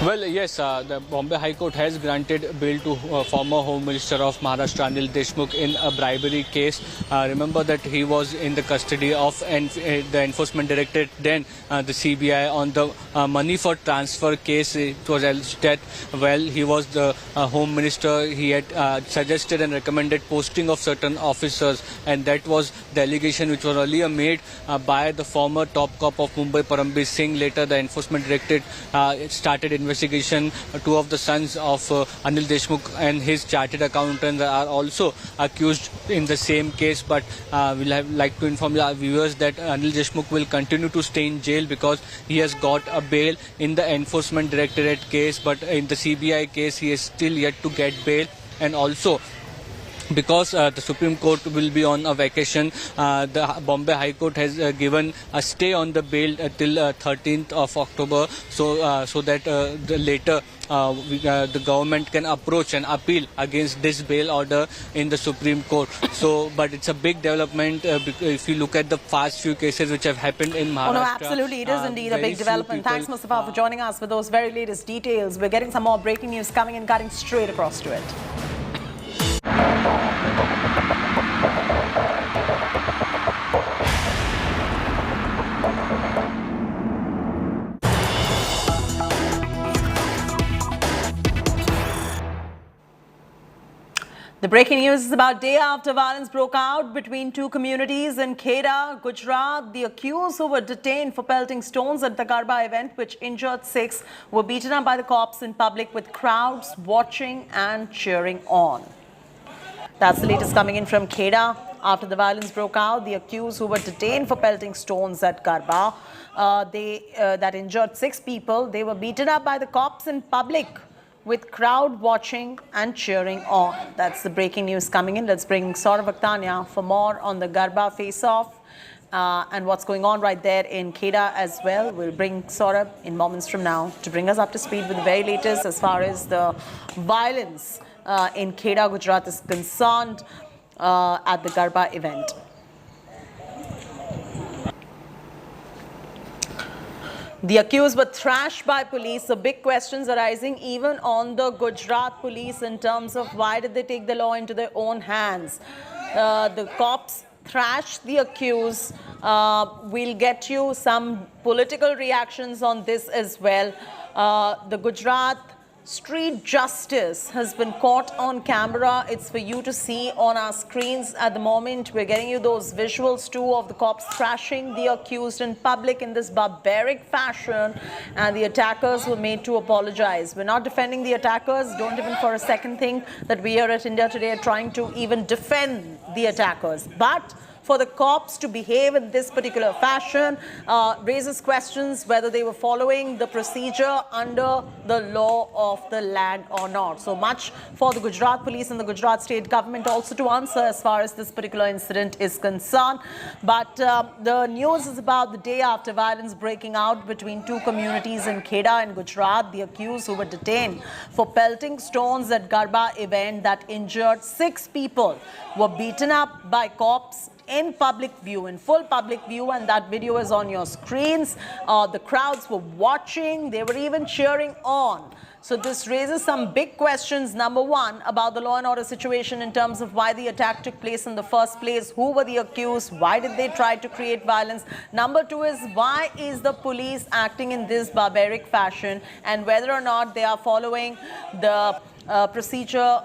[SPEAKER 1] Well, yes, the Bombay High Court has granted bail to former Home Minister of Maharashtra Anil Deshmukh in a bribery case. Remember that he was in the custody of the Enforcement Directorate, then the CBI on the money for transfer case. It was alleged that, well, he was the Home Minister. He had suggested and recommended posting of certain officers, and that was the allegation which was earlier made by the former top cop of Mumbai, Parambir Singh. Later, the Enforcement Directorate started investigation. Two of the sons of Anil Deshmukh and his chartered accountant are also accused in the same case. But we'll like to inform our viewers that Anil Deshmukh will continue to stay in jail because he has got a bail in the Enforcement Directorate case. But in the CBI case, he is still yet to get bail. And also, because the Supreme Court will be on a vacation, the Bombay High Court has given a stay on the bail till 13th of October, so that later the government can approach and appeal against this bail order in the Supreme Court. So, but it's a big development if you look at the past few cases which have happened in Maharashtra.
[SPEAKER 2] Oh, no, absolutely. It is indeed a big development. Thanks, Mustafa, for joining us with those very latest details. We're getting some more breaking news coming in, cutting straight across to it. The breaking news is about day after violence broke out between two communities in Kheda, Gujarat. The accused who were detained for pelting stones at the Garba event, which injured 6, were beaten up by the cops in public with crowds watching and cheering on. That's the latest coming in from Kheda. After the violence broke out, the accused who were detained for pelting stones at Garba, that injured 6 people, they were beaten up by the cops in public with crowd watching and cheering on. That's the breaking news coming in. Let's bring Saurav Akhtania for more on the Garba face-off and what's going on right there in Kheda as well. We'll bring Saurav in moments from now to bring us up to speed with the very latest as far as the violence in Kheda, Gujarat is concerned at the Garba event. The accused were thrashed by police, so big questions arising even on the Gujarat police in terms of why did they take the law into their own hands. The cops thrashed the accused. We'll get you some political reactions on this as well. The Gujarat street justice has been caught on camera. It's for you to see on our screens at the moment. We're getting you those visuals too of the cops thrashing the accused in public in this barbaric fashion, and the attackers were made to apologize. We're not defending the attackers. Don't even for a second think that we here at India Today are trying to even defend the attackers. But for the cops to behave in this particular fashion raises questions whether they were following the procedure under the law of the land or not. So much for the Gujarat police and the Gujarat state government also to answer as far as this particular incident is concerned. But the news is about the day after violence breaking out between two communities in Kheda and Gujarat. The accused who were detained for pelting stones at Garba event that injured 6 people were beaten up by cops in public view, in full public view, and that video is on your screens. The crowds were watching, they were even cheering on. So this raises some big questions. Number one, about the law and order situation in terms of why the attack took place in the first place. Who were the accused? Why did they try to create violence? Number two is, why is the police acting in this barbaric fashion, and whether or not they are following the procedure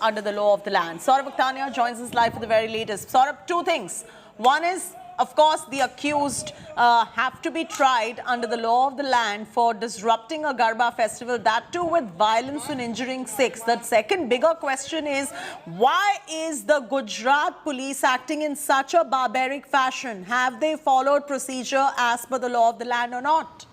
[SPEAKER 2] under the law of the land. Saurav Akhtania joins us live for the very latest. Saurav, 2 things. One is, of course, the accused have to be tried under the law of the land for disrupting a Garba festival, that too with violence and injuring 6. That second bigger question is, why is the Gujarat police acting in such a barbaric fashion? Have they followed procedure as per the law of the land or not?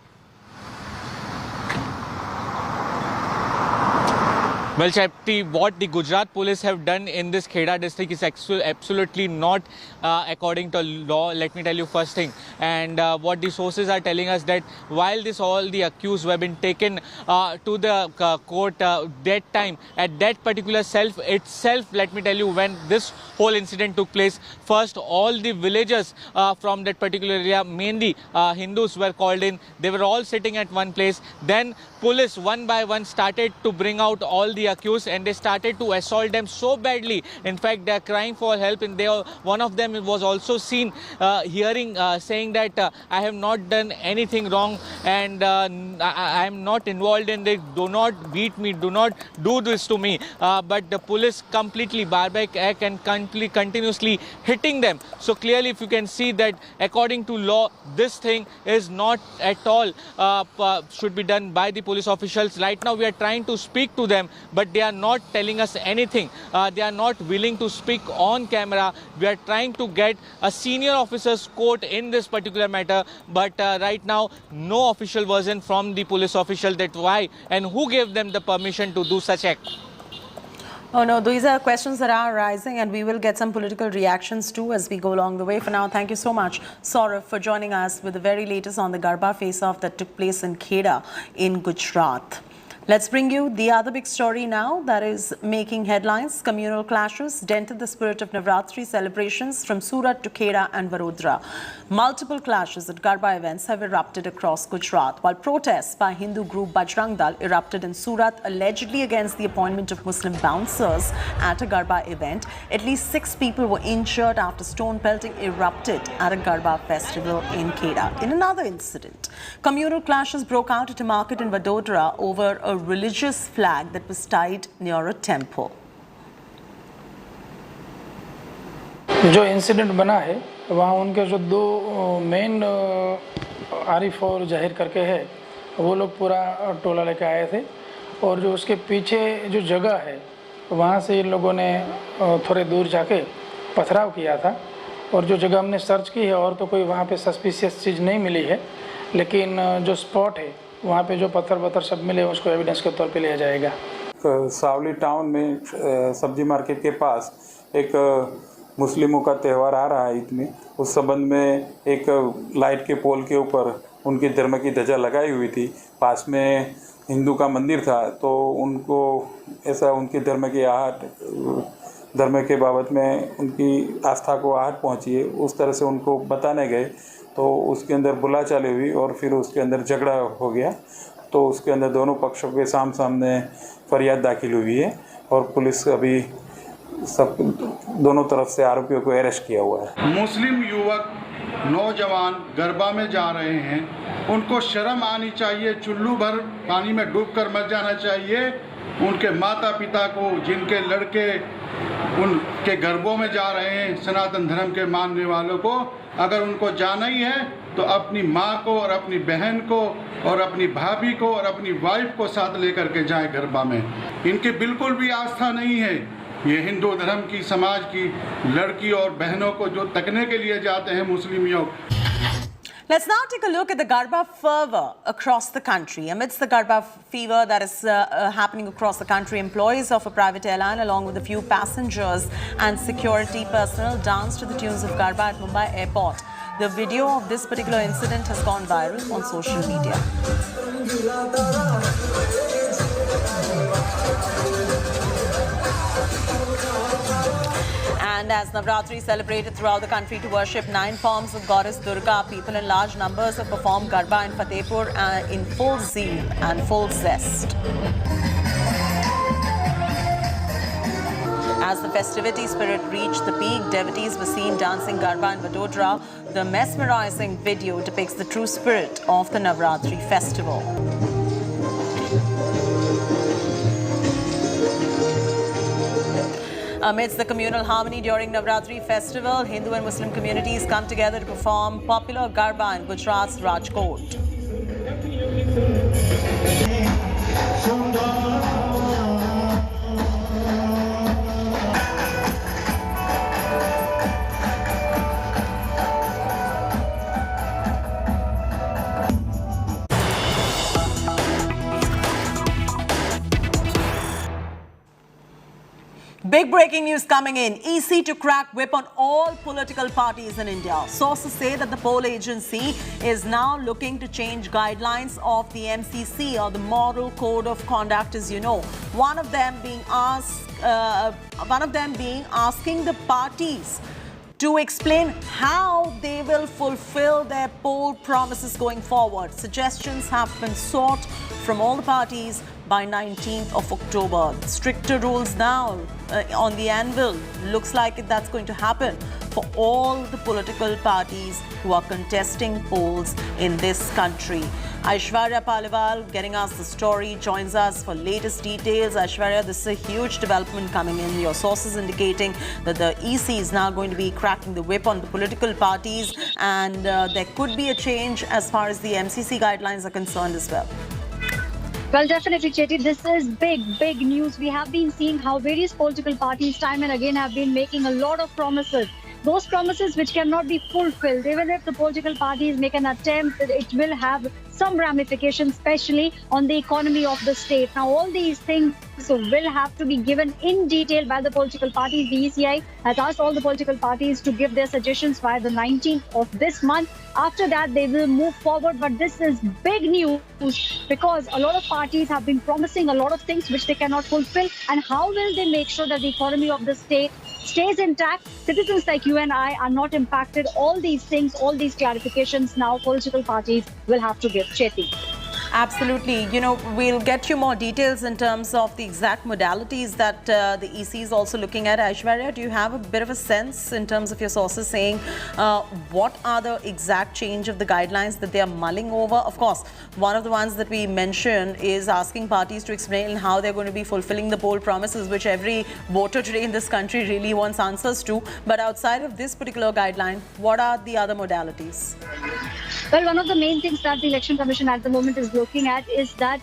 [SPEAKER 1] Well, Shakti, what the Gujarat police have done in this Kheda district is absolutely not according to law. Let me tell you first thing. And what the sources are telling us that while all the accused were been taken to the court that time, at that particular itself, let me tell you, when this whole incident took place, first all the villagers from that particular area, mainly Hindus, were called in. They were all sitting at one place. Then police one by one started to bring out all the accused, and they started to assault them so badly. In fact, they are crying for help, and one of them was also seen saying that I have not done anything wrong, and I am not involved in this. Do not beat me, do not do this to me. But the police completely barbaric act and continuously hitting them. So clearly, if you can see that according to law, this thing is not at all should be done by the police officials. Right now, we are trying to speak to them, but they are not telling us anything. They are not willing to speak on camera. We are trying to get a senior officer's quote in this particular matter, but right now, no official version from the police official that why and who gave them the permission to do such act.
[SPEAKER 5] Oh no, these are questions that are arising, and we will get some political reactions too as we go along the way. For now, thank you so much, Saurav, for joining us with the very latest on the Garba face-off that took place in Kheda in Gujarat. Let's bring you the other big story now that is making headlines. Communal clashes dented the spirit of Navratri celebrations from Surat to Kheda and Vadodara. Multiple clashes at Garba events have erupted across Gujarat, while protests by Hindu group Bajrang Dal erupted in Surat, allegedly against the appointment of Muslim bouncers at a Garba event. At least 6 people were injured after stone pelting erupted at a Garba festival in Kheda. In another incident, communal clashes broke out at a market in Vadodara over a religious flag that was tied near a temple.
[SPEAKER 11] जो incident बना है वहाँ उनके जो 2 main Arif और जाहिर करके है, वो लोग पूरा टोला लेके आए थे, और जो उसके पीछे जो जगह है वहाँ से इन लोगों ने थोड़े दूर जाके पथराव किया था, और जो जगह हमने सर्च की है और तो कोई वहाँ पे सस्पिशियस चीज़ नहीं मिली है, लेकिन जो स्पॉट है वहाँ पे जो पत्थर सब मिले उसको एविडेंस के तौर पे लिया जाएगा।
[SPEAKER 21] सावली टाउन में सब्जी मार्केट के पास एक मुस्लिमों का त्यौहार आ रहा है ईद में, उस संबंध में एक लाइट के पोल के ऊपर उनकी धर्म की ध्वजा लगाई हुई थी। पास में हिंदू का मंदिर था, तो उनको ऐसा उनकी धर्म के बाबत में उनकी आस्था को आहट पहुंची है, उस तरह से उनको बताने गए, तो उसके अंदर बुलाचाली हुई और फिर उसके अंदर झगड़ा हो गया। तो उसके अंदर दोनों पक्षों के सामने फरियाद दाखिल हुई है, और पुलिस अभी सब दोनों तरफ से आरोपियों को अरेस्ट किया हुआ है।
[SPEAKER 8] मुस्लिम युवक नौजवान गरबा में जा रहे हैं, उनको शर्म आनी चाहिए, चुल्लू भर पानी में डूबकर मर जाना चाहिए। उनके माता पिता को, जिनके लड़के उनके गरबों में जा रहे हैं, सनातन धर्म के मानने वालों को, अगर उनको जाना ही है तो अपनी माँ को और अपनी बहन को और अपनी भाभी को और अपनी वाइफ को साथ लेकर के जाए गरबा में। इनकी बिल्कुल भी आस्था नहीं है ये हिंदू धर्म की, समाज की लड़की और बहनों को जो तकने के लिए जाते हैं मुस्लिम युवक।
[SPEAKER 5] Let's now take a look at the Garba fervor across the country. Amidst the Garba fever that is happening across the country, employees of a private airline along with a few passengers and security personnel danced to the tunes of Garba at Mumbai airport. The video of this particular incident has gone viral on social media. And as Navratri celebrated throughout the country to worship 9 forms of goddess Durga, people in large numbers have performed Garba in Fatehpur in full zeal and full zest. As the festivity spirit reached the peak, devotees were seen dancing Garba in Vadodara. The mesmerizing video depicts the true spirit of the Navratri festival. Amidst the communal harmony during Navratri festival, Hindu and Muslim communities come together to perform popular Garba in Gujarat's Rajkot. Big breaking news coming in. EC to crack whip on all political parties in India. Sources say that the poll agency is now looking to change guidelines of the MCC, or the Moral Code of Conduct, as you know. One of them being asking the parties to explain how they will fulfill their poll promises going forward. Suggestions have been sought from all the parties by 19th of October. Stricter rules now on the anvil. Looks like that's going to happen for all the political parties who are contesting polls in this country. Aishwarya Paliwal getting us the story, joins us for latest details. Aishwarya, this is a huge development coming in. Your sources indicating that the EC is now going to be cracking the whip on the political parties, and there could be a change as far as the MCC guidelines are concerned as well.
[SPEAKER 4] Well, definitely, Chetty, this is big news. We have been seeing how various political parties time and again have been making a lot of promises. Those promises which cannot be fulfilled. Even if the political parties make an attempt, it will have some ramifications, especially on the economy of the state. Now, all these things will have to be given in detail by the political parties. The ECI has asked all the political parties to give their suggestions by the 19th of this month. After that, they will move forward. But this is big news because a lot of parties have been promising a lot of things which they cannot fulfill. And how will they make sure that the economy of the state stays intact? Citizens like you and I are not impacted. All these things, all these clarifications now political parties will have to give. Chetty.
[SPEAKER 5] Absolutely. You know, we'll get you more details in terms of the exact modalities that the EC is also looking at. Aishwarya, do you have a bit of a sense in terms of your sources saying what are the exact change of the guidelines that they are mulling over? Of course, one of the ones that we mentioned is asking parties to explain how they're going to be fulfilling the poll promises, which every voter today in this country really wants answers to. But outside of this particular guideline, what are the other modalities?
[SPEAKER 4] Well, one of the main things that the Election Commission at the moment is looking at is that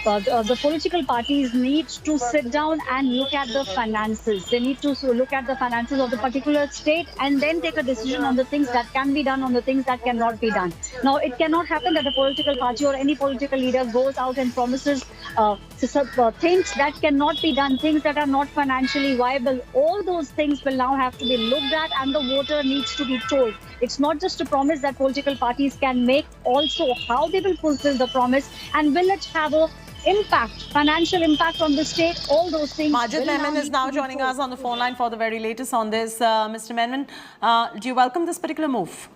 [SPEAKER 4] the political parties need to sit down and look at the finances. They need to look at the finances of the particular state and then take a decision on the things that can be done, on the things that cannot be done. Now, it cannot happen that a political party or any political leader goes out and promises things that cannot be done, things that are not financially viable. All those things will now have to be looked at, and the voter needs to be told. It's not just a promise that political parties can make, also how they will fulfill the promise, and will it have a impact, financial impact on the state, all those things.
[SPEAKER 5] Majid Memon is now joining us on the phone line for the very latest on this. Mr. Memon, do you welcome this particular move?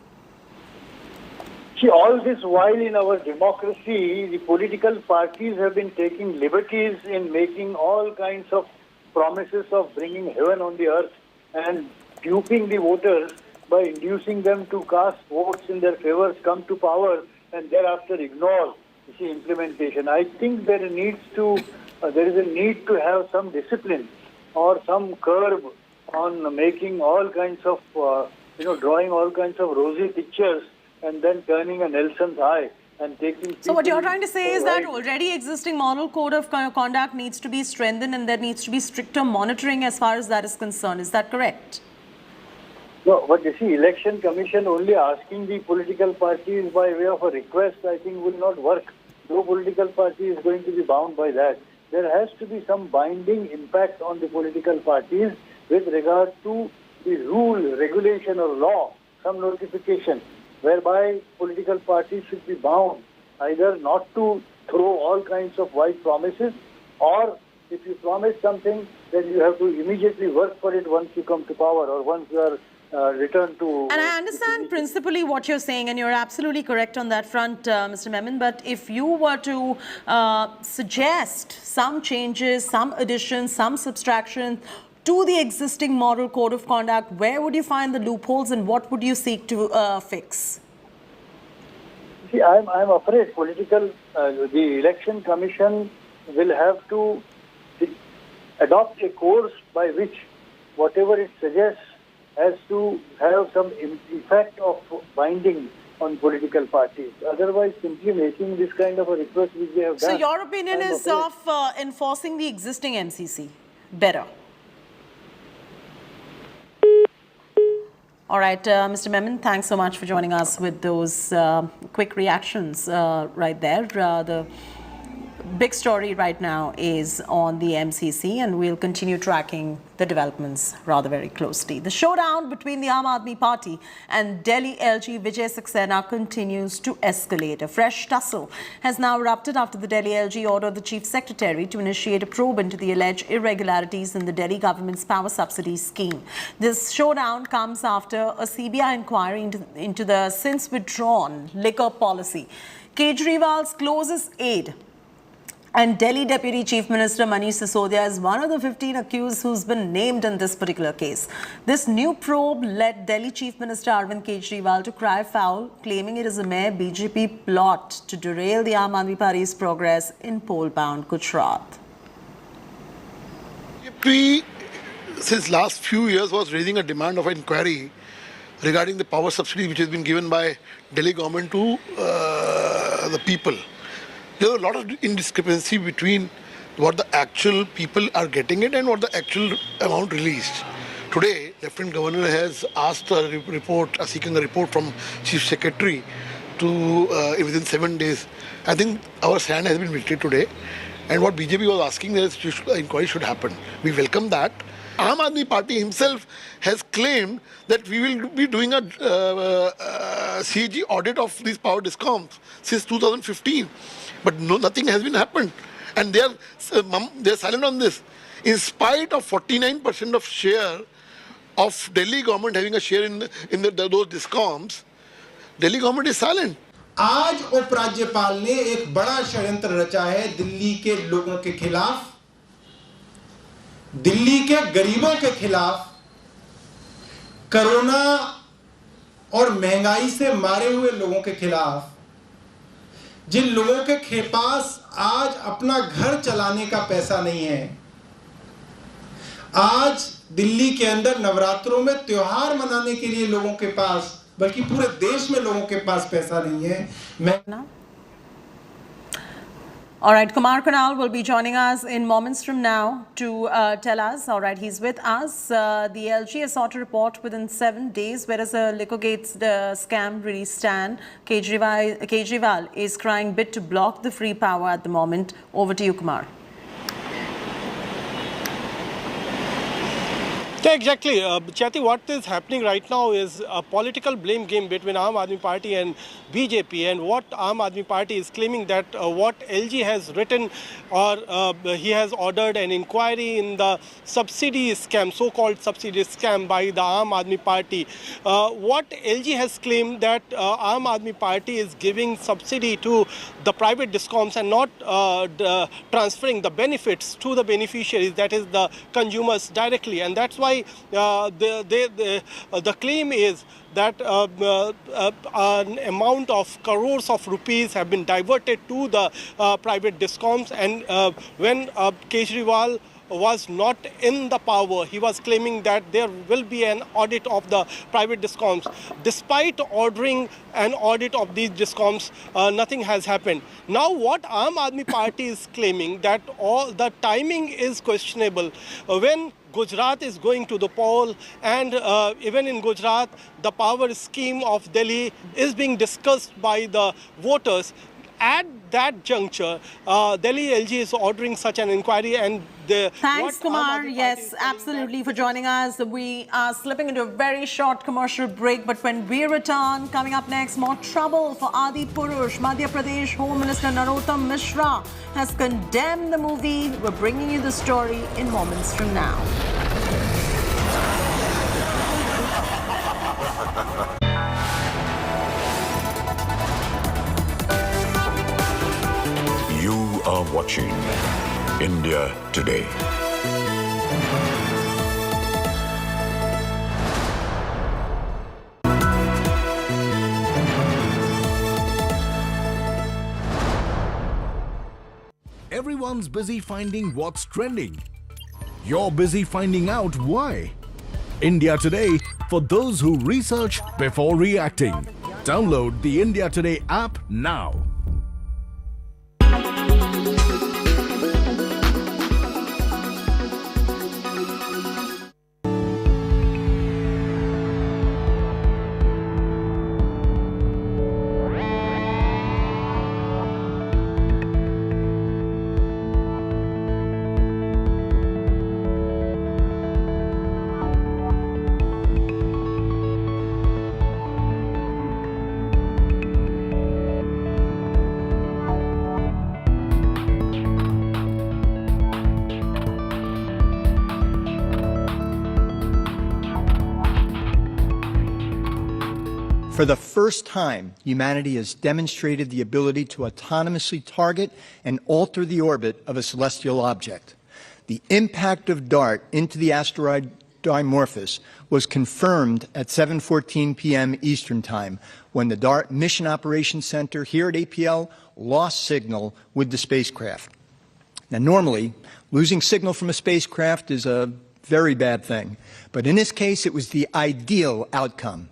[SPEAKER 6] See, all this while in our democracy, the political parties have been taking liberties in making all kinds of promises of bringing heaven on the earth and duping the voters by inducing them to cast votes in their favor, come to power, and thereafter ignore the implementation. I think there is a need to have some discipline or some curb on making all kinds of, drawing all kinds of rosy pictures and then turning a Nelson's eye and taking.
[SPEAKER 5] So what you're trying to say is that already existing moral code of conduct needs to be strengthened, and there needs to be stricter monitoring as far as that is concerned. Is that correct?
[SPEAKER 6] No, but you see, Election Commission only asking the political parties by way of a request, I think, will not work. No political party is going to be bound by that. There has to be some binding impact on the political parties with regard to the rule, regulation or law, some notification, whereby political parties should be bound either not to throw all kinds of wide promises, or if you promise something, then you have to immediately work for it once you come to power or once you are return to.
[SPEAKER 5] And I understand principally what you're saying, and you're absolutely correct on that front, Mr. Memon. But if you were to suggest some changes, some additions, some subtractions to the existing moral code of conduct, where would you find the loopholes and what would you seek to fix?
[SPEAKER 6] See, I'm afraid the Election Commission will have to adopt a course by which whatever it suggests has to have some effect of binding on political parties. Otherwise, simply making this kind of a request which they have done.
[SPEAKER 5] So your opinion is of enforcing the existing MCC better? All right, Mr. Memon, thanks so much for joining us with those quick reactions right there. The big story right now is on the MCC, and we'll continue tracking the developments rather very closely. The showdown between the Aam Aadmi Party and Delhi LG Vijay Saxena continues to escalate. A fresh tussle has now erupted after the Delhi LG ordered the Chief Secretary to initiate a probe into the alleged irregularities in the Delhi government's power subsidy scheme. This showdown comes after a CBI inquiry into the since withdrawn liquor policy. Kejriwal's closest aide and Delhi Deputy Chief Minister Manish Sisodia is one of the 15 accused who's been named in this particular case. This new probe led Delhi Chief Minister Arvind Kejriwal to cry foul, claiming it is a mere BJP plot to derail the Aam Aadmi Party's progress in poll-bound Gujarat.
[SPEAKER 7] BJP, since last few years, was raising a demand of inquiry regarding the power subsidy which has been given by Delhi government to the people. There is a lot of indiscrepancy between what the actual people are getting it and what the actual amount released. Today, Lieutenant Governor has asked a report, seeking a report from Chief Secretary to within 7 days. I think our stand has been lifted today, and what BJP was asking is inquiry should happen. We welcome that. Aam Aadmi Party himself has claimed that we will be doing a CAG audit of these power discoms since 2015. But nothing has been happened, and they are silent on this. In spite of 49% of share of Delhi government having a share in those discoms, Delhi government is silent.
[SPEAKER 9] आज उपराज्यपाल ने एक बड़ा षड्यंत्र रचा है दिल्ली के लोगों के खिलाफ, दिल्ली के गरीबों के खिलाफ, कोरोना और महंगाई से मारे हुए लोगों के खिलाफ, जिन लोगों के पास आज अपना घर चलाने का पैसा नहीं है। आज दिल्ली के अंदर नवरात्रों में त्योहार मनाने के लिए लोगों के पास, बल्कि पूरे देश में लोगों के पास पैसा नहीं है।
[SPEAKER 5] All right, Kumar Kunal will be joining us in moments from now to tell us. All right, he's with us. The LG has sought a report within 7 days. Where does the Liquorgate scam really stand? Kejriwal is crying bid to block the free power at the moment. Over to you, Kumar.
[SPEAKER 10] Yeah, exactly. Chati, what is happening right now is a political blame game between Aam Aadmi Party and BJP, and what Aam Aadmi Party is claiming that what LG has written, or he has ordered an inquiry in the subsidy scam, so-called subsidy scam by the Aam Aadmi Party. What LG has claimed that Aam Aadmi Party is giving subsidy to the private discoms and not transferring the benefits to the beneficiaries, that is the consumers directly, and that's why the claim is that an amount of crores of rupees have been diverted to the private discoms, and when Kejriwal was not in the power, he was claiming that there will be an audit of the private discoms. Despite ordering an audit of these discoms, nothing has happened. Now what Aam Aadmi Party is claiming, that all the timing is questionable. When Gujarat is going to the poll, and even in Gujarat, the power scheme of Delhi is being discussed by the voters. At that juncture, Delhi LG is ordering such an inquiry, and
[SPEAKER 5] thanks, Kumar. Yes, absolutely, for joining us. We are slipping into a very short commercial break, but when we return, coming up next, more trouble for Adi Purush. Madhya Pradesh Home Minister Narottam Mishra has condemned the movie. We're bringing you the story in moments from now.
[SPEAKER 15] You are watching India Today.
[SPEAKER 24] Everyone's busy finding what's trending. You're busy finding out why. India Today, for those who research before reacting. Download the India Today app now.
[SPEAKER 3] For the first time, humanity has demonstrated the ability to autonomously target and alter the orbit of a celestial object. The impact of DART into the asteroid Dimorphos was confirmed at 7:14 p.m. Eastern Time when the DART Mission Operations Center here at APL lost signal with the spacecraft. Now, normally, losing signal from a spacecraft is a very bad thing, but in this case, it was the ideal outcome.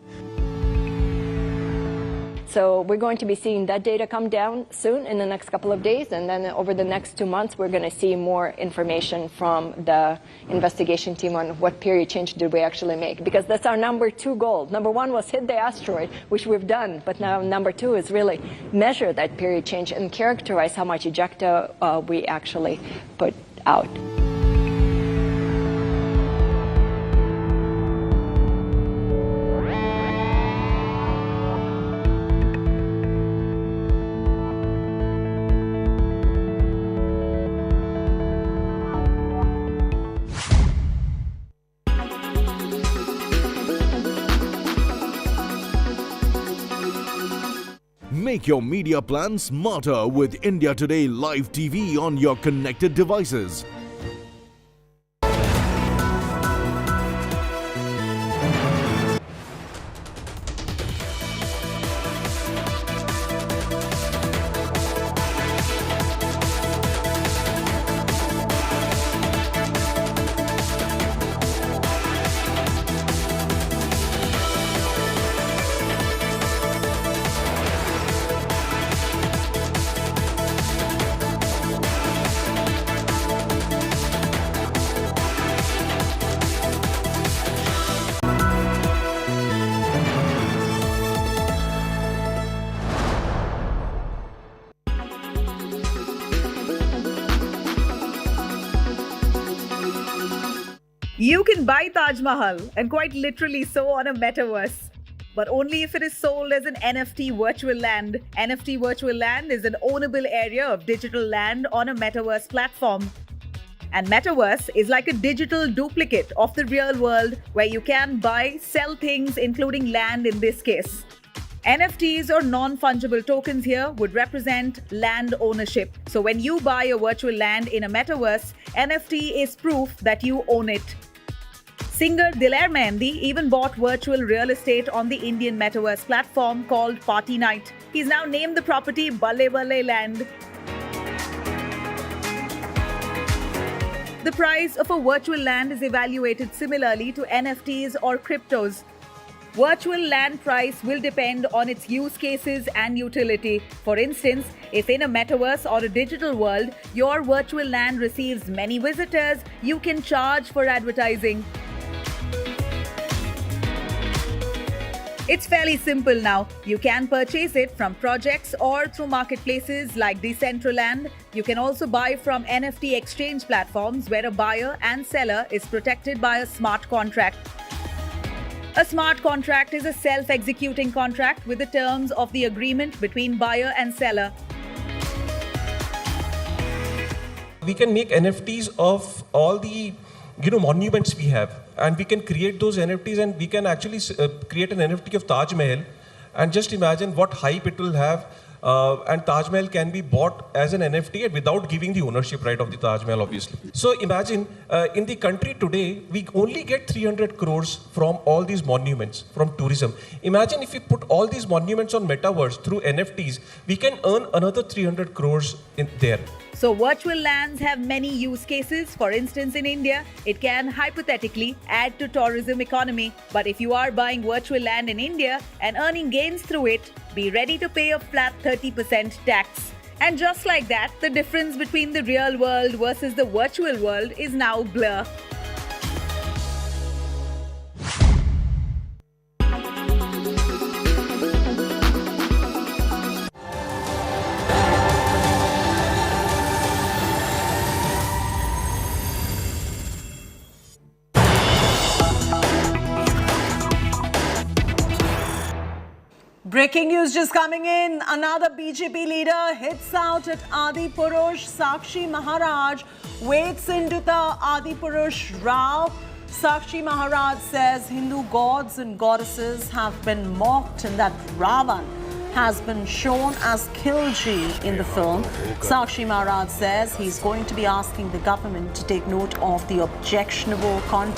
[SPEAKER 12] So we're going to be seeing that data come down soon in the next couple of days, and then over the next 2 months we're going to see more information from the investigation team on what period change did we actually make, because that's our number 2 goal. Number 1 was hit the asteroid, which we've done, but now number 2 is really measure that period change and characterize how much ejecta we actually put out.
[SPEAKER 24] Make your media plan smarter with India Today Live TV on your connected devices.
[SPEAKER 2] You can buy Taj Mahal, and quite literally so, on a metaverse. But only if it is sold as an NFT virtual land. NFT virtual land is an ownable area of digital land on a metaverse platform. And metaverse is like a digital duplicate of the real world where you can buy, sell things, including land in this case. NFTs or non-fungible tokens here would represent land ownership. So when you buy a virtual land in a metaverse, NFT is proof that you own it. Singer Dilair Mehendi even bought virtual real estate on the Indian metaverse platform called Party Night. He's now named the property Balle Balle Land. The price of a virtual land is evaluated similarly to NFTs or cryptos. Virtual land price will depend on its use cases and utility. For instance, if in a metaverse or a digital world, your virtual land receives many visitors, you can charge for advertising. It's fairly simple now. You can purchase it from projects or through marketplaces like Decentraland. You can also buy from NFT exchange platforms where a buyer and seller is protected by a smart contract. A smart contract is a self-executing contract with the terms of the agreement between buyer and seller.
[SPEAKER 13] We can make NFTs of all the monuments we have, and we can create those NFTs, and we can actually create an NFT of Taj Mahal, and just imagine what hype it will have. And Taj Mahal can be bought as an NFT without giving the ownership right of the Taj Mahal, obviously. So imagine in the country today, we only get 300 crores from all these monuments, from tourism. Imagine if we put all these monuments on metaverse through NFTs, we can earn another 300 crores in there.
[SPEAKER 2] So virtual lands have many use cases. For instance, in India, it can hypothetically add to tourism economy. But if you are buying virtual land in India and earning gains through it, be ready to pay a flat 30% tax. And just like that, the difference between the real world versus the virtual world is now blur.
[SPEAKER 5] Breaking news just coming in. Another BJP leader hits out at Adi Purush. Sakshi Maharaj wades into the Adi Purush Rao. Sakshi Maharaj says Hindu gods and goddesses have been mocked and that Ravan has been shown as Khilji in the film. Sakshi Maharaj says he's going to be asking the government to take note of the objectionable content